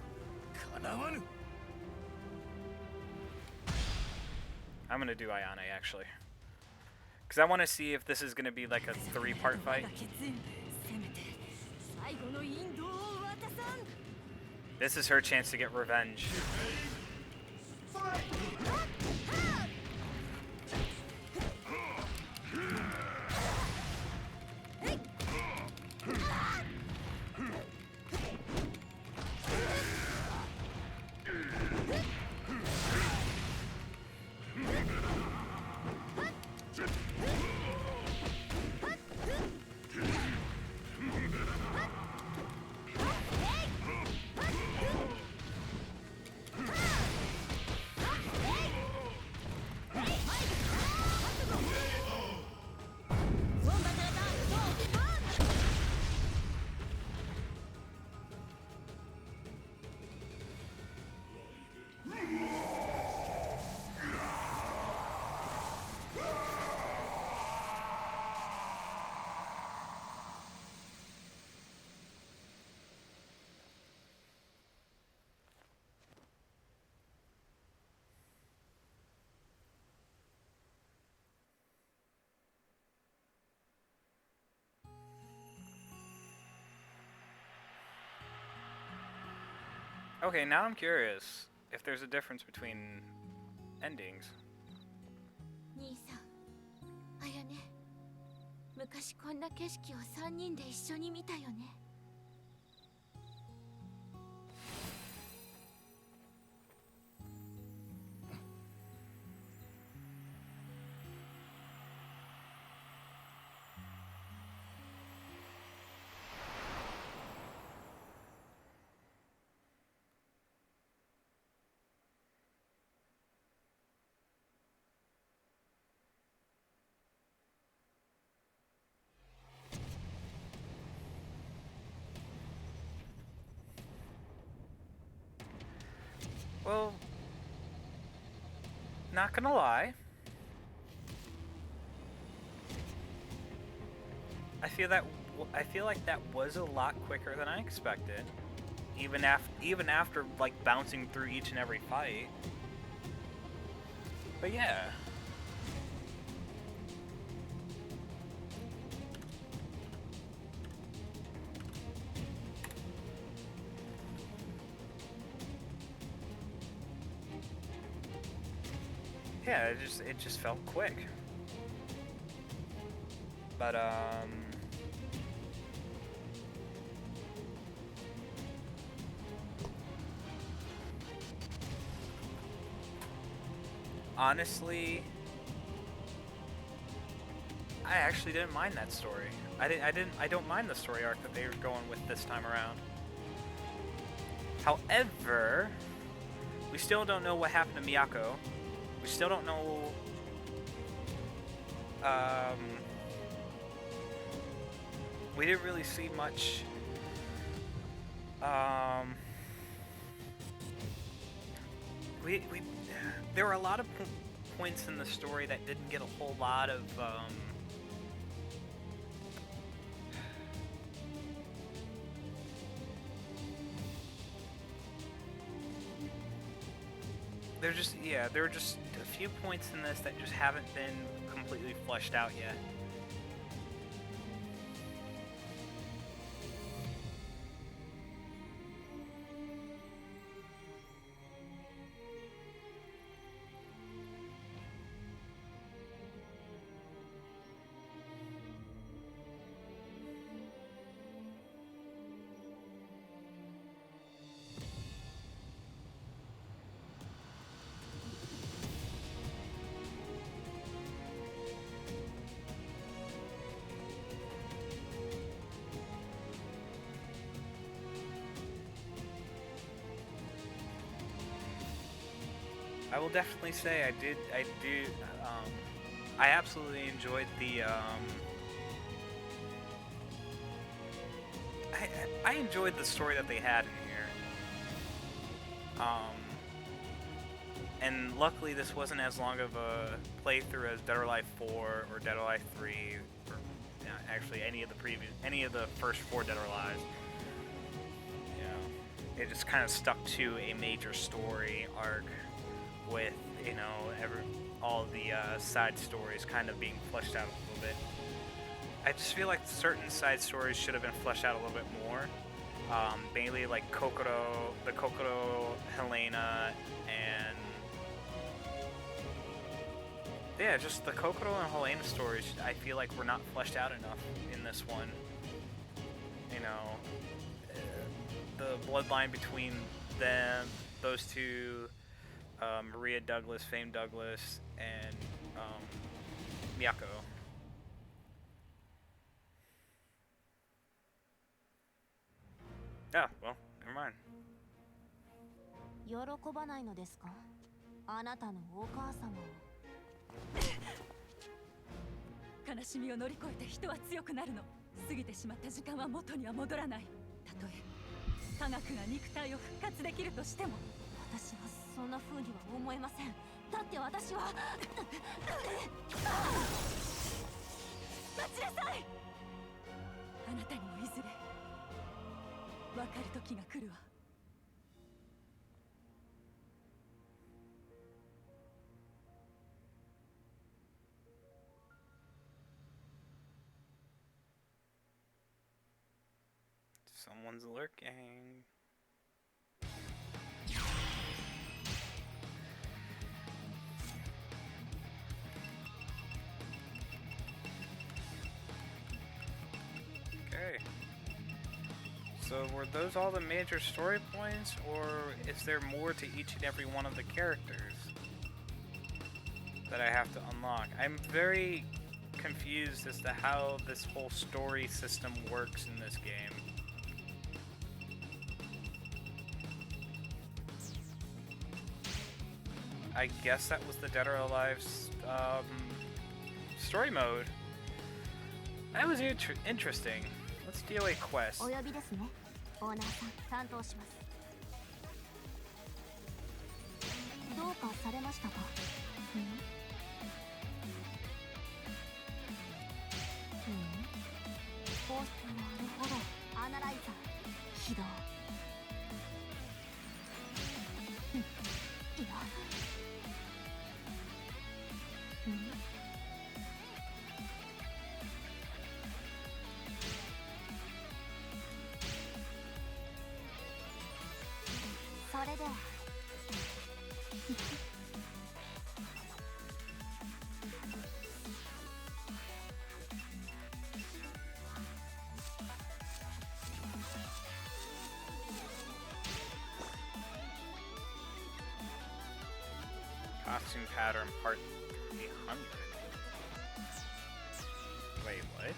かなわぬ。 I'm gonna do Ayane actually. Because I want to see if this is gonna be like a 3-part fight. This is her chance to get revenge. Okay, now I'm curious if there's a difference between endings. 兄さん、あやね。昔こんな景色を3人で一緒に見たよね。Well, not gonna lie. I feel like that was a lot quicker than I expected. Even after like bouncing through each and every fight. But yeah. Yeah, it just felt quick. But honestly, I actually didn't mind that story. I don't mind the story arc that they were going with this time around. However, we still don't know what happened to Miyako. We still don't know we didn't really see much there were a lot of points in the story that didn't get a whole lot of there are just a few points in this that just haven't been completely fleshed out yet. I will definitely say I absolutely enjoyed the, I enjoyed the story that they had in here. And luckily this wasn't as long of a playthrough as Dead or Alive 4 or Dead or Alive 3, or actually any of the first 4 Dead or Alives. You know, it just kind of stuck to a major story arc, with, you know, all the side stories kind of being fleshed out a little bit. I just feel like certain side stories should have been fleshed out a little bit more. Mainly like the Kokoro, Helena, and yeah, just the Kokoro and Helena stories I feel like were not fleshed out enough in this one. You know, the bloodline between them, those two, Maria Douglas, Fame Douglas, and Miyako. Yeah, well, never mind. 喜ばないのですか？あなたのお母様を。悲しみを乗り越えて人は強くなるの。過ぎてしまった時間は元には戻らない。たとえ科学が肉体を復活できるとしても。私はそんな風には思えません。だって私は待ちなさい。あなたにもいずれ分かる時が来るわ。Someone's lurking. Okay. So were those all the major story points, or is there more to each and every one of the characters that I have to unlock? I'm very confused as to how this whole story system works in this game. I guess that was the Dead or Alive's story mode. That was interesting. Let's do a quest. お呼びですね。オーナーさん、担当します。どうかされましたか？なるほど。アナライザー起動。いや。それではCostume pattern part 300. Wait, what?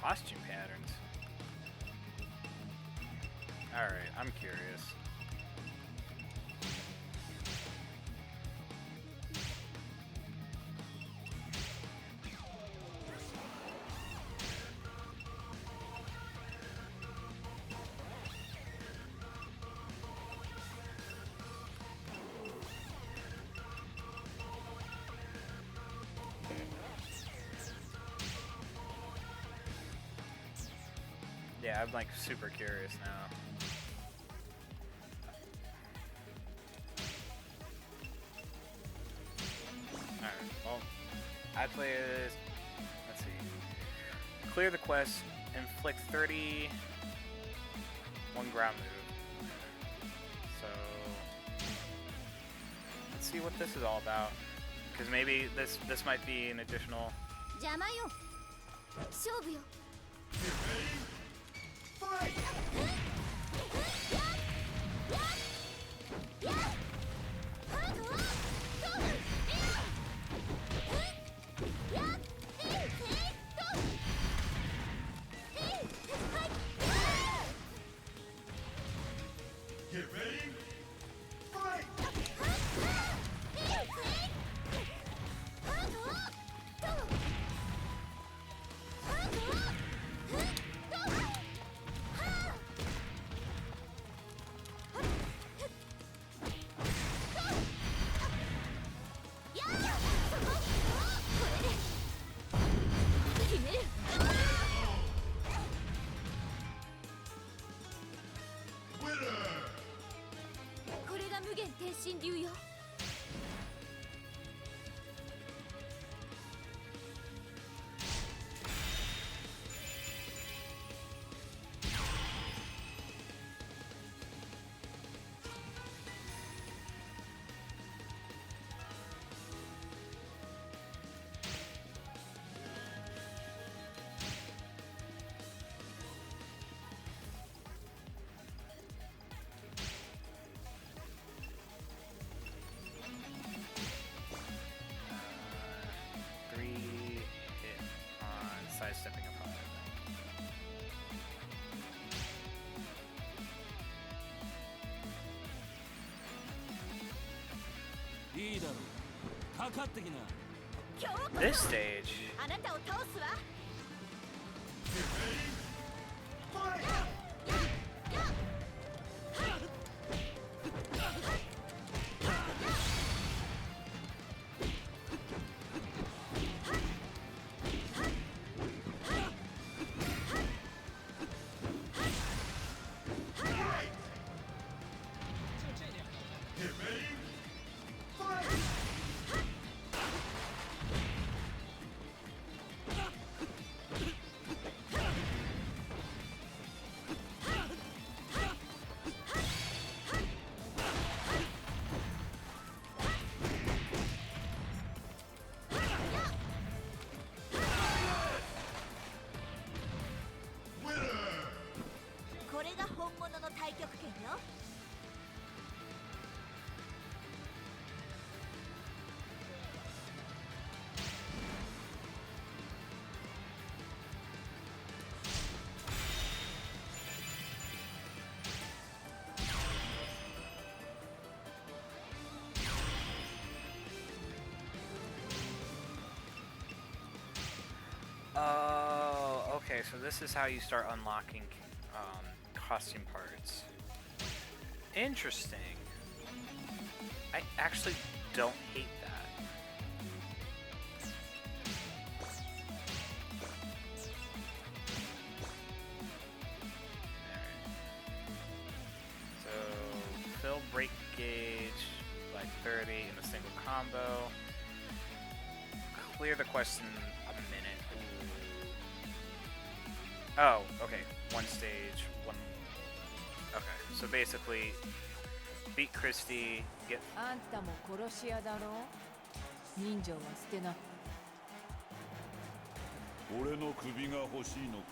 Costume patterns? Alright, I'm curious. Yeah, I'm like super curious now. I play as, let's see, clear the quest, inflict 30, one ground move. So let's see what this is all about, because maybe this might be an additional. 邪魔よ。勝負よ。これが無限転身流よ。Sidestepping opponent. いいだろう。かかってきな。 This stage. あなたを倒すわ。これが本物の太極拳よ。Oh, okay. So this is how you start unlocking costume parts. Interesting. I actually don't hate that. Alright. So fill break gauge by 30 in a single combo. Clear the quest in a minute. Oh, okay. One stage, one. Okay, so basically, beat Christie, get. あんたも殺し屋だろ。人情は捨てな。俺の首が欲しいのか。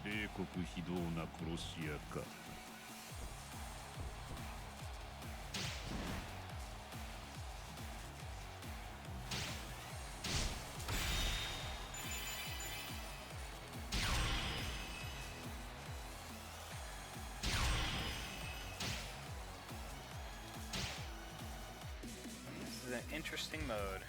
冷酷非道な殺し屋か。an interesting mode.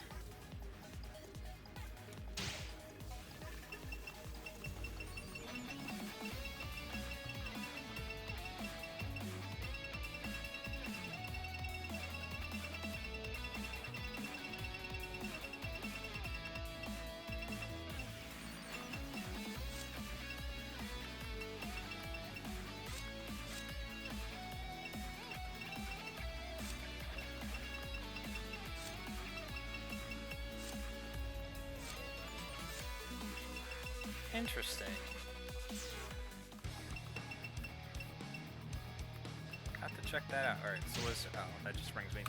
Interesting. Have to check that out. Alright, so what's, oh, that just brings me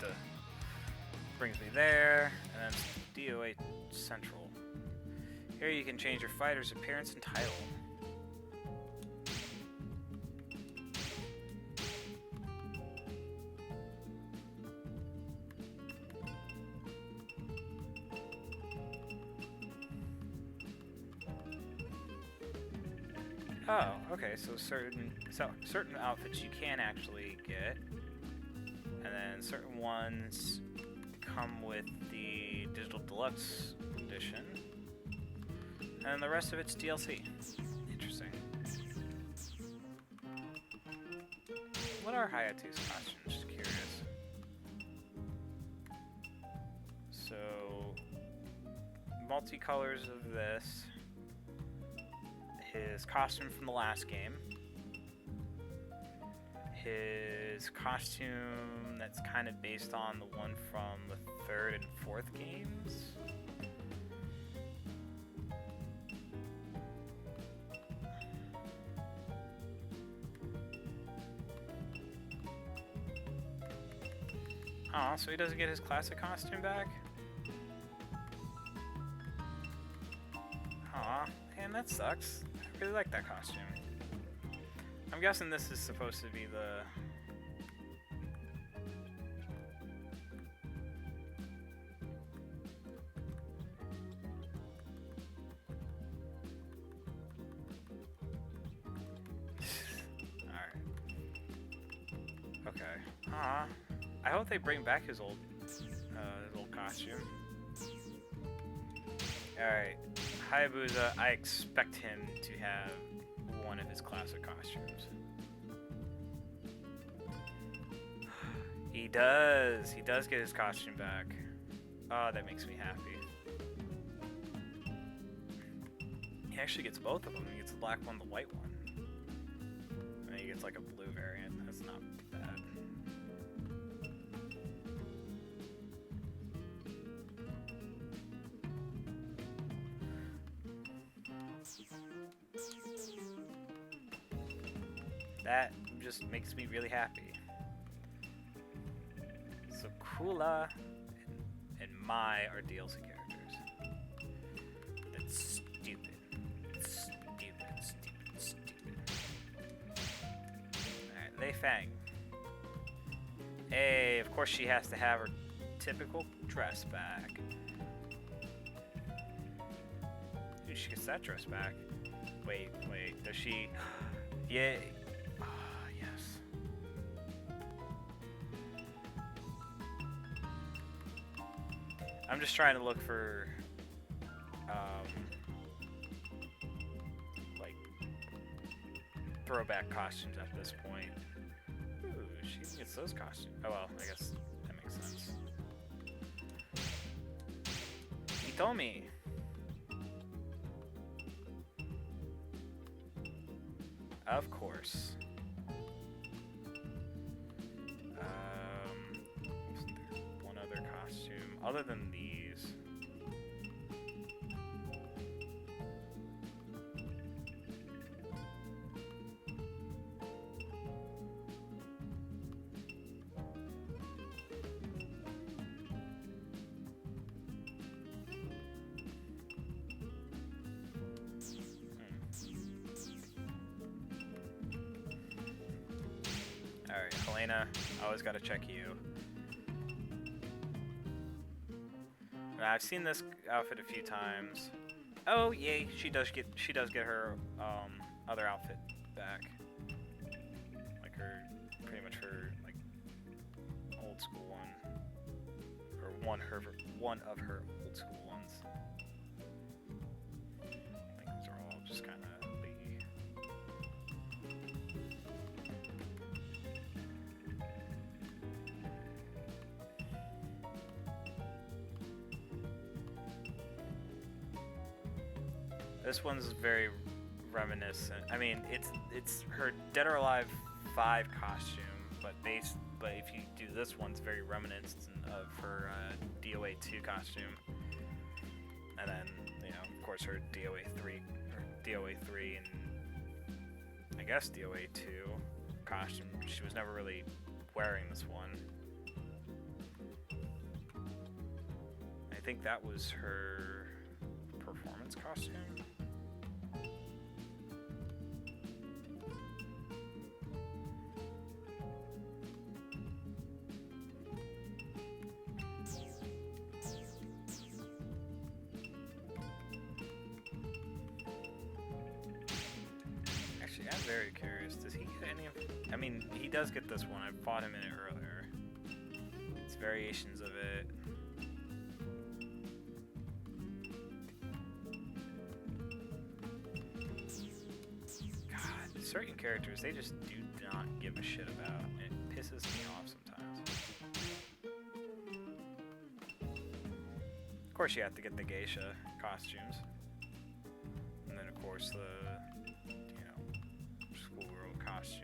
there, and then DOA Central. Here you can change your fighter's appearance and title. Oh, okay, so certain outfits you can actually get, and then certain ones come with the Digital Deluxe Edition, and the rest of it's DLC. Interesting. What are Hayatu's costumes? Just curious. So, multicolors of this. His costume from the last game. His costume that's kind of based on the one from the 3rd and 4th games. Aw, so he doesn't get his classic costume back? Aw, man, that sucks. I really like that costume. I'm guessing this is supposed to be the... Alright. Okay. Aw. I hope they bring back his old costume. Alright. Hayabusa, I expect him to have one of his classic costumes. He does. He does get his costume back. Oh, that makes me happy. He actually gets both of them. He gets the black one, the white one. And he gets like a blue variant. That's not bad. That just makes me really happy. So Kula and Mai are DLC characters. That's stupid. Stupid. Alright, Lei Fang. Hey, of course she has to have her typical dress back. Dude, she gets that dress back. Wait, does she? Yay. I'm just trying to look for, like, throwback costumes at this point. Ooh, she gets those costumes. Oh well, I guess that makes sense. Hitomi! Of course. Wasn't there one other costume other than these? Alright, Helena, always gotta check you. Now, I've seen this outfit a few times. Oh, yay, she does get her other outfit back. Like her, pretty much her like old school one, or one of her old school ones. I think these are all just kind of This one's very reminiscent. I mean, it's her Dead or Alive 5 costume, but if you do this one, it's very reminiscent of her DOA 2 costume. And then, you know, of course, her DOA 3 and I guess DOA 2 costume. She was never really wearing this one. I think that was her performance costume. Actually, I'm very curious. Does he get any of... I mean, he does get this one. I fought him in it earlier. It's variations of it. God, certain characters, they just do not give a shit about. It pisses me off sometimes. Of course, you have to get the geisha costumes. And then, of course, the, you know, schoolgirl costume.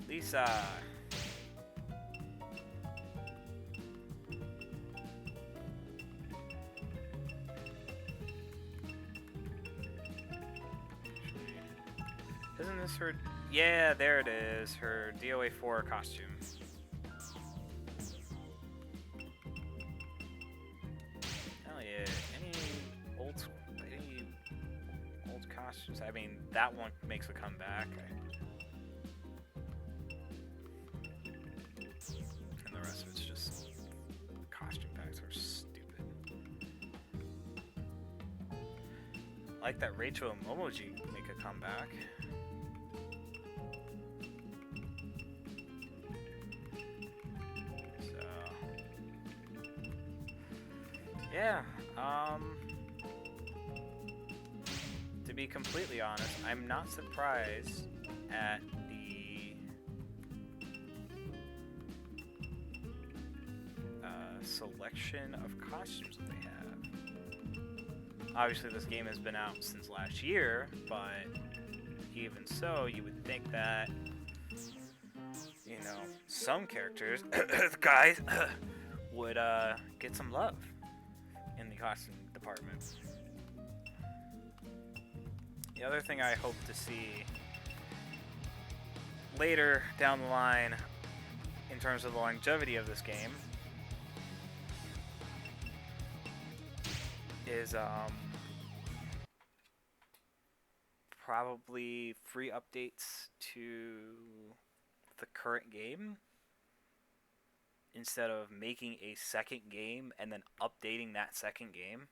Lisa. Isn't this her? Yeah, there it is. Her DOA 4 costume. Hell yeah. Any old costumes? I mean, that one makes a comeback. And the rest of it's just costume packs are stupid. I like that Rachel and Momoji make a comeback. Yeah, to be completely honest, I'm not surprised at the selection of costumes that they have. Obviously, this game has been out since last year, but even so, you would think that, you know, some characters, guys, would get some love in the costume department. The other thing I hope to see later down the line in terms of the longevity of this game is probably free updates to the current game, instead of making a second game and then updating that second game,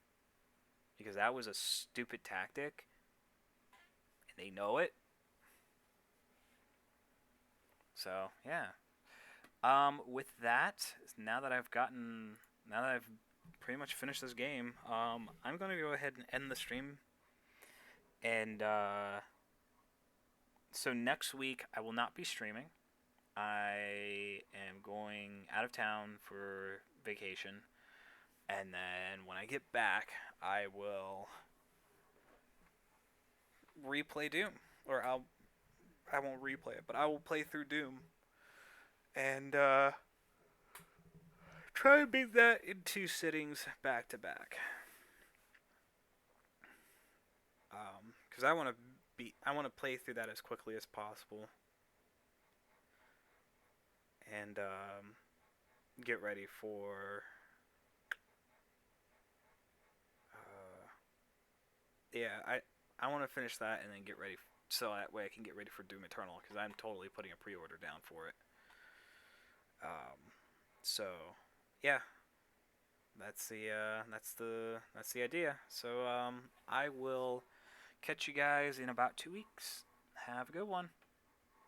because that was a stupid tactic and they know it. So yeah, with that, now that I've pretty much finished this game, I'm gonna go ahead and end the stream. And so next week I will not be streaming. I am going out of town for vacation, and then when I get back, I will replay Doom, or I won't replay it, but I will play through Doom, and try and beat that in 2 sittings back to back. Because I want to play through that as quickly as possible. And get ready for I want to finish that and then get ready so that way I can get ready for Doom Eternal, because I'm totally putting a pre-order down for it. So yeah, that's the idea. So I will catch you guys in about 2 weeks. Have a good one.